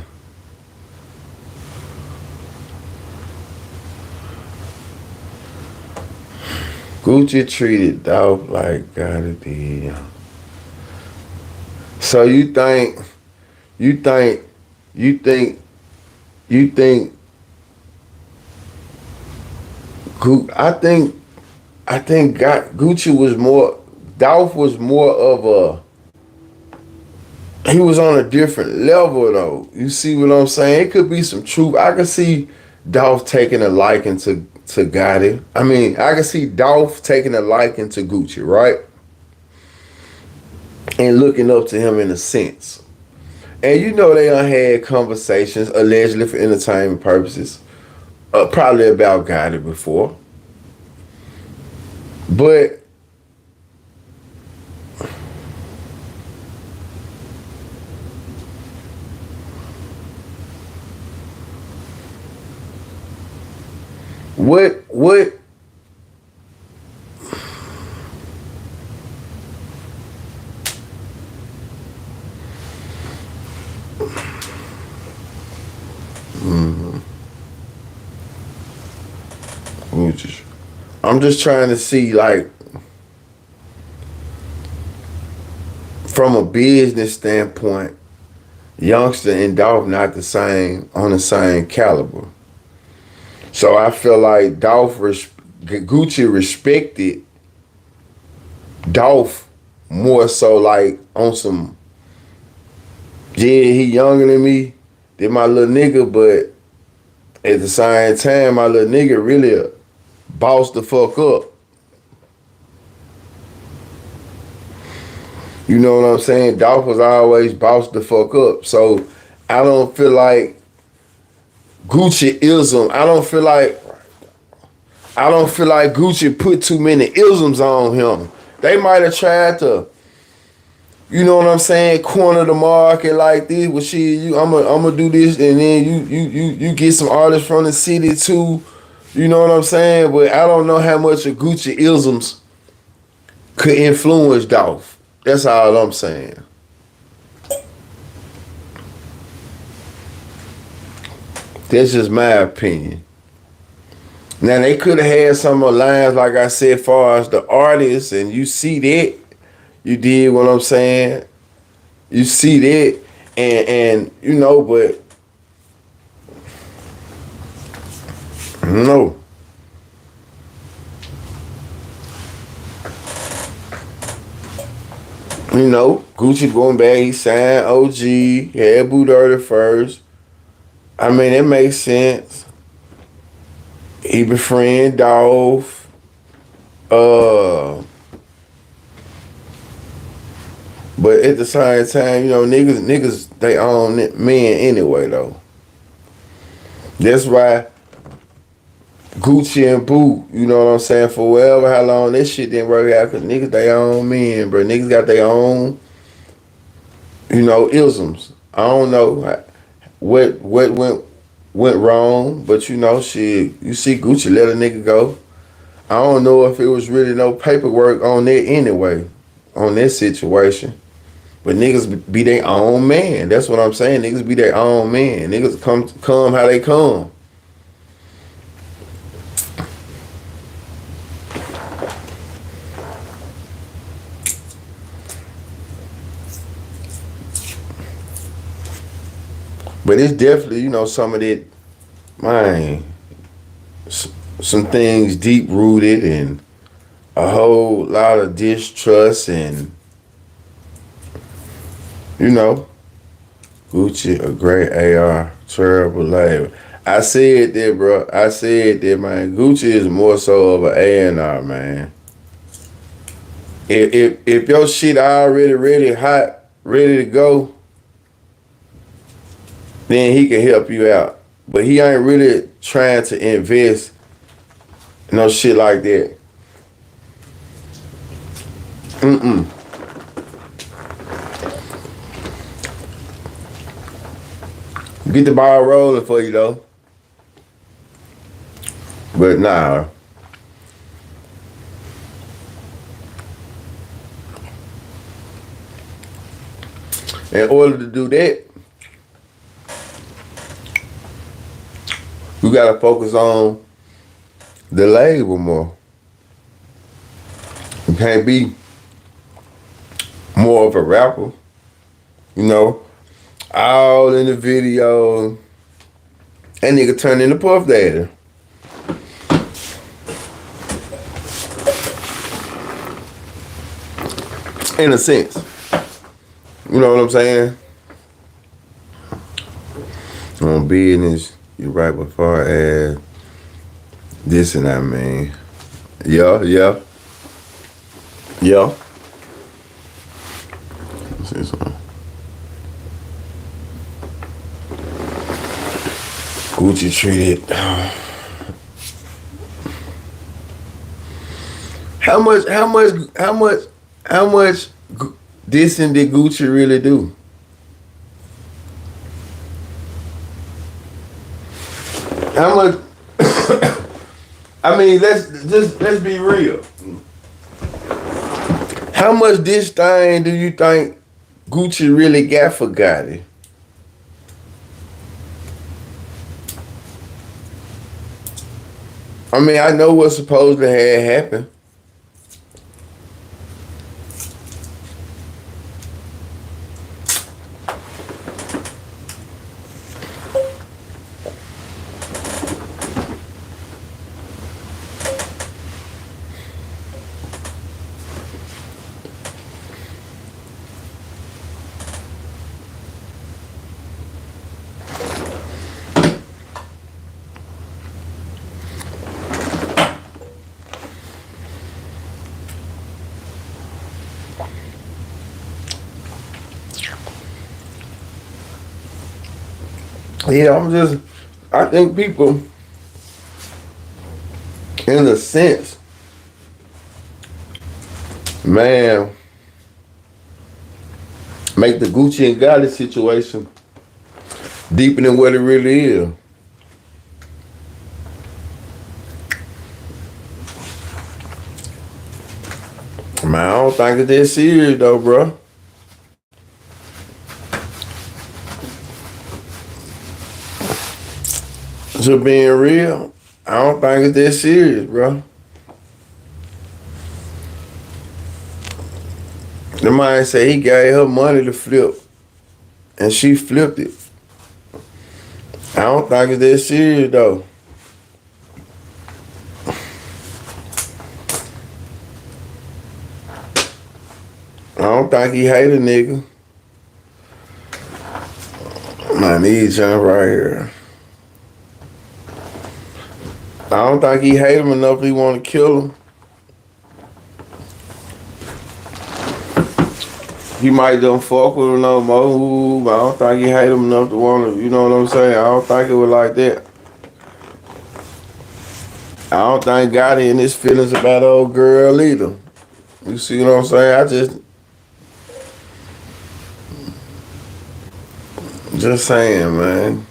Gucci treated Dolph like God did. So you think I think Gucci was more, Dolph was more of he was on a different level though. You see what I'm saying? It could be some truth. I could see Dolph taking a liking to Gotti. I mean, I could see Dolph taking a liking to Gucci, right? And looking up to him in a sense. And you know they done had conversations, allegedly for entertainment purposes, probably about Gotti before. But what I'm just trying to see, like, from a business standpoint, Youngster and Dolph not the same, on the same caliber. So I feel like Gucci respected Dolph more so, like on some, yeah, he younger than me, than my little nigga, but at the same time, my little nigga really bossed the fuck up. You know what I'm saying? Dolph was always bossed the fuck up. So I don't feel like Gucci-ism. I don't feel like Gucci put too many isms on him. They might have tried to, you know what I'm saying, corner the market like this. Well, shit, I'm gonna do this, and then you get some artists from the city too. You know what I'm saying? But I don't know how much of Gucci-isms could influence Dolph. That's all I'm saying. That's just my opinion. Now, they could have had some of the lines, like I said, far as the artists, and you see that. You did what I'm saying? You see that, and you know, but no. You know, Gucci going back, he signed OG, he had Boo Dirty first. I mean, it makes sense. He befriend Dolph. But at the same time, you know, niggas, they own men anyway, though. That's why Gucci and Boo, you know what I'm saying, for whatever, how long this shit didn't work out, because niggas, they own men, bro. Niggas got their own, you know, isms. I don't know what went wrong, but you know, shit, you see Gucci let a nigga go. I don't know if it was really no paperwork on that anyway, on that situation. But niggas be their own man. That's what I'm saying. Niggas be their own man. Niggas come how they come. But it's definitely, you know, some of that, man, some things deep rooted and a whole lot of distrust and, you know, Gucci, a great AR, terrible label. I said that, bro. I said that, man. Gucci is more so of an A&R, man. If your shit already ready, hot, ready to go, then he can help you out. But he ain't really trying to invest no shit like that. Get the ball rolling for you though. But nah. In order to do that, you gotta focus on the label more. You can't be more of a rapper, you know, all in the video. That nigga turned into Puff Daddy. In a sense. You know what I'm saying? On business, you're right as far as this and that, man. Yeah. Let's see something. Gucci treated. How much dissing did Gucci really do? How much? I mean, let's be real. How much this thing do you think Gucci really got for Gotti? I mean, I know what's supposed to have happened. Yeah, I think people, in a sense, man, make the Gucci and Gotti situation deeper than what it really is. Man, I don't think it's that serious though, bro. Just being real, I don't think it's that serious, bro. The man say he gave her money to flip, and she flipped it. I don't think it's that serious, though. I don't think he hate a nigga. My knees jump right here. I don't think he hate him enough he want to kill him. He might done fuck with him no more, but I don't think he hate him enough to want to, you know what I'm saying? I don't think it was like that. I don't think Gotti in his feelings about old girl either. You see what I'm saying? Just saying, man.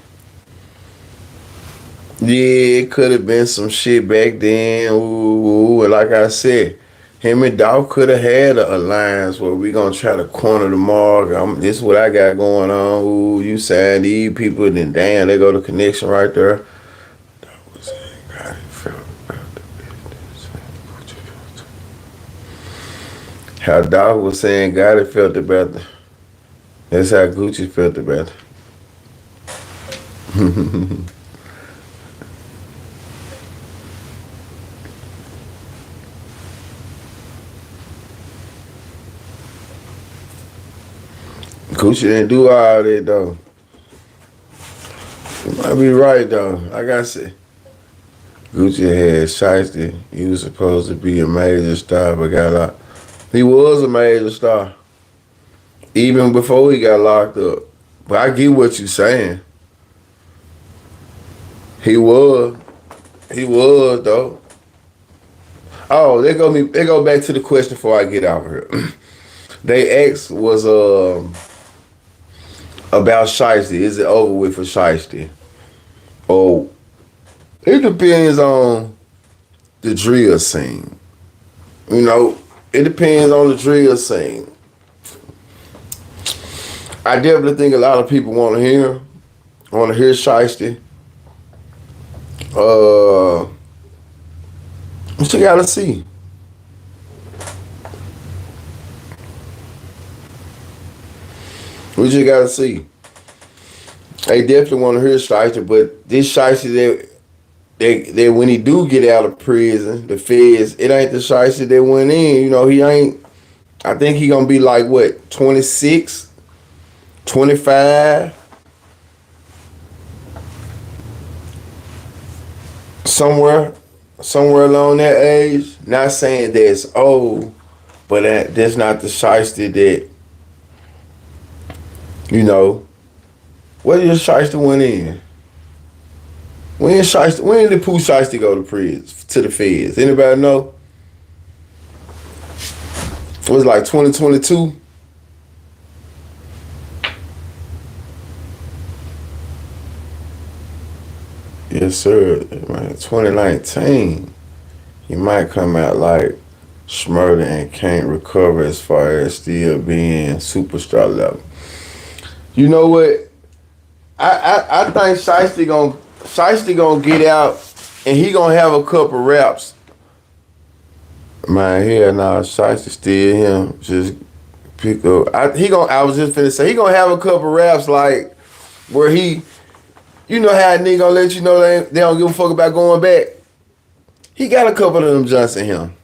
Yeah, it could have been some shit back then. Ooh, and like I said, him and Dolph could have had an alliance where we gonna try to corner the mark. This is what I got going on. Ooh, you sign these people, then damn, they go to connection right there. How Dolph was saying Gotti felt about it. That's how Gucci felt about it. Gucci didn't do all that though. You might be right though. Like I said, Gucci had shiesty. He was supposed to be a major star, but got out. He was a major star. Even before he got locked up. But I get what you're saying. He was. He was though. Oh, they go back to the question before I get out of here. They asked was about Shiesty. Is it over with for Shiesty? Oh, it depends on the drill scene. You know, it depends on the drill scene. I definitely think a lot of people want to hear Shiesty. What you gotta see? We just gotta see. They definitely want to hear Shiesty, but this Shiesty that when he do get out of prison, the feds, it ain't the Shiesty that went in. You know, he ain't. I think he gonna be like what, 26, 25, somewhere along that age. Not saying that's old, but that's not the Shiesty that, you know. What did Shiesty went in? When did Pooh Shiesty go to prison, to the feds? Anybody know? It was like 2022. Yes, sir. 2019. He might come out like Smurder and can't recover as far as still being superstar level. You know what? I think Shiesty gonna get out and he gonna have a couple raps. Man, hell nah, Shiesty still him. Just pick up. I was just finna say he gonna have a couple raps like where he, you know how a nigga gonna let you know they don't give a fuck about going back. He got a couple of them joints in him.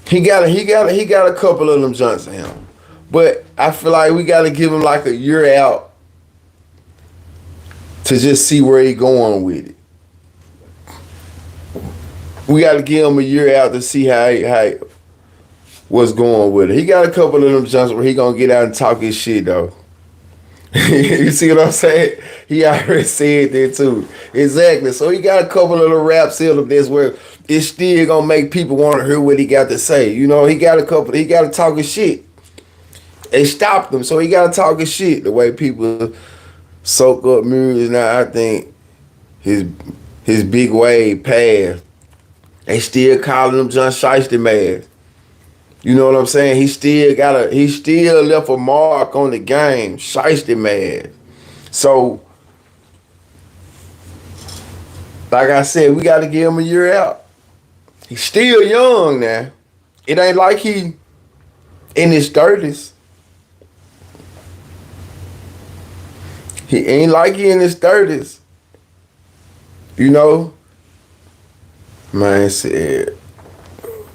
He got a couple of them joints in him. But I feel like we gotta give him like a year out to just see where he going with it. We got to give him a year out to see how what's going with it. He got a couple of them jumps where he gonna get out and talk his shit though. You see what I'm saying? He already said that too. Exactly. So he got a couple of the raps in him that's where it's still gonna make people want to hear what he got to say. You know, he got to talk his shit. They stopped him, so he got to talk his shit. The way people soak up music now, I think his big wave passed. They still calling him John Shiesty man. You know what I'm saying? He still left a mark on the game, Shiesty man. So, like I said, we got to give him a year out. He's still young now. It ain't like he in his 30s. He ain't like he in his 30s. You know? Man said,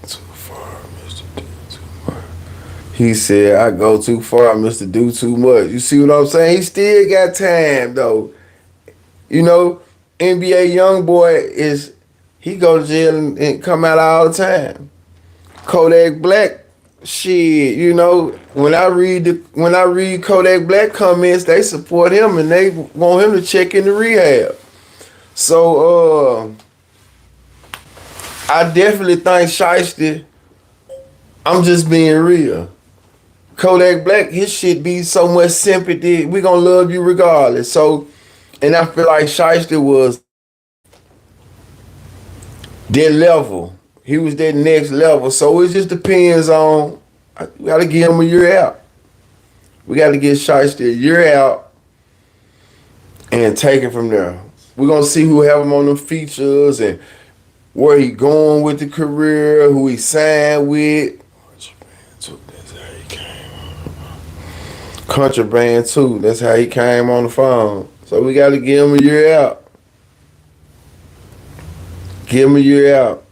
too far, Mr. Do Too Much. He said, I go too far, Mr. Do Too Much. You see what I'm saying? He still got time, though. You know, NBA YoungBoy he go to jail and come out all the time. Kodak Black, shit, you know, when I read Kodak Black comments, they support him and they want him to check into rehab. So, I definitely think Shiesty, I'm just being real. Kodak Black, his shit be so much sympathy. We gonna love you regardless. So, and I feel like Shiesty was that level. He was that next level. So it just depends on, we gotta give him a year out. We gotta get Shiesty a year out and take it from there. We're gonna see who have him on them features and where he going with the career, who he signed with. Contraband too. That's how he came on the phone. So we got to give him a year out. Give him a year out.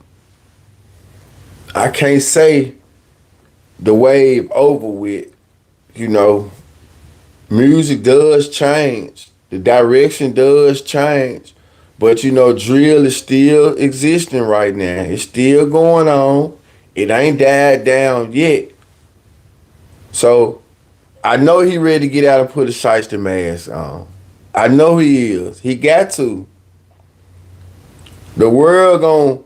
I can't say the wave over with. You know, music does change. The direction does change. But, you know, drill is still existing right now. It's still going on. It ain't died down yet. So I know he ready to get out and put a shiesty mask on. I know he is. He got to. The world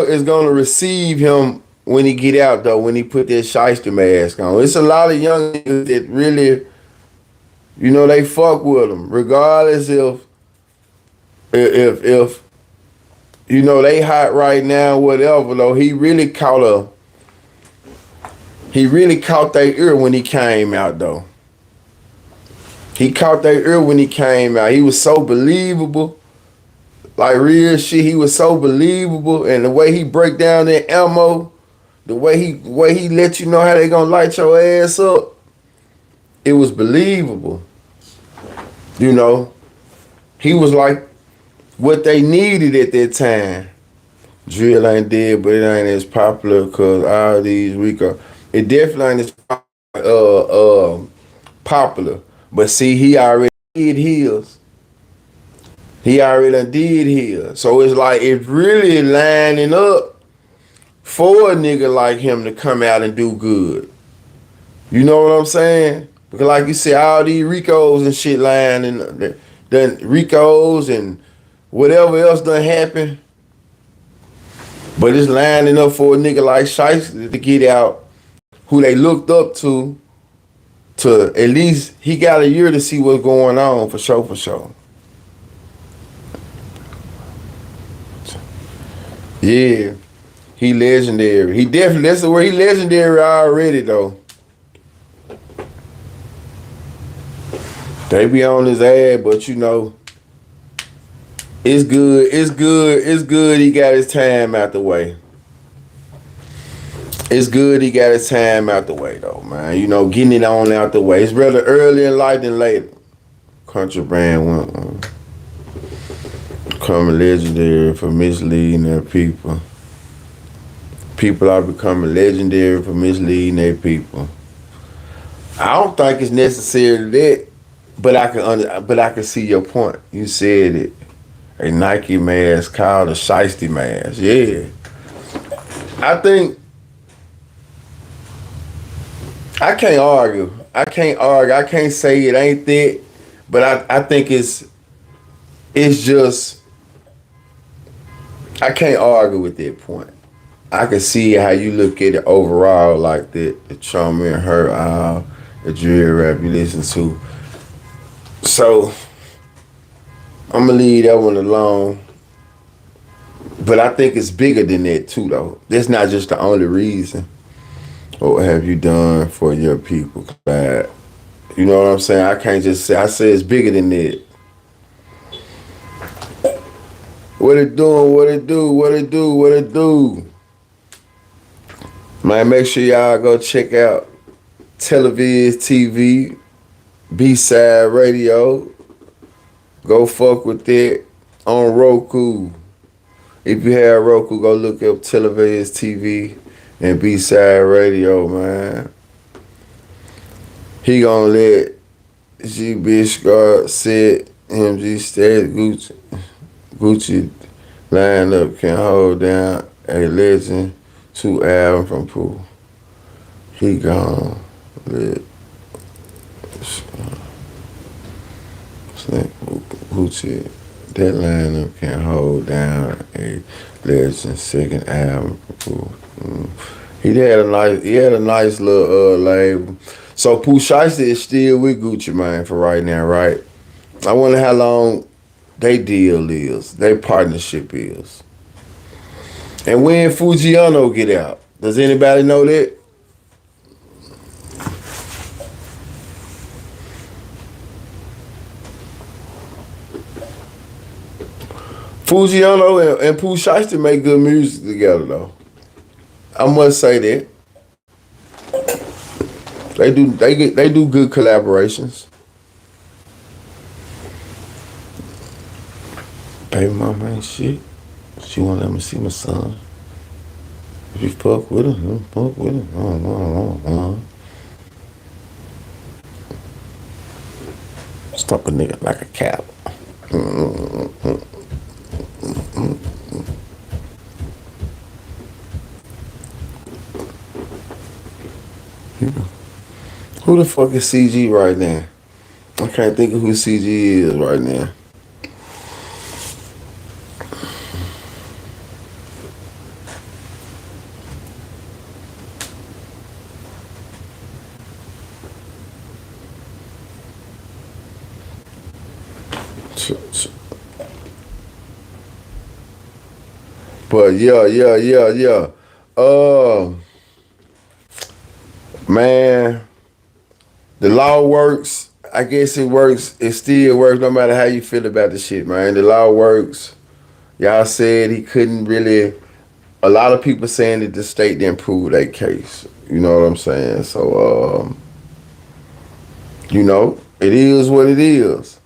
is gonna receive him when he get out though, when he put that shiesty mask on. It's a lot of young niggas that really, they fuck with him. Regardless if they hot right now, whatever though, he really caught their ear when he came out though. He caught their ear when he came out. He was so believable. Like real shit, he was so believable, and the way he break down that ammo, the way he let you know how they gonna light your ass up, it was believable. He was like what they needed at that time. Drill ain't dead, but it ain't as popular because all these Rico, it definitely ain't as popular. But see, he already did his. He already done did his. So it's like, it's really lining up for a nigga like him to come out and do good. You know what I'm saying? Because like you said, all these Ricos and shit lining, done Ricos and whatever else done happen. But it's lining up for a nigga like Shiesty to get out, who they looked up to at least, he got a year to see what's going on for sure. Yeah, he legendary. He definitely, that's the word, he legendary already though. They be on his ass, but it's good he got his time out the way. It's good he got his time out the way though, man. Getting it on out the way. It's rather early in life than later. Country brand went becoming legendary for misleading their people. People are becoming legendary for misleading their people. I don't think it's necessarily that, but I can see your point. You said it. A Nike mask called a shiesty mask. Yeah. I think I can't argue. I can't say it ain't that, but I think it's just, I can't argue with that point. I can see how you look at it overall like that, the trauma and hurt, the drill rap you listen to. So I'm gonna leave that one alone. But I think it's bigger than that too though. That's not just the only reason. What have you done for your people? You know what I'm saying? I can't just say, I say it's bigger than that. What it do? Man, make sure y'all go check out Televiz TV, B-Side Radio. Go fuck with that on Roku. If you have Roku, go look up Televiz TV and B-Side Radio, man. He gonna let G Bishgar sit MG Stats Gucci lineup can hold down a legend 2 album from Pooh. He gone let Gucci. That lineup can hold down a legend 2nd album from Pooh. He had a nice little label. So Pooh Shiesty is still with Gucci Mane for right now, right? I wonder how long they deal is, their partnership is. And when Fujiano get out? Does anybody know that? Fujiano and Pooh Shiesty make good music together though. I must say that. They do good collaborations. Baby mama ain't shit. She won't let me see my son. If you fuck with her, fuck with her. Stop a nigga like a cow. Who the fuck is CG right now? I can't think of who CG is right now. But yeah. Man, the law works. I guess it works. It still works no matter how you feel about the shit, man. The law works. Y'all said he couldn't really. A lot of people saying that the state didn't prove that case. You know what I'm saying? So, it is what it is.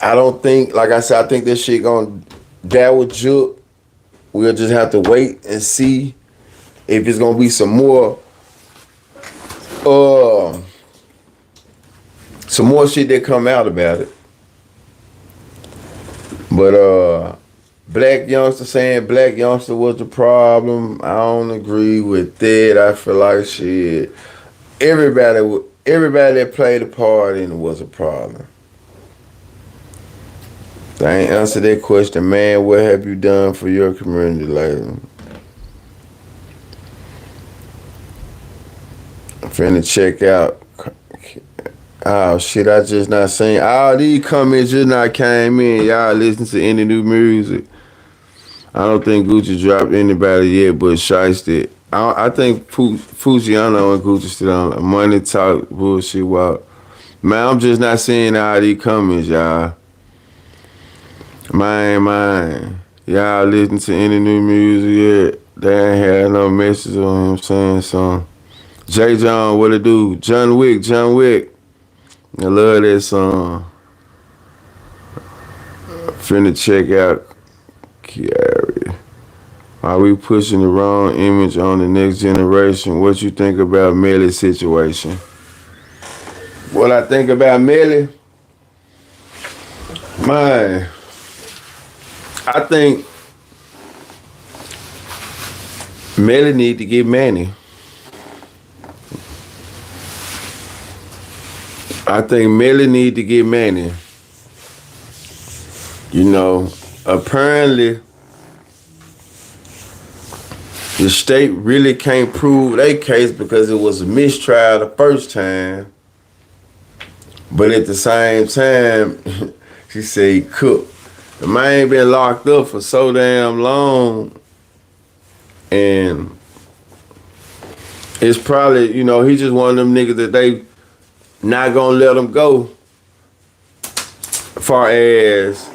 I don't think, like I said, I think this shit gonna die with Juke. We'll just have to wait and see if it's gonna be some more shit that come out about it. But Black Youngster saying Black Youngster was the problem, I don't agree with that. I feel like shit. Everybody that played a part in it was a problem. I ain't answered that question, man. What have you done for your community lately? I'm finna check out. Oh shit, I just not seen. All these comments just not came in. Y'all listen to any new music. I don't think Gucci dropped anybody yet, but Shice did. I think Fujiano and Gucci still on money talk bullshit. Wow, man, I'm just not seeing all these comments, y'all. Man, y'all listen to any new music yet? They ain't had no message on him saying something. J. John, what it do? John Wick. I love that song. Finna check out Kiari. Are we pushing the wrong image on the next generation? What you think about Melly's situation? What I think about Melly? Man, I think Melly need to get Manny. I think Melly need to get Manny. Apparently the state really can't prove their case because it was a mistrial the first time. But at the same time, she said he cooked. The man been locked up for so damn long. And it's probably, he just one of them niggas that they not gonna let him go far as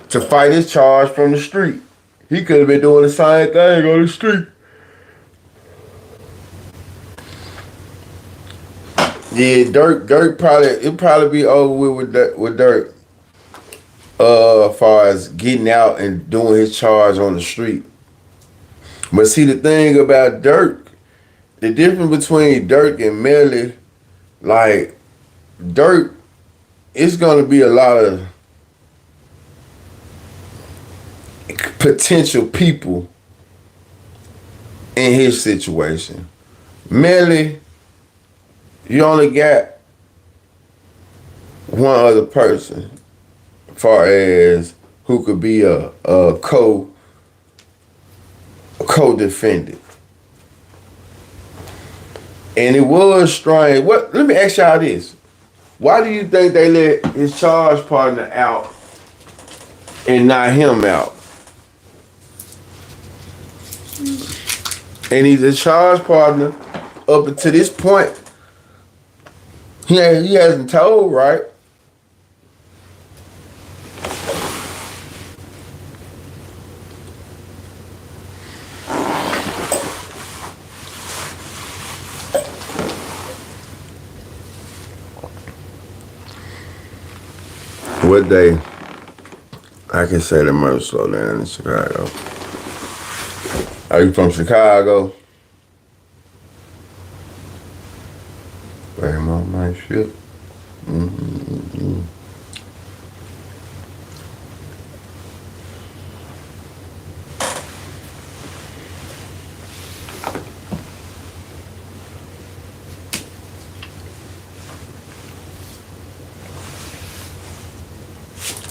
to fight his charge from the street. He could have been doing the same thing on the street. Yeah, Dirk probably be over with Dirk. As far as getting out and doing his charge on the street. But see, the thing about Dirk, the difference between Dirk and Melly, like Dirk, it's gonna be a lot of potential people in his situation. Melly, you only got one other person as far as who could be a co-defendant. And it was strange. Let me ask y'all this. Why do you think they let his charge partner out and not him out? And he's a charge partner up until this point. He hasn't told, right? What day? I can say the murder slow down in Chicago. Are you from Chicago? Very much my shit.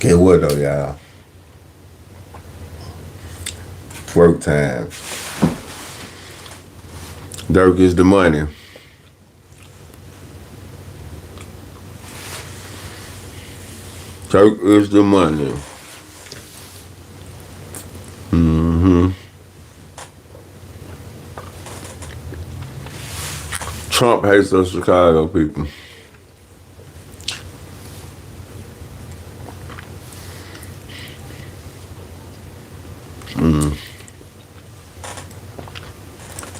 Get what though, y'all? Work time. Dirk is the money. Dirk is the money. Trump hates those Chicago people.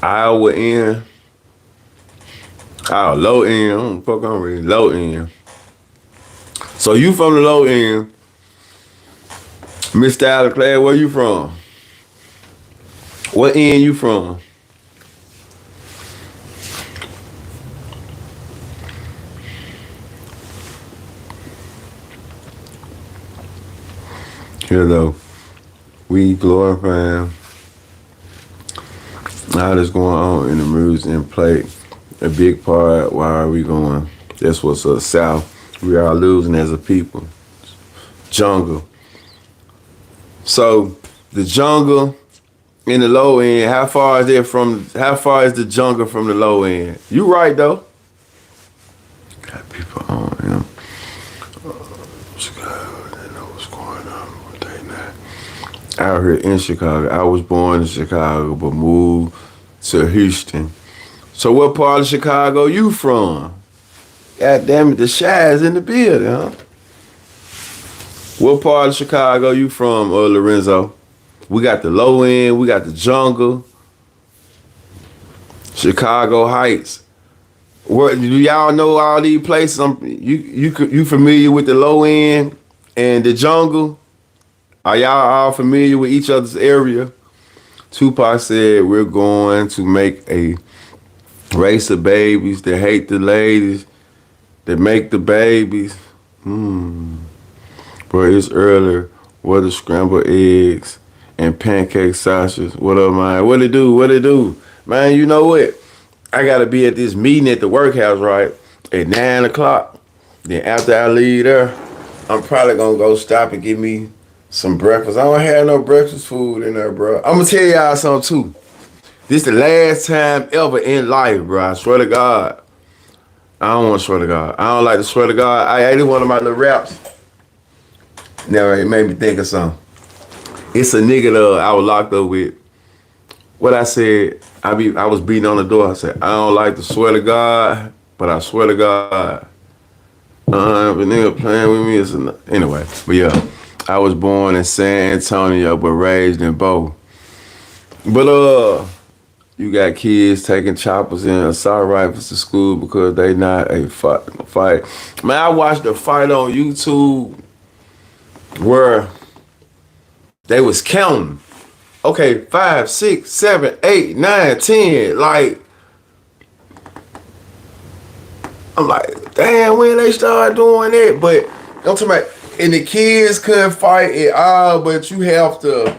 Iowa end. Oh, low end. I don't fuck I'm reading. Low end. So you from the low end. Mr. Alaclad, where you from? What end you from? Here though, we glorifying all that's going on in the music and play a big part. Why are we going? That's what's up south. We are losing as a people. Jungle. So the jungle in the low end, how far is the jungle from the low end? You right though. Got people on him. Chicago, they know what's going on, what they not. Out here in Chicago. I was born in Chicago, but moved to Houston. So what part of Chicago you from? God damn it, the Shy is in the building, huh? What part of Chicago you from, Lorenzo? We got the low end, we got the jungle, Chicago Heights. What, do y'all know all these places? You familiar with the low end and the jungle? Are y'all all familiar with each other's area? Tupac said, we're going to make a race of babies that hate the ladies, that make the babies. Bro, it's earlier. What are scrambled eggs and pancake sausages? What up, man? What it do? What it do? Man, you know what? I gotta be at this meeting at the workhouse, right? At 9 o'clock. Then after I leave there, I'm probably gonna go stop and get me some breakfast. I don't have no breakfast food in there, bro. I'm gonna tell y'all something too. This the last time ever in life, bro. I swear to God. I don't want to swear to God. I don't like to swear to God. I ate one of my little raps. Now it made me think of something. It's a nigga that I was locked up with. What I said, I was beating on the door. I said, I don't like to swear to God, but I swear to God. If a nigga playing with me, it's anyway. But yeah, I was born in San Antonio, but raised in Bo. But you got kids taking choppers and assault rifles to school because they not a fight. Man, I watched a fight on YouTube where they was counting. Okay, 5, 6, 7, 8, 9, 10. Like, I'm like, damn, when they start doing that? But I'm talking about, and the kids couldn't fight at all, but you have to.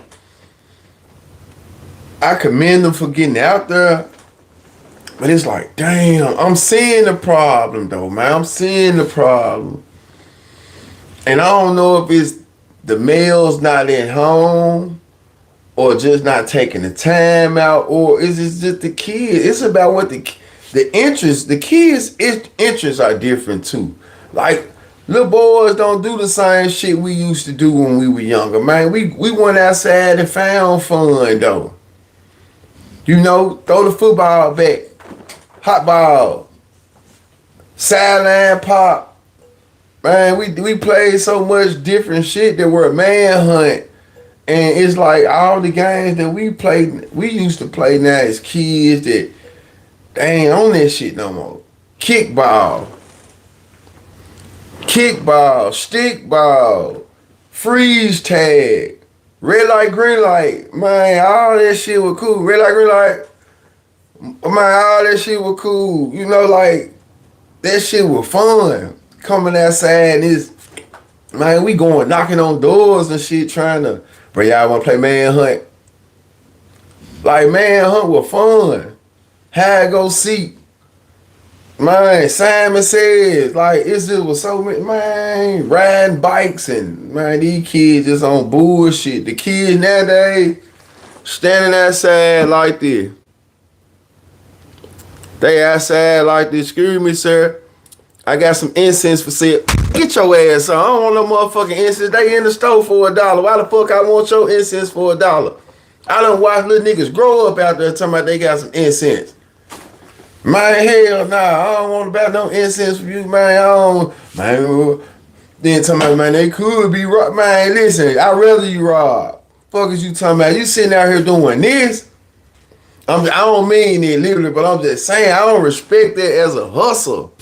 I commend them for getting out there. But it's like, damn, I'm seeing the problem though, man. I'm seeing the problem. And I don't know if it's the males not at home or just not taking the time out, or is it just the kids? It's about what the interests, the kids' interests are different too. Like, little boys don't do the same shit we used to do when we were younger, man. We went outside and found fun though. You know, throw the football back, hot ball, sideline pop. Man, we played so much different shit that we're a manhunt. And it's like all the games that we used to play now as kids that they ain't on that shit no more. Kickball, stickball, freeze tag, red light, green light. Man, all that shit was cool. Red light, green light. Man, all that shit was cool. You know, like, that shit was fun. Coming outside and man, we going knocking on doors and shit trying to, bro, y'all want to play manhunt? Like, manhunt was fun. Hide go seek. Man, Simon says, like, it's just was so many, man, riding bikes and, man, these kids just on bullshit. The kids nowadays standing outside like this. They outside like this. Excuse me, sir. I got some incense for sale. Get your ass on. I don't want no motherfucking incense. They in the store for $1. Why the fuck I want your incense for $1? I done watch little niggas grow up out there talking about they got some incense. Man, hell nah, I don't want about no incense from you, man. I don't, man. Then talking about, man, they could be robbed. Man, listen, I'd rather you rob. Fuck is you talking about? You sitting out here doing this? I don't mean it literally, but I'm just saying I don't respect that as a hustle.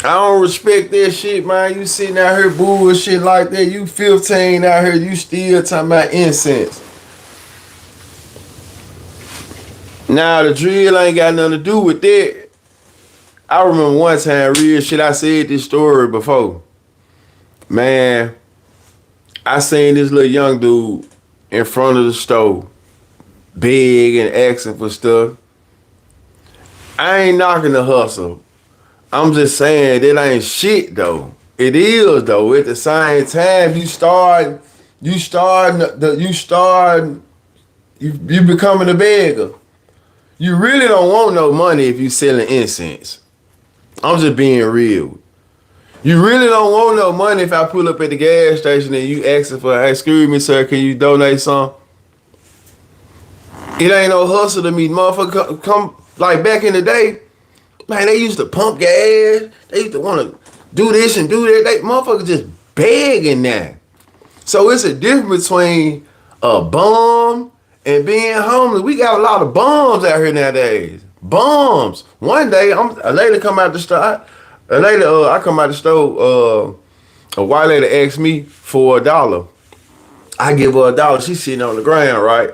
I don't respect that shit, man. You sitting out here bullshit like that. You 15 out here, you still talking about incense. Now, the drill ain't got nothing to do with that. I remember one time, real shit, I said this story before. Man, I seen this little young dude in front of the store, big and asking for stuff. I ain't knocking the hustle. I'm just saying that ain't shit, though. It is, though. At the same time, you becoming a beggar. You really don't want no money if you selling incense. I'm just being real. You really don't want no money if I pull up at the gas station and you asking for, hey, excuse me, sir, can you donate some? It ain't no hustle to me. Motherfucker come like back in the day, man, they used to pump gas. They used to want to do this and do that. They motherfuckers just begging now. So it's a difference between a bum and being homeless. We got a lot of bums out here nowadays. Bums. One day, a lady come out the store. I come out the store. A white lady asked me for $1. I give her $1. She's sitting on the ground, right?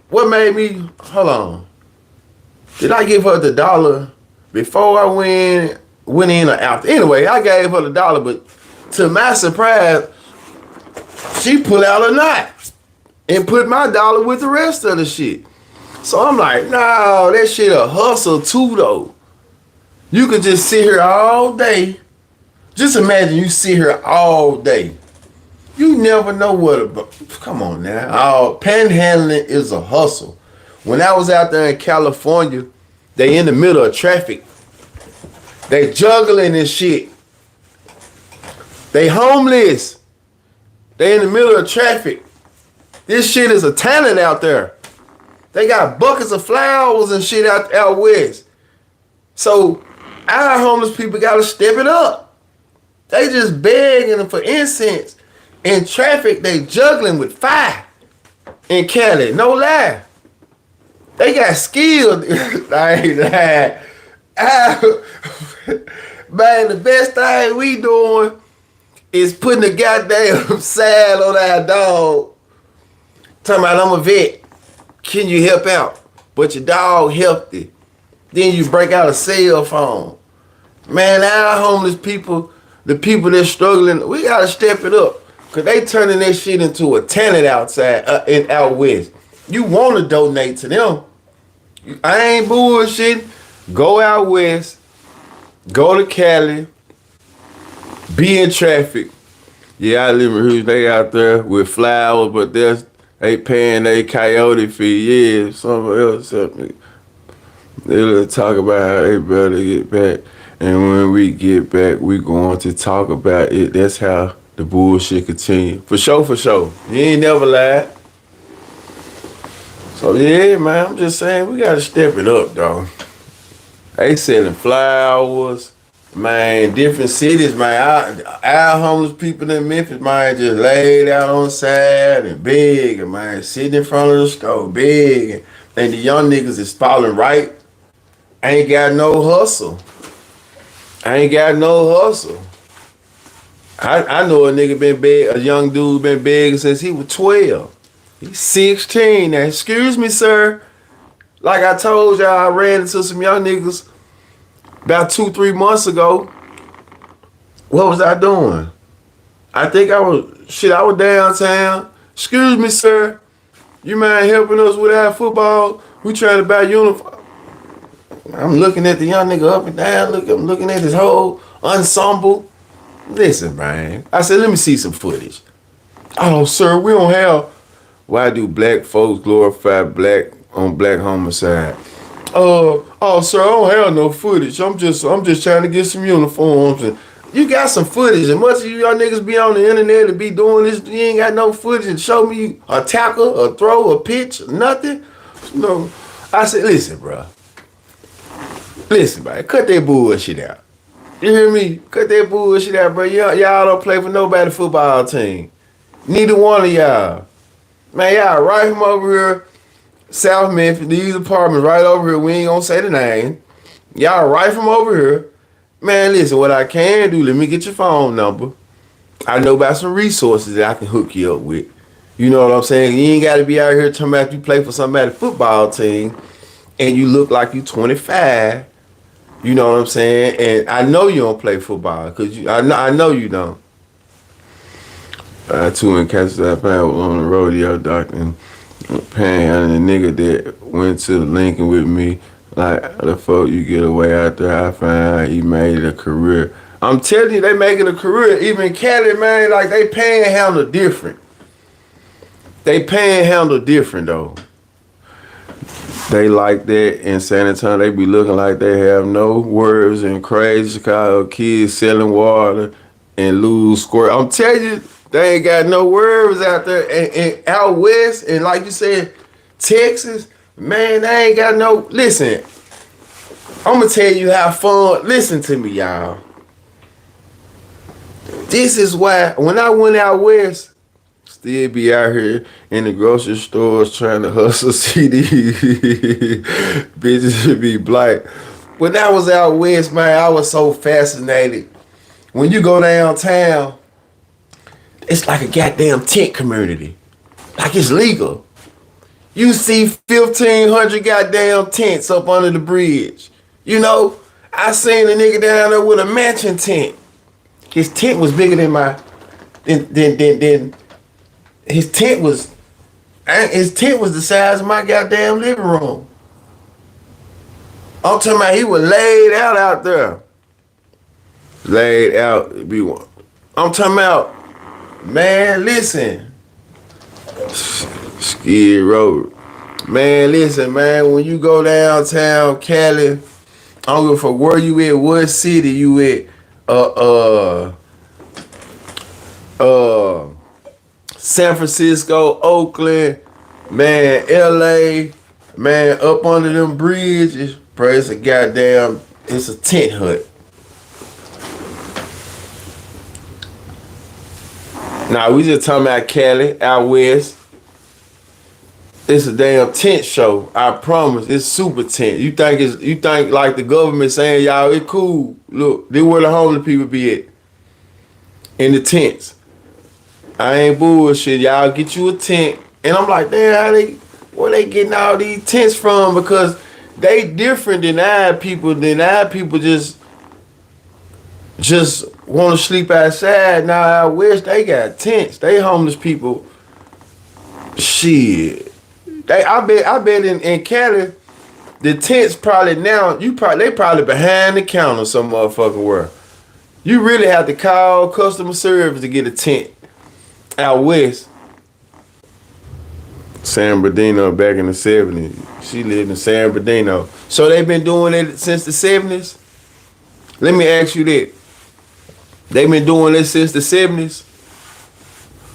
What made me? Hold on. Did I give her the $1 before I went in or out? Anyway, I gave her the $1, but to my surprise, she pulled out a knot and put my $1 with the rest of the shit. So I'm like, no, that shit a hustle too, though. You could just sit here all day. Just imagine you sit here all day. You never know come on now. Panhandling is a hustle. When I was out there in California, they in the middle of traffic. They juggling and shit. They homeless. They in the middle of traffic. This shit is a talent out there. They got buckets of flowers and shit out west. So our homeless people gotta step it up. They just begging for incense. In traffic, they juggling with fire in Cali. No lie. They got skills. I ain't lying. Man, the best thing we doing is putting a goddamn sad on our dog. Talking about, I'm a vet. Can you help out? But your dog healthy. Then you break out a cell phone. Man, our homeless people, the people that's struggling, we gotta step it up. Cause they turning that shit into a talent outside, out west. You wanna donate to them. I ain't bullshitting. Go out west. Go to Cali. Be in traffic. Yeah, I live in Houston. They out there with flowers, but they paying their coyote fee. Yeah, somebody else. They'll talk about how they better get back. And when we get back, we going to talk about it. That's how the bullshit continue. For sure, for sure. You ain't never lied. So yeah, man, I'm just saying we gotta step it up, dog. They selling flowers, man, different cities, man. Our homeless people in Memphis, man, just laid out on the side and big, and man, sitting in front of the store, big. And the young niggas is falling right. Ain't got no hustle. I know a nigga been big, a young dude been big since he was 12. He's 16 now. Excuse me, sir. Like I told y'all, I ran into some young niggas about 2-3 months ago. What was I doing? I think I was downtown. Excuse me, sir. You mind helping us with our football? We trying to buy uniform. I'm looking at the young nigga up and down. I'm looking at his whole ensemble. Listen, man. I said, let me see some footage. Oh, sir, we don't have. Why do black folks glorify black on black homicide? Oh, sir, I don't have no footage. I'm just trying to get some uniforms. And you got some footage, and much of you y'all niggas be on the internet and be doing this, you ain't got no footage and show me a tackle, a throw, a pitch, nothing. No. I said, listen, bro. Listen, man, cut that bullshit out. You hear me? Cut that bullshit out, bro. Y'all don't play for nobody football team. Neither one of y'all. Man, y'all right from over here, South Memphis, these apartments right over here. We ain't gonna say the name. Y'all right from over here. Man, listen, what I can do, let me get your phone number. I know about some resources that I can hook you up with. You know what I'm saying? You ain't gotta be out here talking about you play for somebody's football team and you look like you 25. You know what I'm saying? And I know you don't play football, cause I know you don't. Two in Kansas, I found on the rodeo doctor and panhandling the nigga that went to Lincoln with me. Like the folk you get away out there, I found he made it a career. I'm telling you, they making a career. Even Cali, man, like they panhandle different. They panhandle different though. They like that in San Antonio. They be looking like they have no words and crazy Chicago kids selling water and lose squirt. I'm telling you, they ain't got no words out there. And out west, and like you said, Texas, man, they ain't got no. Listen, I'm gonna tell you how fun. Listen to me, y'all. This is why when I went out west, still be out here in the grocery stores trying to hustle CDs. Bitches should be black. When I was out west, man, I was so fascinated. When you go downtown, it's like a goddamn tent community. Like it's legal. You see 1,500 goddamn tents up under the bridge. You know, I seen a nigga down there with a mansion tent. His tent was bigger than his tent was the size of my goddamn living room. I'm talking about he was laid out there. Laid out. I'm talking about, man, listen. Skid Road. Man, listen, man, when you go downtown Cali, I don't give a fuck where you at, what city you at, San Francisco, Oakland, man, LA, man, up under them bridges, bro, it's a tent hut. Now, we just talking about Cali, out west. It's a damn tent show. I promise. It's super tent. You think like the government saying, y'all, it cool. Look, this where the homeless people be at. In the tents. I ain't bullshit. Y'all get you a tent. And I'm like, damn, where they getting all these tents from? Because they different than our people. Just want to sleep outside. Now out west, they got tents. They homeless people. Shit. I bet in Cali, the tents probably now, they probably behind the counter some motherfucking where. You really have to call customer service to get a tent. Out west, San Bernardino back in the 70s. She lived in San Bernardino. So they've been doing it since the 70s? Let me ask you that. They've been doing it since the 70s?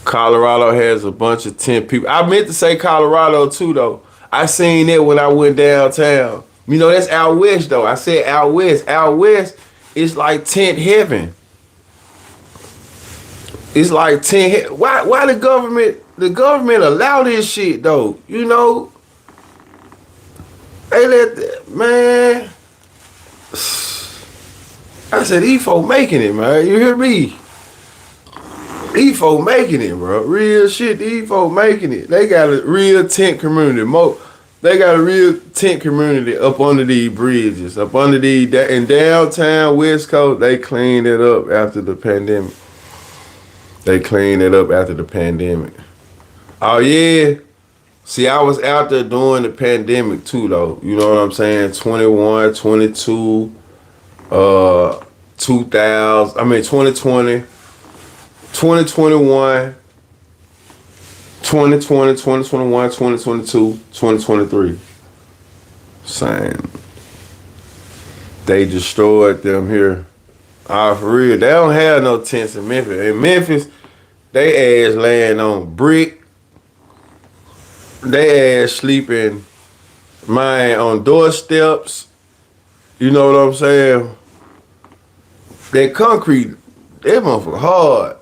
Colorado has a bunch of tent people. I meant to say Colorado too, though. I seen it when I went downtown. You know, that's out west, though. I said out west. Out west, it's like tent heaven. It's like tent heaven. Why the government allow this shit, though? You know? They man. I said, these folk making it, man. You hear me? These folk making it, bro. Real shit. These folk making it. They got a real tent community. They got a real tent community up under these bridges, up under these in downtown West Coast. They cleaned it up after the pandemic. Oh yeah. See, I was out there during the pandemic too, though. You know what I'm saying? 21, 22, 2000. I mean, 2020, 2021, 2020, 2021, 2022, 2023. Same. They destroyed them here. For real. They don't have no tents in Memphis. In Memphis, they ass laying on brick. They ass sleeping, man, on doorsteps. You know what I'm saying? That concrete, that motherfucker hard.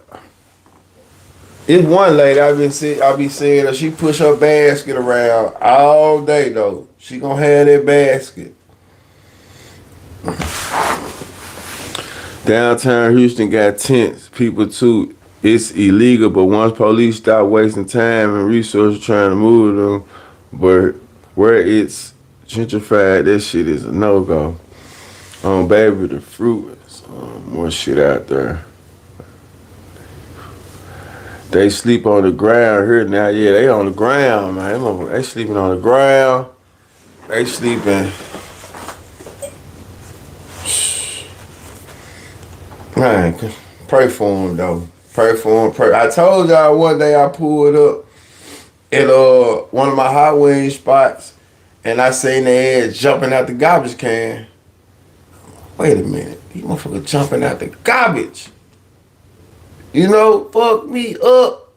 It's one lady I be seeing her. She push her basket around all day though. She gonna have that basket. Downtown Houston got tents, people too. It's illegal, but once police stop wasting time and resources trying to move them, but where it's gentrified, that shit is a no-go. Baby, the fruit, more shit out there. They sleep on the ground here now. Yeah, they on the ground, man. They sleeping on the ground. They sleeping. Man, pray for them though. Pray for them. Pray. I told y'all one day I pulled up at one of my hot wing spots, and I seen their ass jumping out the garbage can. Wait a minute, these motherfuckers jumping out the garbage. You know, fuck me up.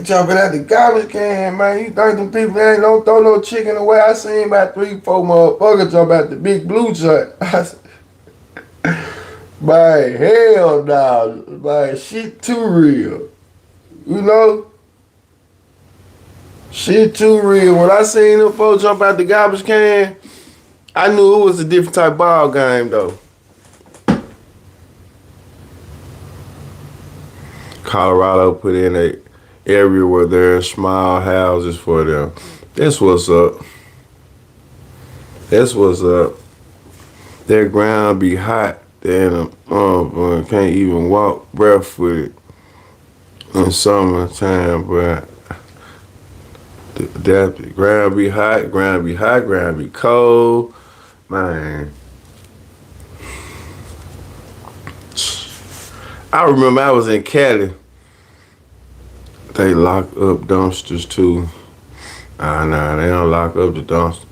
Jumping out the garbage can, man. You think them people ain't don't throw no chicken away? I seen about 3-4 motherfuckers jump out the big blue joint. Man, hell no. Man, shit too real. You know? Shit too real. When I seen them folks jump out the garbage can, I knew it was a different type of ball game, though. Colorado put in a area where there are small houses for them. That's what's up. That's what's up. Their ground be hot. Then can't even walk barefooted in summertime, but the ground be hot, ground be cold. Man. I remember I was in Cali. They lock up dumpsters too. Nah, they don't lock up the dumpster.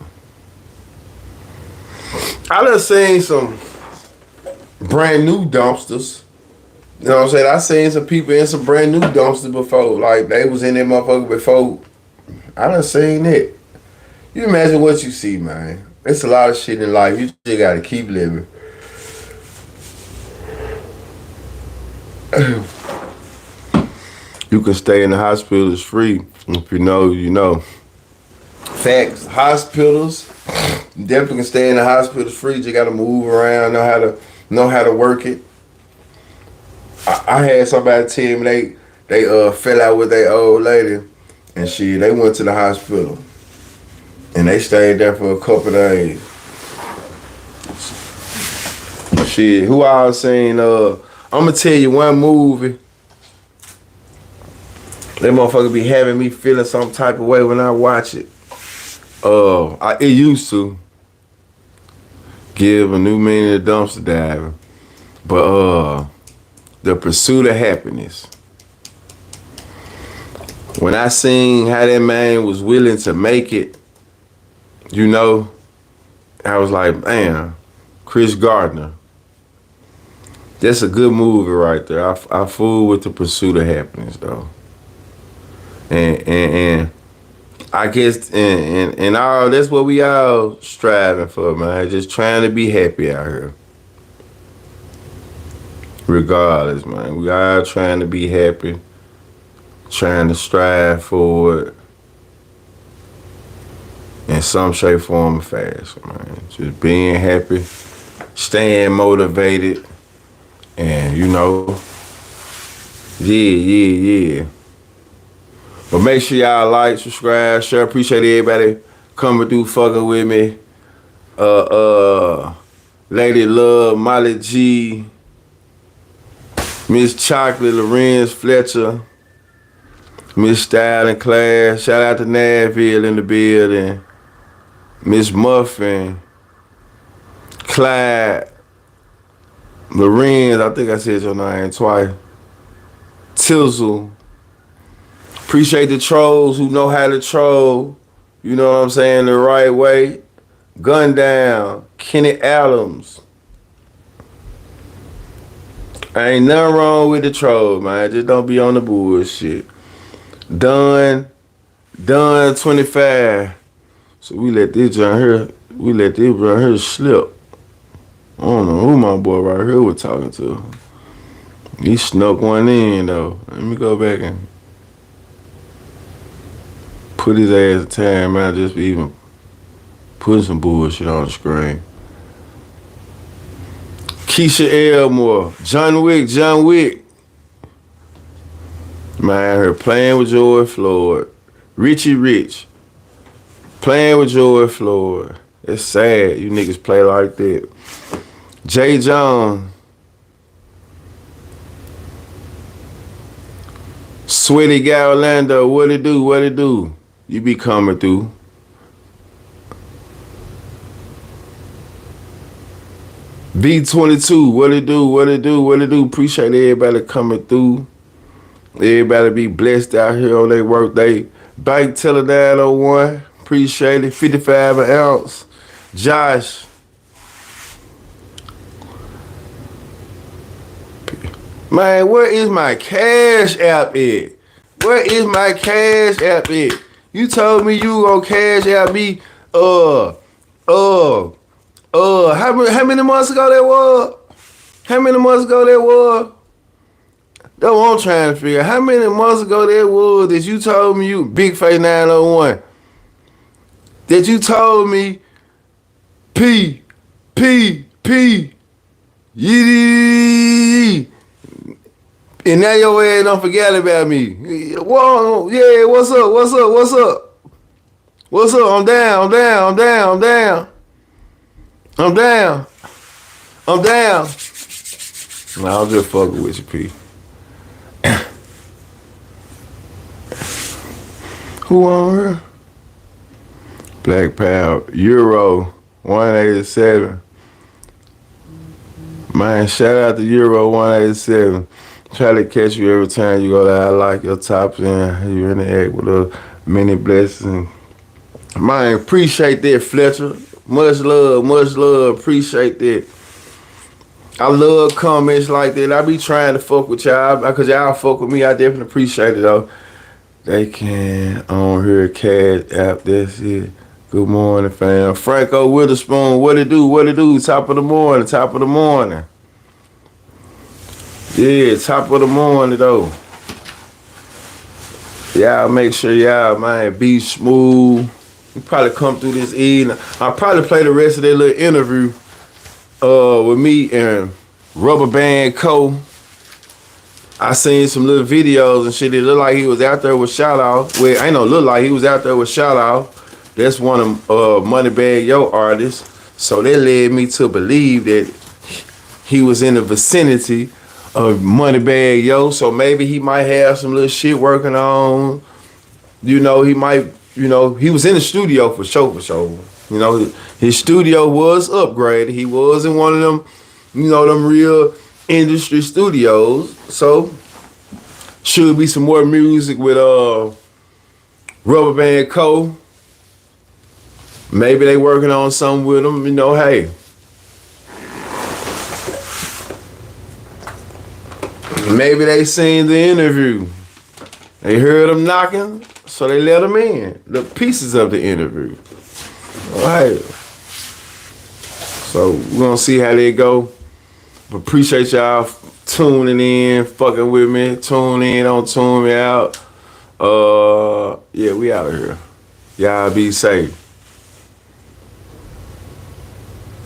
I done seen some brand new dumpsters. You know what I'm saying? I seen some people in some brand new dumpsters before. Like they was in that motherfucker before. I done seen it. You imagine what you see, man. It's a lot of shit in life. You just gotta keep living. You can stay in the hospitals free. If you know, you know. Facts. Hospitals, you definitely can stay in the hospitals free. You gotta move around, know how to work it. I had somebody tell me they fell out with their old lady, and they went to the hospital, and they stayed there for a couple of days. Shit, who I was saying? I'm gonna tell you one movie. That motherfucker be having me feeling some type of way when I watch it. It used to give a new meaning to dumpster diving, but The Pursuit of Happiness. When I seen how that man was willing to make it, you know, I was like, man, Chris Gardner. That's a good movie right there. I fool with The Pursuit of Happiness though. And I guess and all that's what we all striving for, man. Just trying to be happy out here. Regardless, man. We all trying to be happy. Trying to strive for it. In some shape, form, or fashion, man. Just being happy, staying motivated, and you know, yeah. But make sure y'all like, subscribe, share. Appreciate everybody coming through, fucking with me. Lady Love, Molly G, Miss Chocolate, Lorenz Fletcher, Miss Style in class. Shout out to Nashville in the building. Miss Muffin. Clyde. Lorenz, I think I said your name twice. Tizzle. Appreciate the trolls who know how to troll. You know what I'm saying? The right way. Gun Down. Kenny Adams. Ain't nothing wrong with the troll, man. Just don't be on the bullshit. Done 25. So we let this John here slip. I don't know who my boy right here was talking to. He snuck one in though. Let me go back and put his ass in time out just for even putting some bullshit on the screen. Keisha Elmore, John Wick. Man, her playing with George Floyd. Richie Rich, playing with George Floyd. It's sad you niggas play like that. Jay Jones. Sweaty guy Orlando, what it do? You be coming through. V22, what it do? Appreciate everybody coming through. Everybody be blessed out here on their work day. Bank Teller 901, appreciate it. 55 an ounce. Josh. Man, where is my Cash App at? You told me you gonna Cash App me, how many months ago that was? That's what I'm trying to figure out. How many months ago that was that you told me you, Big Face 901, that you told me, yee, and now your ass don't forget about me. Whoa, yeah, what's up? I'm down. Nah, I'm just fucking with you, P. Who on her? Black Power, Euro 187. Man, shout out to Euro 187. Try to catch you every time you go there. I like your tops and you interact with a many blessings. Man, appreciate that, Fletcher. Much love, appreciate that. I love comments like that. I be trying to fuck with y'all because y'all fuck with me. I definitely appreciate it though. They can on here Cash App. That's it. Good morning, fam. Franco Witherspoon, what it do? Top of the morning. Yeah, top of the morning though. Y'all make sure y'all, man, be smooth. You probably come through this evening. I'll probably play the rest of that little interview with me and Rubber Band Co. I seen some little videos and shit. It looked like he was out there with Shout Out. Well, I ain't no look like he was out there with Shout Out. That's one of Moneybag Yo artists. So that led me to believe that he was in the vicinity of Moneybag Yo. So maybe he might have some little shit working on. You know, he might, you know, he was in the studio for sure. You know, his studio was upgraded. He was in one of them, you know, them real industry studios. So should be some more music with Rubber Band Co. Maybe they working on something with him, you know, hey. Maybe they seen the interview. They heard him knocking, so they let him in. The pieces of the interview. All right. So we're gonna see how they go. Appreciate y'all tuning in, fucking with me. Tune in, don't tune me out. Yeah, we out of here. Y'all be safe.